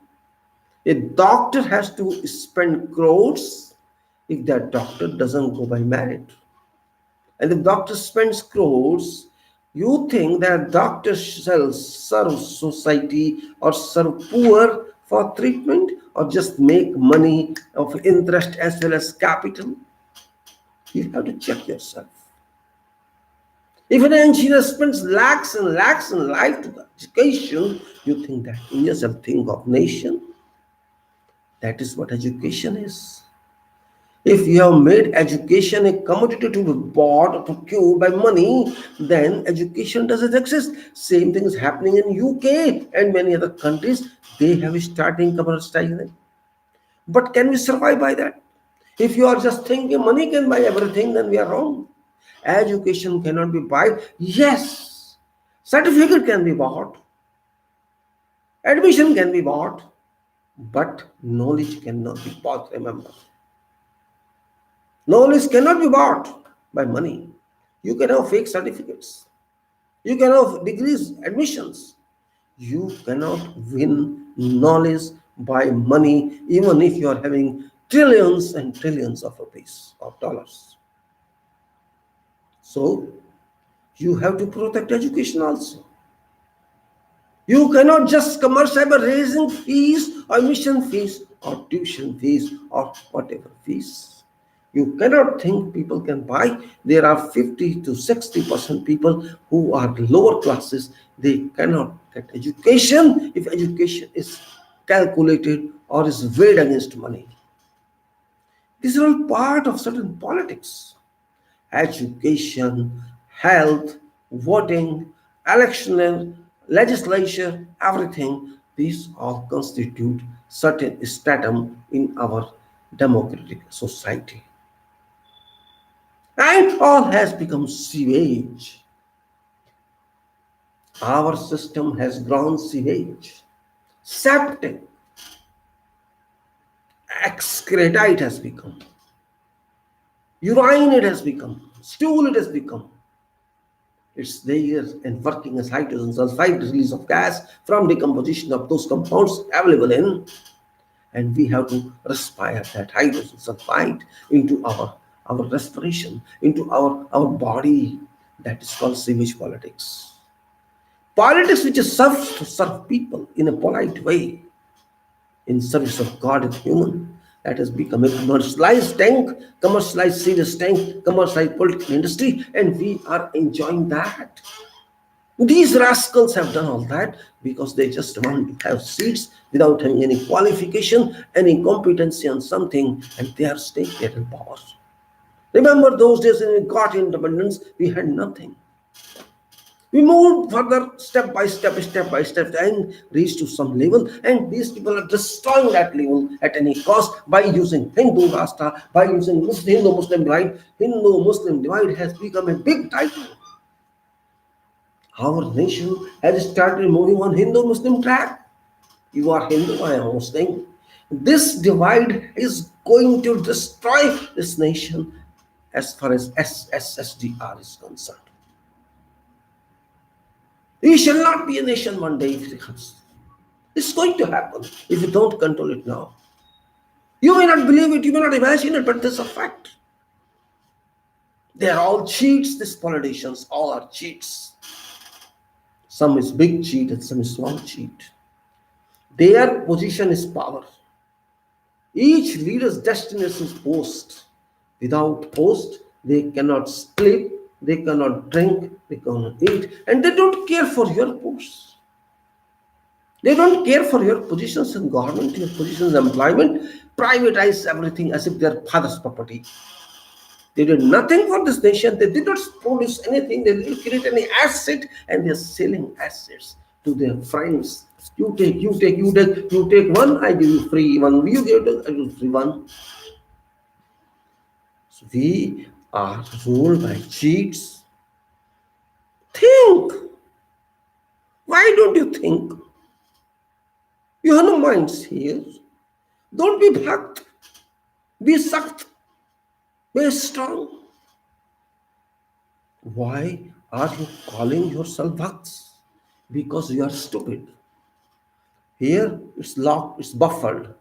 S1: A doctor has to spend crores if that doctor doesn't go by merit. And if doctor spends crores, You think that doctors shall serve society or serve poor for treatment or just make money of interest as well as capital? You have to check yourself. If an engineer spends lakhs and lakhs in life to education, you think that India is a thing of nation. That is what education is. If you have made education a commodity to be bought or procured by money, then education doesn't exist. Same thing is happening in UK and many other countries. They have starting commercializing. But can we survive by that? If you are just thinking money can buy everything, then we are wrong. Education cannot be bought. Yes, certificate can be bought, admission can be bought, but knowledge cannot be bought. Remember, knowledge cannot be bought by money. You can have fake certificates. You can have degrees, admissions. You cannot win knowledge by money, even if you are having trillions and trillions of rupees or dollars. So you have to protect education also. You cannot just commercialize by raising fees or admission fees or tuition fees or whatever fees. You cannot think people can buy. There are 50 to 60% people who are lower classes. They cannot get education if education is calculated or is weighed against money. These are all part of certain politics. Education, health, voting, election, legislature, everything, these all constitute certain stratum in our democratic society. And all has become sewage. Our system has grown sewage. Septic, excreta it has become. Urine it has become. Stool it has become. It's there and working as hydrogen sulfide, release of gas from decomposition of those compounds available in, and we have to respire that hydrogen sulfide into our respiration, into our body. That is called sewage politics. Politics which is serves to serve people in a polite way, in service of God and human. That has become a commercialized tank, commercialized serious tank, commercialized political industry, and we are enjoying that. These rascals have done all that because they just want to have seats without having any qualification, any competency on something, and they are staying there in power. Remember those days when we got independence, we had nothing. We moved further step by step, and reached to some level. And these people are destroying that level at any cost by using Hindu Rashtra, by using Hindu-Muslim divide. Hindu-Muslim divide has become a big title. Our nation has started moving on Hindu-Muslim track. You are Hindu, I am Muslim. This divide is going to destroy this nation as far as SSSDR is concerned. We shall not be a nation one day if it comes. It's going to happen if you don't control it now. You may not believe it, you may not imagine it, but this is a fact. They are all cheats, these politicians, all are cheats. Some is big cheat and some is small cheat. Their position is power. Each leader's destination is post. Without post, they cannot sleep, they cannot drink, they cannot eat, and they don't care for your posts. They don't care for your positions in government, your positions in employment, privatize everything as if they're father's property. They did nothing for this nation, they did not produce anything, they didn't create any asset, and they're selling assets to their friends. You take one, I give you free one. You give it, I give you free one. So we are ruled by cheats. Think. Why don't you think? You have no minds here. Don't be bhakt. Be sakt. Be strong. Why are you calling yourself bhakts? Because you are stupid. Here it's locked, it's buffered.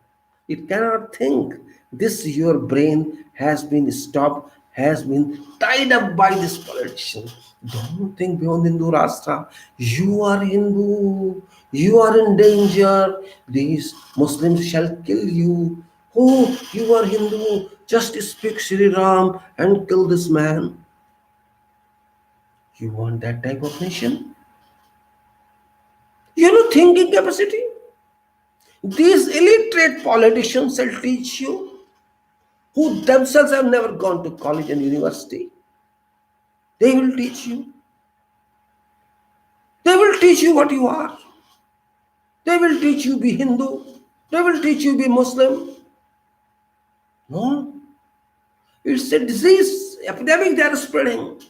S1: It cannot think. This your brain has been stopped, has been tied up by this politician. Don't think beyond Hindu Rashtra. You are Hindu. You are in danger. These Muslims shall kill you. Oh, you are Hindu. Just speak Shri Ram and kill this man. You want that type of nation? You know, thinking capacity. These illiterate politicians shall teach you, who themselves have never gone to college and university. They will teach you. They will teach you what you are. They will teach you be Hindu. They will teach you be Muslim. No. It's a disease, epidemic they are spreading.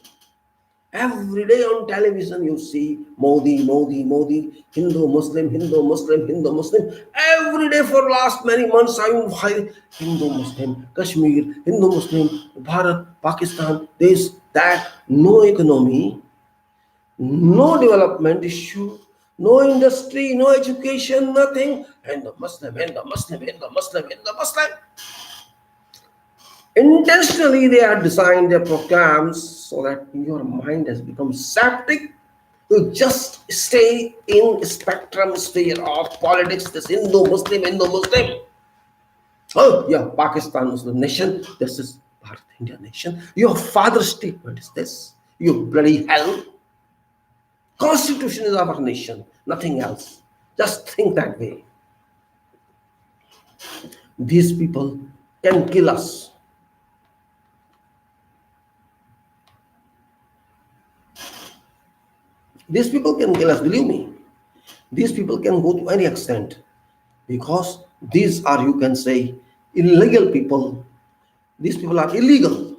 S1: Every day on television you see Modi, Modi, Modi, Hindu, Muslim, Hindu, Muslim, Hindu, Muslim. Every day for last many months I will find Hindu, Muslim, Kashmir, Hindu, Muslim, Bharat, Pakistan, this, that. No economy, no development issue, no industry, no education, nothing. And the Muslim, and the Muslim, and the Muslim, and the Muslim. Intentionally, they have designed their programs so that your mind has become septic. You just stay in spectrum sphere of politics. This Hindu, Muslim, Hindu, Muslim. Oh, yeah, Pakistan Muslim nation. This is Bharat India nation. Your father's statement is this. You bloody hell. Constitution is our nation, nothing else. Just think that way. These people can kill us. These people can kill us, believe me. These people can go to any extent because these are, you can say, illegal people. These people are illegal.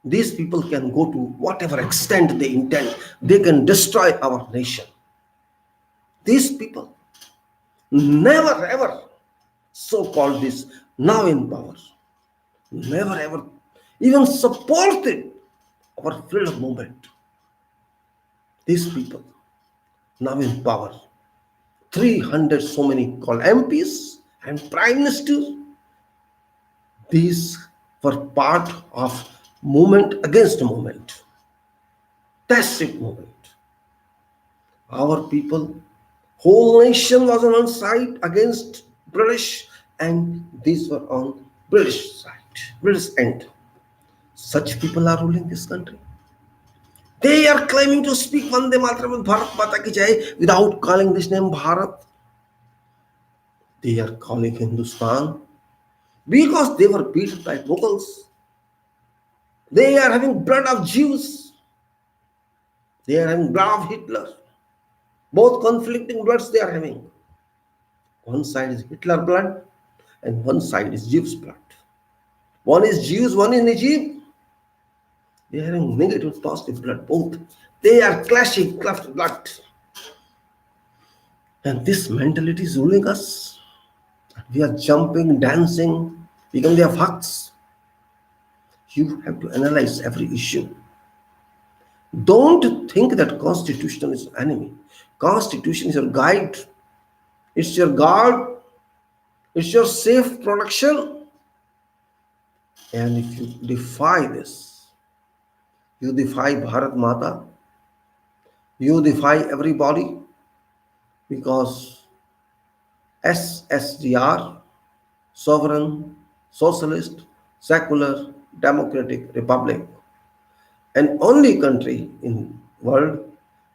S1: These people can go to whatever extent they intend. They can destroy our nation. These people never ever, so-called this, now in power, never ever even supported our freedom movement. These people now in power, 300 so many called MPs and prime ministers, these were part of movement against movement, passive movement. Our people, whole nation was on one side against British, and these were on British side, British end. Such people are ruling this country. They are claiming to speak Vande Mataram with Bharat Mata Ki Jai without calling this name Bharat. They are calling Hindustan because they were beaten by Mughals. They are having blood of Jews. They are having blood of Hitler. Both conflicting bloods they are having. One side is Hitler blood and one side is Jews blood. One is Jews, one is Egypt. They are having negative, positive blood, both. They are clashing, cleft blood. And this mentality is ruling us. We are jumping, dancing, become their fucks. You have to analyze every issue. Don't think that Constitution is enemy. Constitution is your guide. It's your guard. It's your safe protection. And if you defy this, you defy Bharat Mata, you defy everybody, because SSDR, sovereign, socialist, secular, democratic republic, and only country in world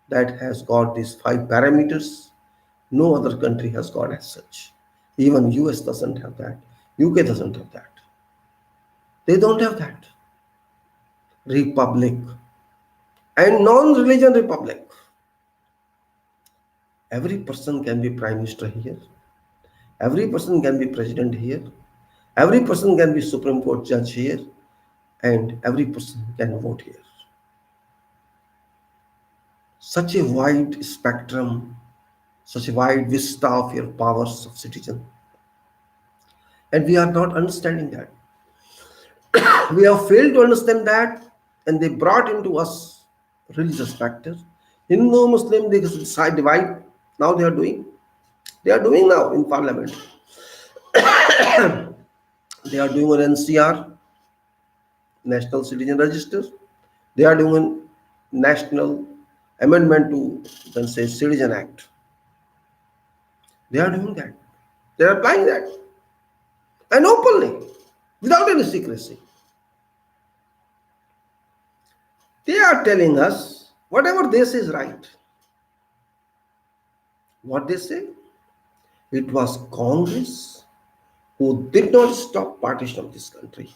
S1: that has got these 5 parameters. No other country has got as such. Even US doesn't have that. UK doesn't have that. They don't have that. Republic and non-religion republic. Every person can be prime minister here. Every person can be president here. Every person can be Supreme Court judge here. And every person can vote here. Such a wide spectrum, such a wide vista of your powers of citizen. And we are not understanding that. We have failed to understand that, and they brought into us religious factors. Hindu, Muslim, they decide divide. Now they are doing. They are doing now in parliament. They are doing on NCR. national citizen register. They are doing national amendment to, you can say, Citizen Act. They are doing that. They are applying that, and openly, without any secrecy. They are telling us whatever they say is right. What they say? It was Congress who did not stop partition of this country.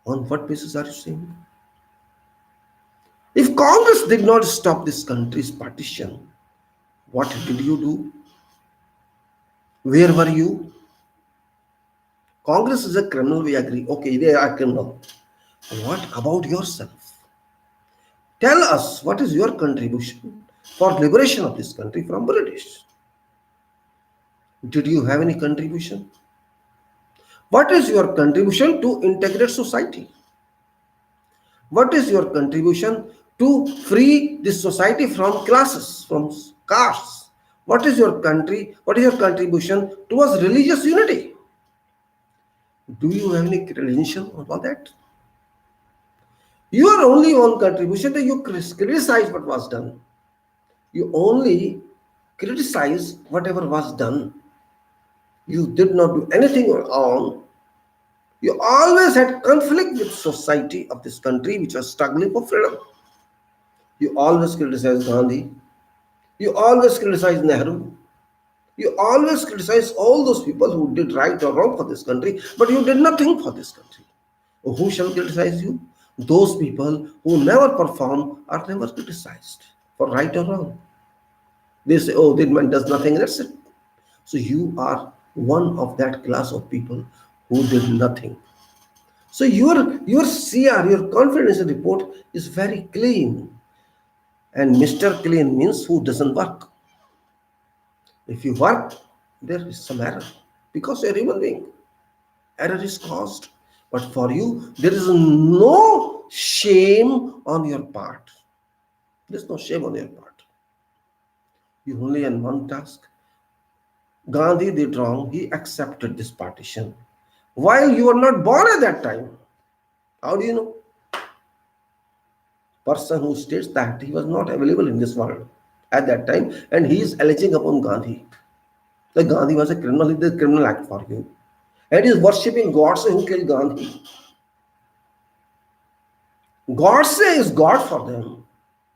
S1: On what basis are you saying? If Congress did not stop this country's partition, what did you do? Where were you? Congress is a criminal, we agree. Okay, they are criminal. What about yourself? Tell us what is your contribution for liberation of this country from British. Did you have any contribution? What is your contribution to integrate society? What is your contribution to free this society from classes, from castes? What is your contribution towards religious unity? Do you have any credential about that? Your only one contribution that you criticize what was done. You only criticize whatever was done. You did not do anything on. You always had conflict with society of this country which was struggling for freedom. You always criticize Gandhi. You always criticize Nehru. You always criticize all those people who did right or wrong for this country, but you did nothing for this country. Who shall criticize you? Those people who never perform are never criticized for right or wrong. They say, oh, this man does nothing, that's it. So you are one of that class of people who did nothing. So your CR, your confidence report is very clean. And Mr. Clean means who doesn't work. If you work, there is some error because you're a human being. Error is caused. But for you, there is no shame on your part. There's no shame on your part. You only have one task. Gandhi did wrong. He accepted this partition. While you were not born at that time. How do you know? Person who states that he was not available in this world at that time, and he is alleging upon Gandhi. Like Gandhi was a criminal, he did a criminal act for you. And he is worshipping Godse who killed Gandhi. Godse is God for them,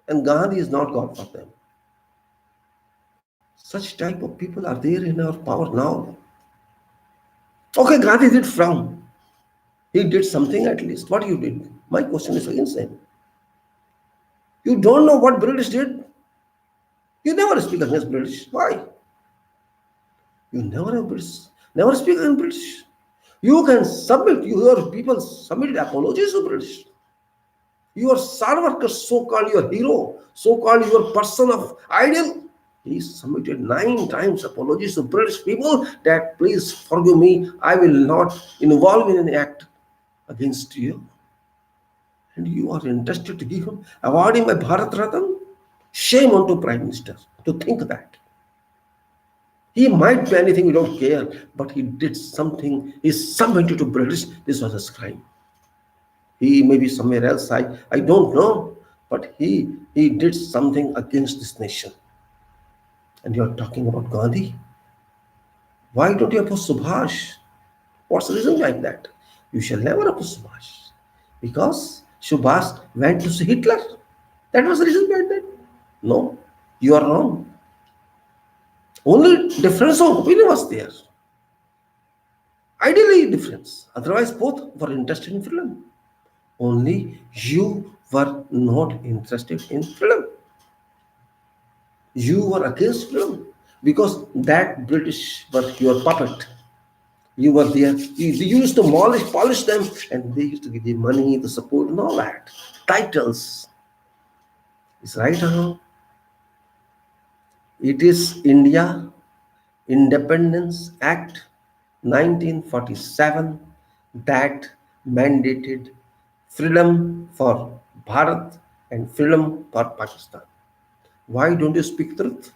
S1: and Gandhi is not God for them. Such type of people are there in our power now. Okay, Gandhi did frown. He did something at least. What you did? My question is again same. You don't know what British did? You never speak against British. Why? You never speak against British. You can submit, your people submitted apologies to British. Your Savarkar, so-called your hero, so-called your person of ideal, he submitted 9 times apologies to British people that please forgive me, I will not involve in an act against you. And you are interested to give him, award him a Bharat Ratan? Shame on to Prime Minister to think that. He might be anything, we don't care, but he did something, he submitted to British, this was a crime. He may be somewhere else, I don't know, but he did something against this nation. And you are talking about Gandhi? Why don't you oppose Subhash? What's the reason behind that? You shall never oppose Subhash. Because Subhash went to see Hitler. That was the reason behind that. No, you are wrong. Only difference of opinion was there. Ideally difference. Otherwise, both were interested in freedom. Only you were not interested in freedom. You were against freedom because that British were your puppet. You were there. You used to polish them, and they used to give you money, the support, and all that. Titles. Is right or wrong? It is India Independence Act 1947 that mandated freedom for Bharat and freedom for Pakistan. Why don't you speak truth?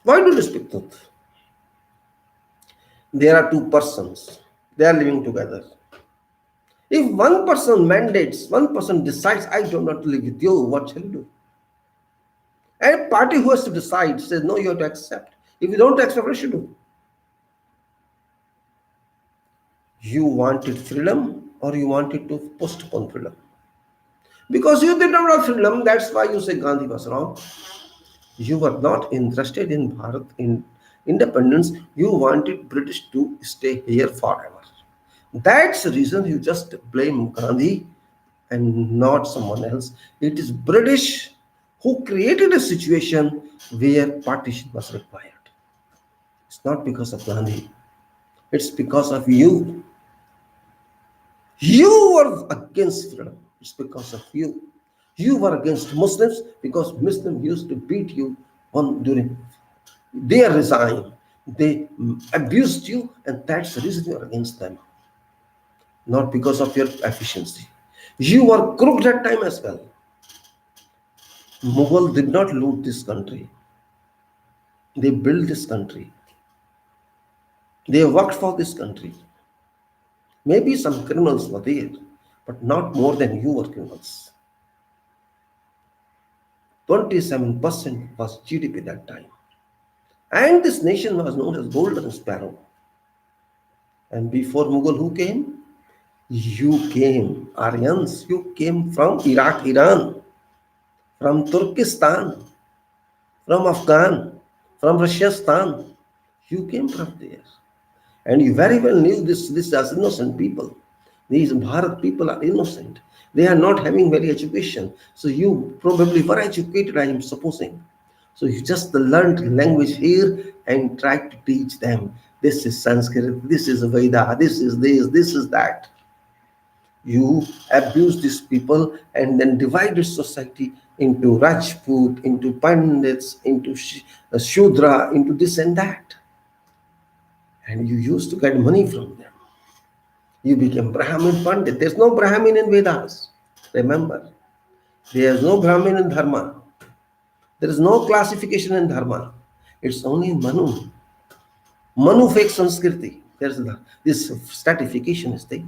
S1: Why don't you speak truth? There are two persons. They are living together. If one person mandates, one person decides, I do not live with you, what shall you do? And a party who has to decide says, no, you have to accept. If you don't accept, what should you do? You wanted freedom or you wanted to postpone freedom? Because you did not have freedom, that's why you say Gandhi was wrong. You were not interested in Bharat in independence. You wanted British to stay here forever. That's the reason you just blame Gandhi and not someone else. It is British who created a situation where partition was required. It's not because of Gandhi. It's because of you. You were against freedom. It's because of you. You were against Muslims because Muslims used to beat you on during their resign. They abused you, and that's the reason you are against them. Not because of your efficiency. You were crooked that time as well. Mughal did not loot this country. They built this country. They worked for this country. Maybe some criminals were there, but not more than you were criminals. 27% was GDP that time. And this nation was known as Golden Sparrow. And before Mughal, who came? You came, Aryans. You came from Iraq, Iran, from Turkestan, from Afghan, from Russiastan. You came from there. And you very well knew this as innocent people. These Bharat people are innocent. They are not having very education. So you probably were educated, I am supposing. So you just learned language here and tried to teach them. This is Sanskrit, this is Veda, this is that. You abuse these people and then divided society into Rajput, into Pandits, into Shudra, into this and that. And you used to get money from them. You became Brahmin Pandit. There's no Brahmin in Vedas. Remember, there is no Brahmin in Dharma. There is no classification in Dharma. It's only in Manu. Manu fake Sanskriti. This stratification is there.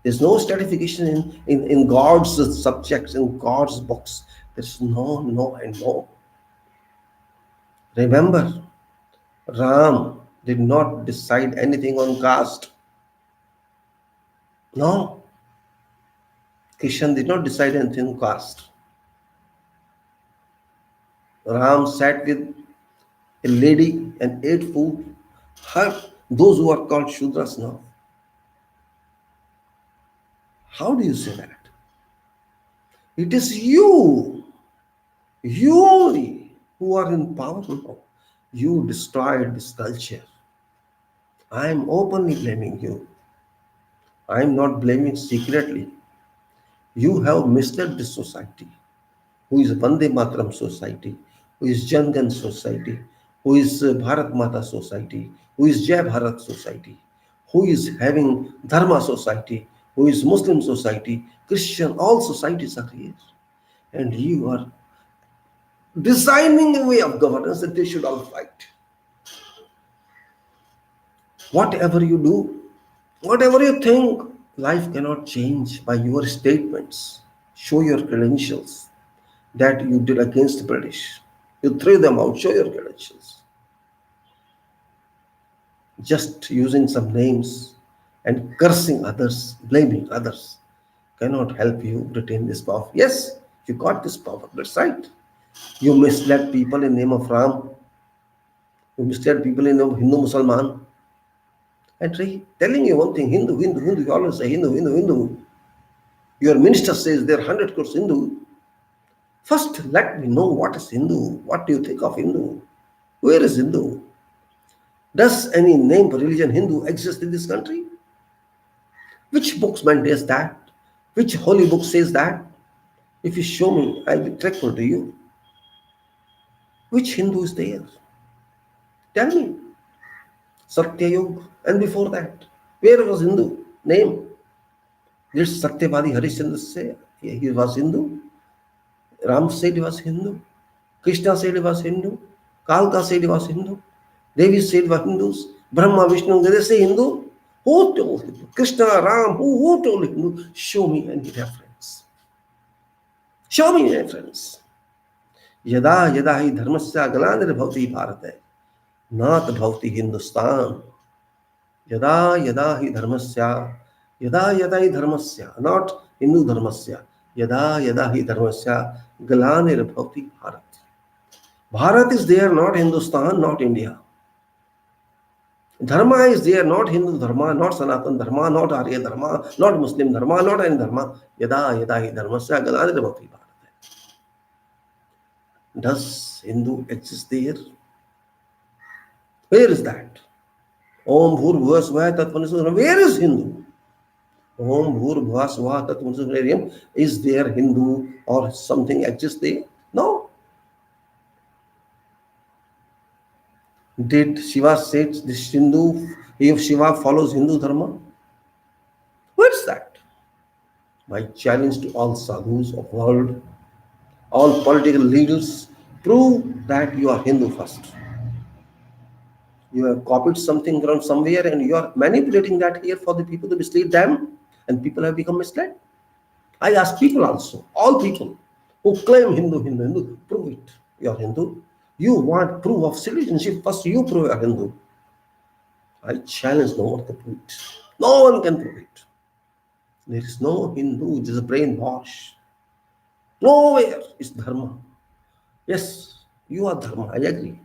S1: There's no stratification in God's subjects, in God's books. There's no, and no. Remember, Ram did not decide anything on caste. No. Krishna did not decide anything on caste. Ram sat with a lady and ate food. Those who are called Shudras now. How do you say that? It is you only who are in power now. You destroyed this culture. I am openly blaming you. I am not blaming secretly. You have misled this society, who is Vande Mataram society, who is Jangan society, who is Bharat Mata society, who is Jai Bharat society, who is having Dharma society, who is Muslim society, Christian, all societies are here. And you are designing a way of governance that they should all fight. Whatever you do, whatever you think, life cannot change by your statements. Show your credentials that you did against the British. You threw them out, show your credentials. Just using some names and cursing others, blaming others, cannot help you retain this power. Yes, you got this power, that's right. You misled people in the name of Ram. You misled people in the name of Hindu Mussalman. And telling you one thing, Hindu, you always say Hindu. Your minister says there are 100 crores Hindu. First, let me know what is Hindu. What do you think of Hindu? Where is Hindu? Does any name for religion Hindu exist in this country? Which books mandates that? Which holy book says that? If you show me, I'll be thankful to you. Which Hindu is there? Tell me. Satyayug, and before that, where was Hindu name? Did Satyavadi Harishchandra say he was Hindu? Ram said he was Hindu. Krishna said he was Hindu. Kalka said he was Hindu. Devi said he was Hindus. Brahma, Vishnu, did they say Hindu? Who told Hindu? Krishna, Ram, who told Hindu? Show me any reference. Show me any reference. यदा यदा हि धर्मस्य ग्लानिर्भवति भारते नात भवति हिंदुस्तान. यदा यदा हि धर्मस्य, यदा यदा हि धर्मस्य, not Hindu धर्मस्य, यदा यदा हि धर्मस्य ग्लानिर्भवति Bharat. Bharat is there, not Hindustan, not India. Dharma is there, not Hindu dharma, not Sanatan dharma, not Arya dharma, not Muslim dharma, not any dharma. Yada yada hi dharmasya glanirभवति भारते. Does Hindu exist there? Where is that? Om Bhur Svah Tat Manasudharam. Where is Hindu? Om Bhur Svah Tat Manasudharam. Is there Hindu or something exists there? No. Did Shiva say this Hindu, if Shiva follows Hindu dharma? Where is that? My challenge to all sadhus of the world, all political leaders, prove that you are Hindu first. You have copied something from somewhere and you are manipulating that here for the people to mislead them, and people have become misled. I ask people also, all people who claim Hindu, prove it. You are Hindu. You want proof of citizenship, first you prove you are Hindu. I challenge no one to prove it. No one can prove it. There is no Hindu, it is a brainwash. Nowhere is dharma. Yes, you are dharma, I agree.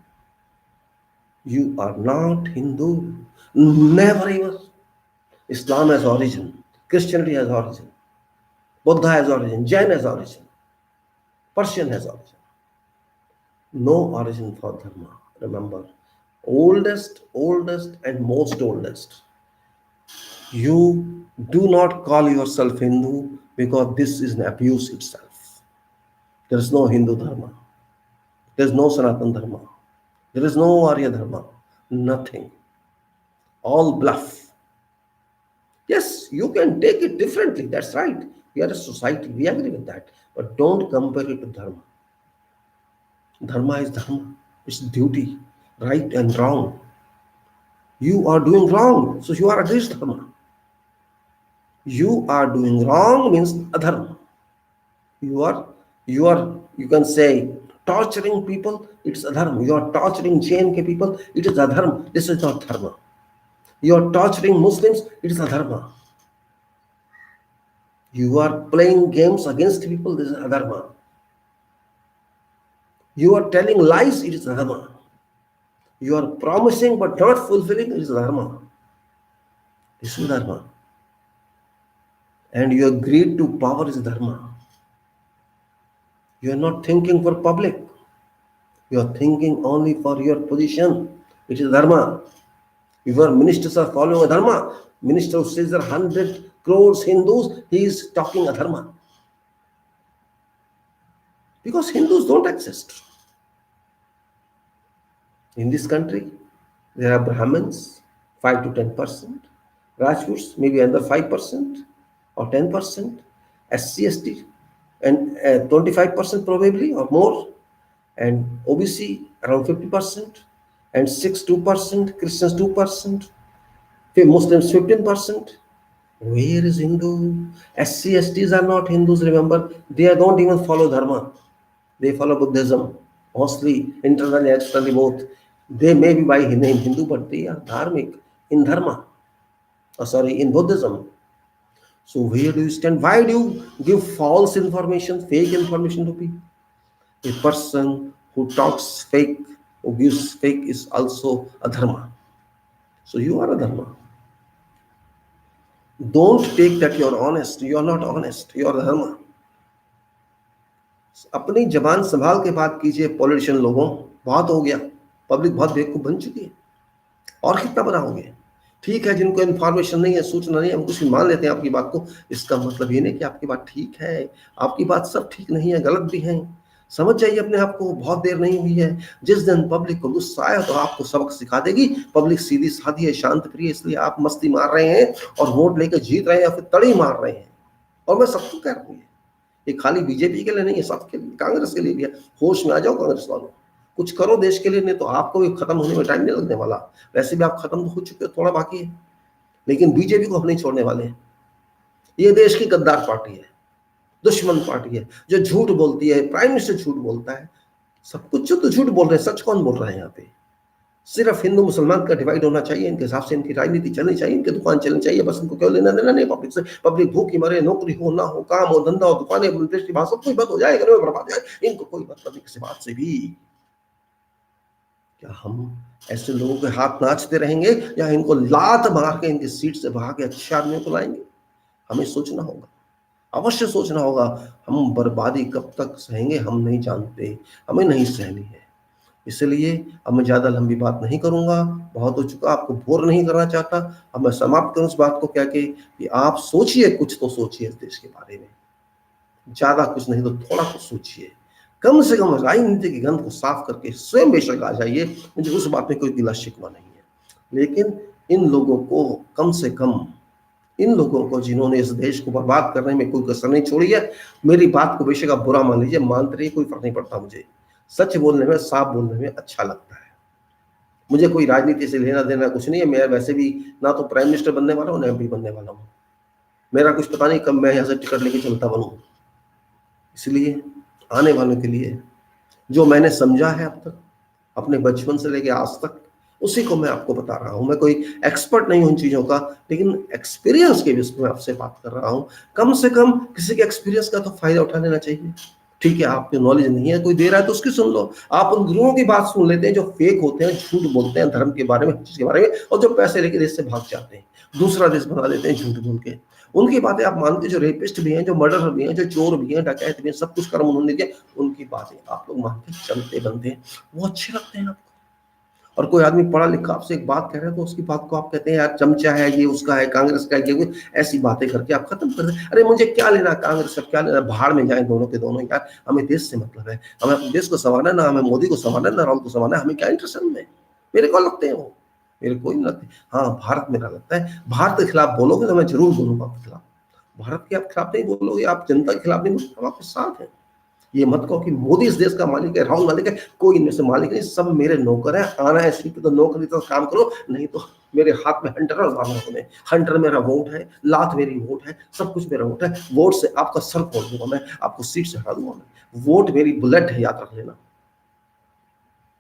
S1: You are not Hindu. Never ever. Islam has origin. Christianity has origin. Buddha has origin. Jain has origin. Persian has origin. No origin for dharma. Remember, oldest and most oldest. You do not call yourself Hindu because this is an abuse itself. There is no Hindu dharma. There is no Sanatan dharma. There is no Arya dharma. Nothing. All bluff. Yes, you can take it differently. That's right. We are a society. We agree with that. But don't compare it to dharma. Dharma is dharma. It's duty, right and wrong. You are doing wrong, so you are against dharma. You are doing wrong means adharma. You can say torturing people, it's adharma. You are torturing JNK people, it is adharma. This is not dharma. You are torturing Muslims, it is adharma. You are playing games against people, this is adharma. You are telling lies, it is dharma. You are promising but not fulfilling, it is dharma. This is dharma. And your greed to power is dharma. You are not thinking for public. You are thinking only for your position. It is dharma. If your ministers are following a dharma, minister who says there are 100 crores Hindus, he is talking adharma. Because Hindus don't exist. In this country, there are Brahmins, 5 to 10%, Rajputs, maybe under 5% or 10%, SC/ST, and 25% probably or more, and OBC around 50%, and Sikhs 2%, Christians 2%, Muslims 15%. Where is Hindu? SC/STs are not Hindus, remember. They don't even follow dharma. They follow Buddhism, mostly internally, externally both. They may be by name Hindu, but they are dharmic in dharma. In Buddhism. So where do you stand? Why do you give false information, fake information to people? A person who talks fake, who gives fake is also a dharma. So you are a dharma. Don't take that you are honest. You are not honest. You are a dharma. अपनी जबान संभाल के बात कीजिए politician लोगों. बहुत हो गया. पब्लिक बहुत बेवकूफ बन चुकी है. और कितना बनाओगे? ठीक है, जिनको इन्फॉर्मेशन नहीं है, सूचना नहीं है, हम कुछ भी मान लेते हैं आपकी बात को. इसका मतलब ये नहीं कि आपकी बात ठीक है. आपकी बात सब ठीक नहीं है, गलत भी है. समझ जाइए अपने आप को. बहुत देर नहीं हुई है. जिस दिन पब्लिक को गुस्सा आया तो आपको सबक सिखा देगी. पब्लिक सीधी साधी है, शांत प्रिय, इसलिए आप मस्ती मार रहे हैं और वोट लेकर जीत रहे हैं या फिर तड़ी मार रहे हैं. और मैं सबको कह रहा हूँ, ये खाली बीजेपी के लिए नहीं है, सबके लिए, कांग्रेस के लिए भी है. होश में आ जाओ कांग्रेस वालों. कुछ करो देश के लिए, नहीं तो आपको भी खत्म होने में टाइम नहीं लगने वाला. वैसे भी आप खत्म तो हो चुके हो, थोड़ा बाकी है. लेकिन बीजेपी को हम नहीं छोड़ने वाले हैं। ये देश की गद्दार पार्टी है, दुश्मन पार्टी है, जो झूठ बोलती है। प्राइम मिनिस्टर झूठ बोलता है, सब कुछ तो झूठ बोल रहे हैं, सच कौन बोल रहा है यहाँ पे? सिर्फ हिंदू मुसलमान का डिवाइड होना चाहिए, इनके हिसाब से इनकी राजनीति चलनी चाहिए, इनकी दुकान चलनी चाहिए, बस इनको क्यों लेना देना नहीं पब्लिक से। पब्लिक भूखी मरे, नौकरी हो ना हो, काम हो, धंधा हो, दुकानें, देश की बात सब कुछ बंद हो जाए, घर में बर्बाद हो जाए, इनको कोई मतलब नहीं किसी बात से भी। क्या हम ऐसे लोगों के हाथ नाचते रहेंगे या इनको लात मार के इनकी सीट से भगा के अच्छे आदमियों को लाएंगे? हमें सोचना होगा, अवश्य सोचना होगा। हम बर्बादी कब तक सहेंगे हम नहीं जानते, हमें नहीं सहनी है। इसलिए अब मैं ज़्यादा लंबी बात नहीं करूंगा, बहुत हो चुका, आपको बोर नहीं करना चाहता। अब मैं समाप्त करूं इस बात को कह के कि आप सोचिए, कुछ तो सोचिए इस देश के बारे में, ज़्यादा कुछ नहीं तो थोड़ा कुछ सोचिए। कम से कम राजनीति की गंध को साफ करके स्वयं बेशक आ जाइए, मुझे उस बात में कोई गिला शिकवा नहीं है। लेकिन इन लोगों को कम से कम, इन लोगों को जिन्होंने इस देश को बर्बाद करने में कोई कसर नहीं छोड़ी है, मेरी बात को बेशक आप बुरा मान लीजिए, मानते रहिए, कोई फर्क नहीं पड़ता मुझे। सच बोलने में, साफ बोलने में अच्छा लगता है। मुझे कोई राजनीति से लेना देना कुछ नहीं है। मैं वैसे भी ना तो प्राइम मिनिस्टर बनने वाला हूँ, ना एमपी बनने वाला हूँ। मेरा कुछ पता नहीं कब मैं यहाँ से टिकट लेके चलता बनूँ। इसलिए आने वालों के लिए जो मैंने समझा है अब तक, अपने बचपन से लेके आज तक, उसी को मैं आपको बता रहा हूँ। मैं कोई एक्सपर्ट नहीं हूँ उन चीज़ों का, लेकिन एक्सपीरियंस के बेस पे आपसे बात कर रहा हूँ। कम से कम किसी के एक्सपीरियंस का तो फायदा उठा लेना चाहिए। ठीक है, आपकी नॉलेज नहीं है, कोई दे रहा है तो उसकी सुन लो। आप उन गुरुओं की बात सुन लेते हैं जो फेक होते हैं, झूठ बोलते हैं धर्म के बारे में, चीज के बारे में, और जो पैसे लेके देश से भाग जाते हैं, दूसरा देश बना देते हैं झूठ बोल के। उनकी बातें आप मानते, जो रेपिस्ट भी हैं, जो मर्डर भी हैं, जो चोर भी हैं, डकैत भी हैं, सब कुछ कर्म उन्होंने किया, उनकी बातें आप लोग मानते, चलते बनते हैं, वो अच्छे लगते हैं आपको। और कोई आदमी पढ़ा लिखा आपसे एक बात कह रहा है तो उसकी बात को आप कहते हैं यार चमचा है, ये उसका है, कांग्रेस का है, ये ऐसी बातें करके आप खत्म कर दें। अरे मुझे क्या लेना कांग्रेस का, क्या लेना, भाड़ में जाए दोनों के दोनों यार। हमें देश से मतलब है, हमें अपने देश को संभालना, ना हमें मोदी को संभालना, ना राहुल को संभालना। हमें क्या इंटरेस्ट है उनमें? मेरे को लगते हैं वो, मेरे कोई नहीं लगते। हाँ, भारत मेरा लगता है। भारत के खिलाफ बोलोगे तो मैं जरूर बोलूंगा आपके खिलाफ। भारत के आप खिलाफ नहीं बोलोगे, आप जनता के खिलाफ नहीं बोलोगे, हम आपके साथ हैं। ये मत कहो कि मोदी इस देश का मालिक है, राहुल मालिक है, कोई इनमें से मालिक नहीं, सब मेरे नौकर है। आना है सीट पे तो नौकरी तो काम करो, नहीं तो मेरे हाथ में हंटर और मारना तुम्हें। हंटर मेरा वोट है, लात मेरी वोट है, सब कुछ मेरा वोट है। वोट से आपका सर फोड़ दूंगा मैं, आपको सीट से हटा दूंगा मैं। वोट मेरी बुलेट है, याद रख लेना।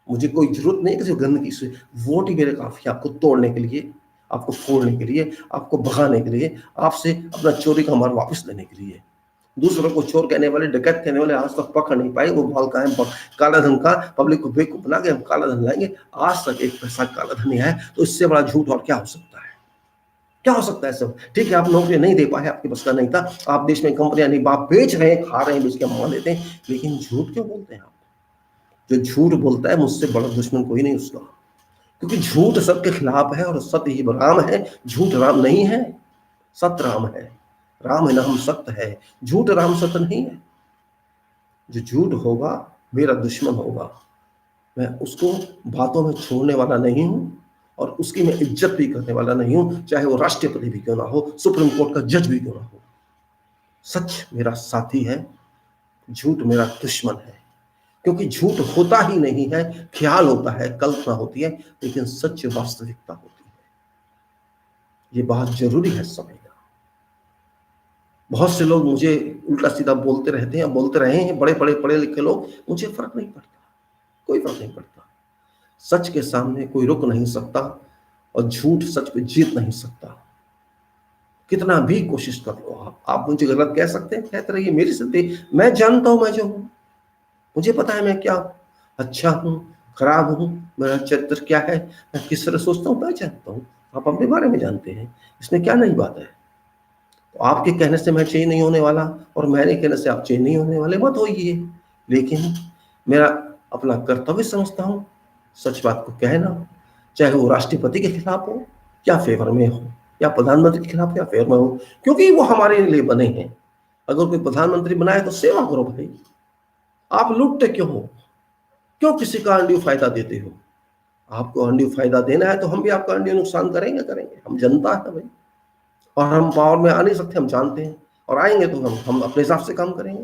S1: मुझे कोई जरूरत नहीं किसी गंदगी से, वोट ही मेरे काफी है आपको तोड़ने के लिए, आपको फोड़ने के लिए, आपको भगाने के लिए, आपसे अपना चोरी का माल वापस लेने के लिए। दूसरों को चोर कहने वाले, डकैत कहने वाले आज तक पकड़ नहीं पाए। वो भाल का है काला धन का, पब्लिक को बेवकूफ बना के हम काला धन लाएंगे। आज तक एक पैसा काला धन नहीं है, तो इससे बड़ा झूठ और क्या हो सकता है? क्या हो सकता है सब? ठीक है, आप नौकरी नहीं दे पाए, आपके बस का नहीं था, आप देश में कंपनियां नहीं, बाप बेच रहे हैं, खा रहे हैं, बेच के मान लेते हैं, लेकिन झूठ क्यों बोलते हैं आप? जो झूठ बोलता है, मुझसे बड़ा दुश्मन कोई नहीं उसका, क्योंकि झूठ सबके खिलाफ है और सत्य ही राम है। झूठ राम नहीं है, सत्य राम है। राम नाम सत्य है, झूठ राम सत्य नहीं है। जो झूठ होगा मेरा दुश्मन होगा, मैं उसको बातों में छोड़ने वाला नहीं हूं, और उसकी मैं इज्जत भी करने वाला नहीं हूं, चाहे वो राष्ट्रपति भी क्यों ना हो, सुप्रीम कोर्ट का जज भी क्यों ना हो। सच मेरा साथी है, झूठ मेरा दुश्मन है। क्योंकि झूठ होता ही नहीं है, ख्याल होता है, कल्पना होती है, लेकिन सच वास्तविकता होती है। ये बात जरूरी है समझना। बहुत से लोग मुझे उल्टा सीधा बोलते रहते हैं, बोलते रहे हैं, बड़े बड़े पढ़े लिखे लोग, मुझे फर्क नहीं पड़ता, कोई फर्क नहीं पड़ता। सच के सामने कोई रुक नहीं सकता, और झूठ सच पे जीत नहीं सकता। कितना भी कोशिश कर लो आप मुझे गलत कह सकते हैं, कहते रहिए, मेरी जिंदगी, मैं जानता हूं मैं जो हूं, मुझे पता है मैं क्या हूं, अच्छा हूं, खराब हूं, मेरा चरित्र क्या है, मैं किस तरह सोचता हूं, मैं जानता हूं। आप अपने बारे में जानते हैं, इसमें क्या नई बात है? तो आपके कहने से मैं चेंज नहीं होने वाला, और मेरे कहने से आप चेंज नहीं होने वाले, मत होइए। लेकिन मेरा अपना कर्तव्य समझता हूं सच बात को कहना, चाहे वो राष्ट्रपति के खिलाफ हो या फेवर में हो, या प्रधानमंत्री के खिलाफ या फेवर में हो, क्योंकि वो हमारे लिए बने हैं। अगर कोई प्रधानमंत्री बनाए तो सेवा करो भाई, आप लूटते क्यों हो? क्यों किसी का अनड्यू फायदा देते हो? आपको अनड्यू फायदा देना है तो हम भी आपका अनड्यू नुकसान करेंगे, हम जनता है भाई, और हम पावर में आ नहीं सकते, हम जानते हैं, और आएंगे तो हम अपने हिसाब से काम करेंगे।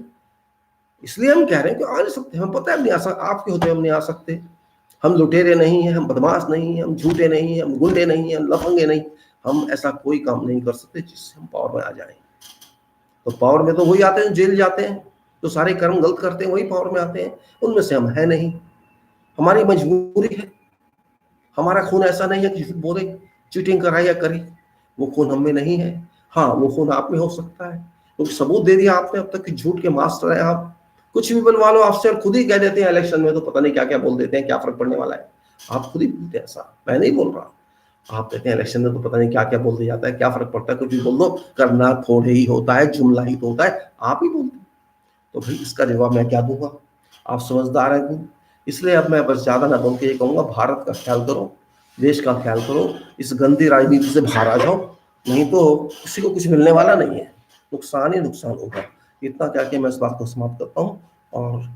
S1: इसलिए हम कह रहे हैं कि आ नहीं सकते, हमें पता है हम नहीं आ सकते, आपके होते हम नहीं आ सकते। हम लुटेरे नहीं हैं, हम बदमाश नहीं हैं, हम झूठे नहीं हैं, हम गुंडे नहीं हैं, हम लफंगे नहीं, हम ऐसा कोई काम नहीं कर सकते जिससे हम पावर में आ जाएं। तो पावर में तो वही आते हैं जेल जाते हैं, तो सारे कर्म गलत करते हैं वही पावर में आते हैं, उनमें से हम है नहीं। हमारी मजबूरी है, हमारा खून ऐसा नहीं है कि झूठ बोले, चीटिंग कराए या करे, वो खून हम में नहीं है। हाँ, वो खून आप में हो सकता है, क्योंकि सबूत दे दिया आपने अब तक कि झूठ के मास्टर हैं आप। कुछ भी बनवा लो आपसे, और खुद ही कह देते हैं इलेक्शन में तो पता नहीं क्या क्या बोल देते हैं, क्या फर्क पड़ने वाला है। आप खुद ही बोलते हैं ऐसा, मैं नहीं बोल रहा। आप कहते हैं इलेक्शन में तो पता नहीं क्या क्या बोल दिया जाता है, क्या फर्क पड़ता है, कुछ भी बोल दो, करना थोड़े ही होता है, जुमला ही तो होता है, आप ही बोलते हैं। तो भाई इसका जवाब मैं क्या दूंगा? आप समझदार हैं खूब। इसलिए अब मैं बस ज़्यादा ना बोल के ये कहूँगा, भारत का ख्याल करो, देश का ख्याल करो, इस गंदी राजनीति से बाहर आ जाओ, नहीं तो किसी को कुछ मिलने वाला नहीं है, नुकसान ही नुकसान होगा। इतना कह के मैं इस बात को समाप्त करता हूँ। और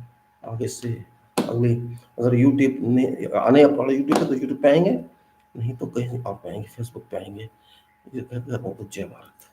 S1: आगे से अगली, अगर यूट्यूब ने आने पड़ा यूट्यूब पे तो यूट्यूब पे आएंगे, नहीं तो कहीं और पे आएंगे, फेसबुक पे आएंगे। ये कहता हूँ, जय भारत।